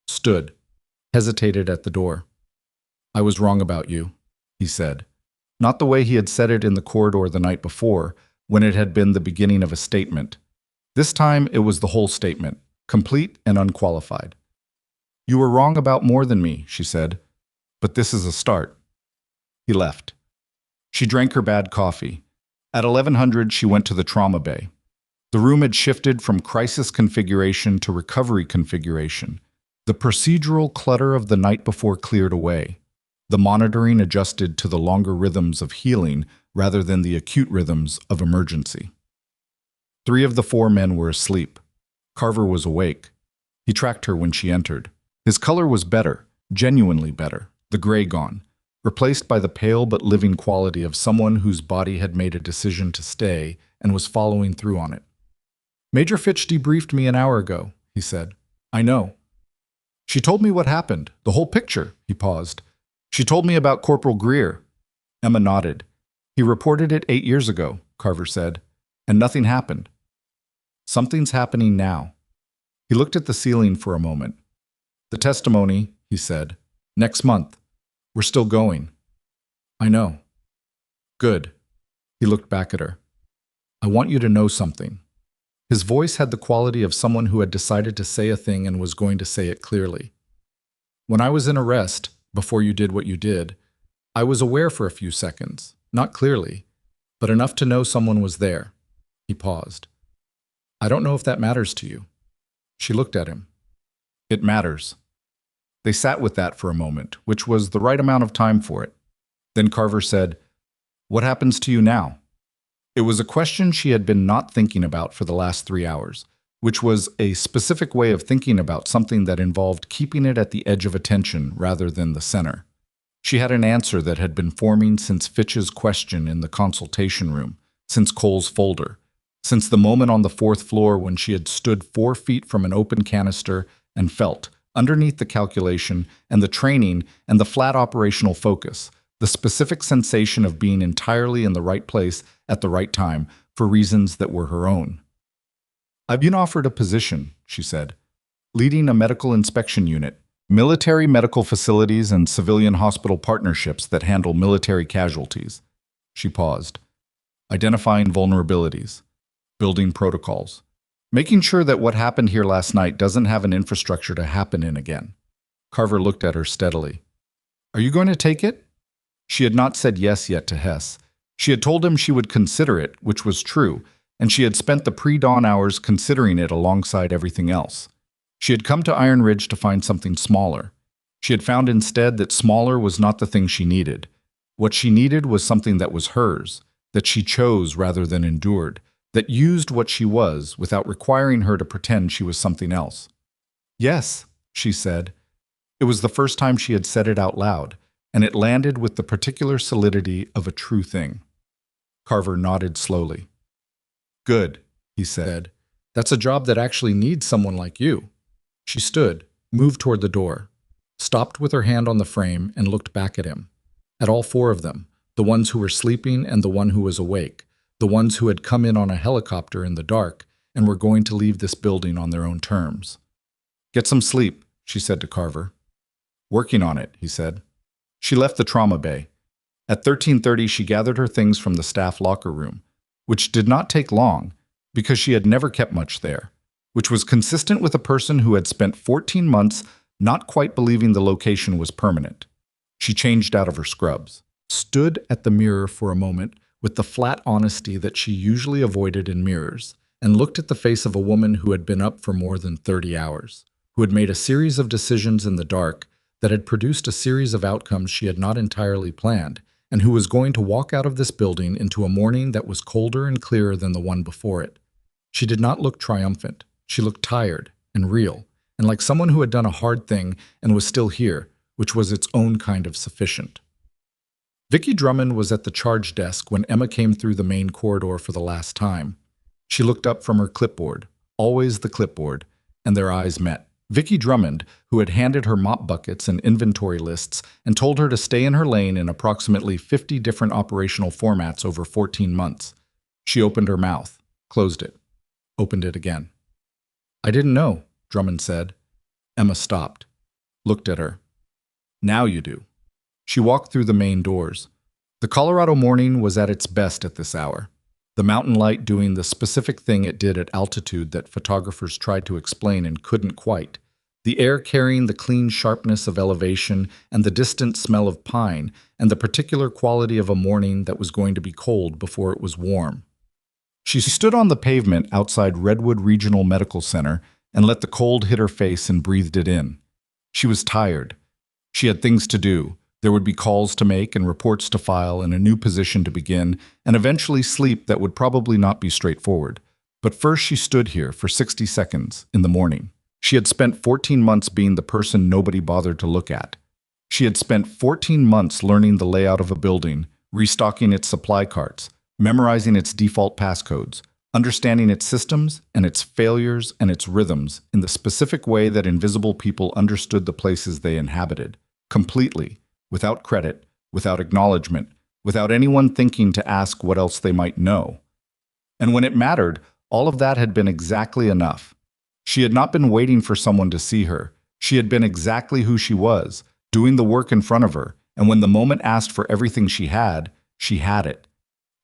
stood, hesitated at the door. "I was wrong about you," he said. Not the way he had said it in the corridor the night before, when it had been the beginning of a statement. This time it was the whole statement, complete and unqualified. "You were wrong about more than me," she said, "but this is a start." He left. She drank her bad coffee. At 1100, she went to the trauma bay. The room had shifted from crisis configuration to recovery configuration. The procedural clutter of the night before cleared away. The monitoring adjusted to the longer rhythms of healing rather than the acute rhythms of emergency. 3 of the 4 men were asleep. Carver was awake. He tracked her when she entered. His color was better, genuinely better, the gray gone, replaced by the pale but living quality of someone whose body had made a decision to stay and was following through on it. "Major Fitch debriefed me an hour ago," he said. "I know." "She told me what happened, the whole picture," he paused. "She told me about Corporal Greer." Emma nodded. "He reported it 8 years ago," Carver said, "and nothing happened." "Something's happening now." He looked at the ceiling for a moment. "The testimony," he said. "Next month. We're still going." "I know." "Good." He looked back at her. "I want you to know something." His voice had the quality of someone who had decided to say a thing and was going to say it clearly. "When I was in arrest, before you did what you did, I was aware for a few seconds, not clearly, but enough to know someone was there." He paused. "I don't know if that matters to you." She looked at him. "It matters." They sat with that for a moment, which was the right amount of time for it. Then Carver said, "What happens to you now?" It was a question she had been not thinking about for the last 3 hours, which was a specific way of thinking about something that involved keeping it at the edge of attention rather than the center. She had an answer that had been forming since Fitch's question in the consultation room, since Cole's folder, since the moment on the 4th floor when she had stood 4 feet from an open canister and felt, underneath the calculation and the training and the flat operational focus, the specific sensation of being entirely in the right place at the right time for reasons that were her own. "I've been offered a position," she said, "leading a medical inspection unit, military medical facilities and civilian hospital partnerships that handle military casualties." She paused. "Identifying vulnerabilities, building protocols, making sure that what happened here last night doesn't have an infrastructure to happen in again." Carver looked at her steadily. "Are you going to take it?" She had not said yes yet to Hess. She had told him she would consider it, which was true, and she had spent the pre-dawn hours considering it alongside everything else. She had come to Iron Ridge to find something smaller. She had found instead that smaller was not the thing she needed. What she needed was something that was hers, that she chose rather than endured, that used what she was without requiring her to pretend she was something else. Yes, she said. It was the first time she had said it out loud, and it landed with the particular solidity of a true thing. Carver nodded slowly. Good, he said. That's a job that actually needs someone like you. She stood, moved toward the door, stopped with her hand on the frame, and looked back at him. At all four of them, the ones who were sleeping and the one who was awake, the ones who had come in on a helicopter in the dark and were going to leave this building on their own terms. Get some sleep, she said to Carver. Working on it, he said. She left the trauma bay. At 13:30, she gathered her things from the staff locker room, which did not take long because she had never kept much there, which was consistent with a person who had spent 14 months not quite believing the location was permanent. She changed out of her scrubs, stood at the mirror for a moment with the flat honesty that she usually avoided in mirrors, and looked at the face of a woman who had been up for more than 30 hours, who had made a series of decisions in the dark that had produced a series of outcomes she had not entirely planned, and who was going to walk out of this building into a morning that was colder and clearer than the one before it. She did not look triumphant. She looked tired and real, and like someone who had done a hard thing and was still here, which was its own kind of sufficient. Vicki Drummond was at the charge desk when Emma came through the main corridor for the last time. She looked up from her clipboard, always the clipboard, and their eyes met. Vicki Drummond, who had handed her mop buckets and inventory lists and told her to stay in her lane in approximately 50 different operational formats over 14 months. She opened her mouth, closed it, opened it again. I didn't know, Drummond said. Emma stopped, looked at her. Now you do. She walked through the main doors. The Colorado morning was at its best at this hour. The mountain light doing the specific thing it did at altitude that photographers tried to explain and couldn't quite. The air carrying the clean sharpness of elevation and the distant smell of pine and the particular quality of a morning that was going to be cold before it was warm. She stood on the pavement outside Redwood Regional Medical Center and let the cold hit her face and breathed it in. She was tired. She had things to do. There would be calls to make and reports to file and a new position to begin, and eventually sleep that would probably not be straightforward. But first she stood here for 60 seconds in the morning. She had spent 14 months being the person nobody bothered to look at. She had spent 14 months learning the layout of a building, restocking its supply carts, memorizing its default passcodes, understanding its systems and its failures and its rhythms in the specific way that invisible people understood the places they inhabited, completely, without credit, without acknowledgement, without anyone thinking to ask what else they might know. And when it mattered, all of that had been exactly enough. She had not been waiting for someone to see her. She had been exactly who she was, doing the work in front of her, and when the moment asked for everything she had it.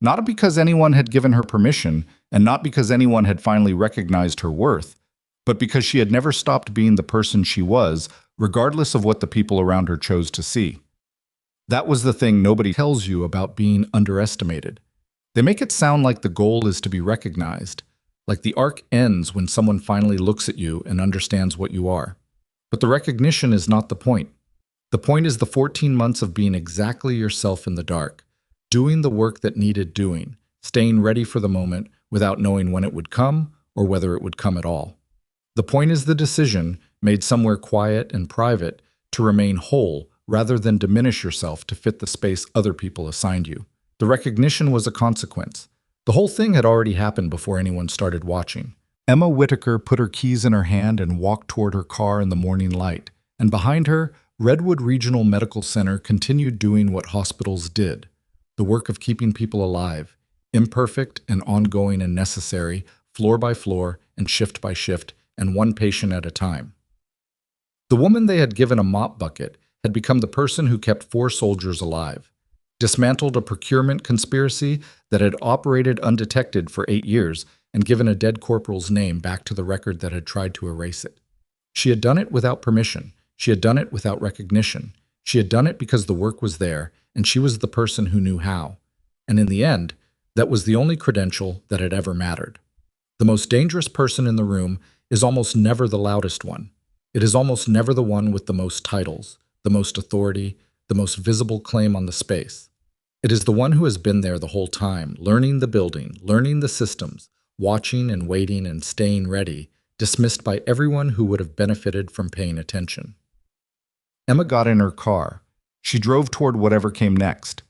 Not because anyone had given her permission, and not because anyone had finally recognized her worth, but because she had never stopped being the person she was, regardless of what the people around her chose to see. That was the thing nobody tells you about being underestimated. They make it sound like the goal is to be recognized, like the arc ends when someone finally looks at you and understands what you are. But the recognition is not the point. The point is the 14 months of being exactly yourself in the dark, doing the work that needed doing, staying ready for the moment without knowing when it would come or whether it would come at all. The point is the decision, made somewhere quiet and private, to remain whole rather than diminish yourself to fit the space other people assigned you. The recognition was a consequence. The whole thing had already happened before anyone started watching. Emma Whitaker put her keys in her hand and walked toward her car in the morning light, and behind her, Redwood Regional Medical Center continued doing what hospitals did, the work of keeping people alive, imperfect and ongoing and necessary, floor by floor and shift by shift, and one patient at a time. The woman they had given a mop bucket had become the person who kept 4 soldiers alive, dismantled a procurement conspiracy that had operated undetected for 8 years, and given a dead corporal's name back to the record that had tried to erase it. She had done it without permission. She had done it without recognition. She had done it because the work was there, and she was the person who knew how. And in the end, That was the only credential that had ever mattered. The most dangerous person in the room is almost never the loudest one. It is almost never the one with the most titles, the most authority, the most visible claim on the space. It is the one who has been there the whole time, learning the building, learning the systems, watching and waiting and staying ready, dismissed by everyone who would have benefited from paying attention. Emma got in her car. She drove toward whatever came next.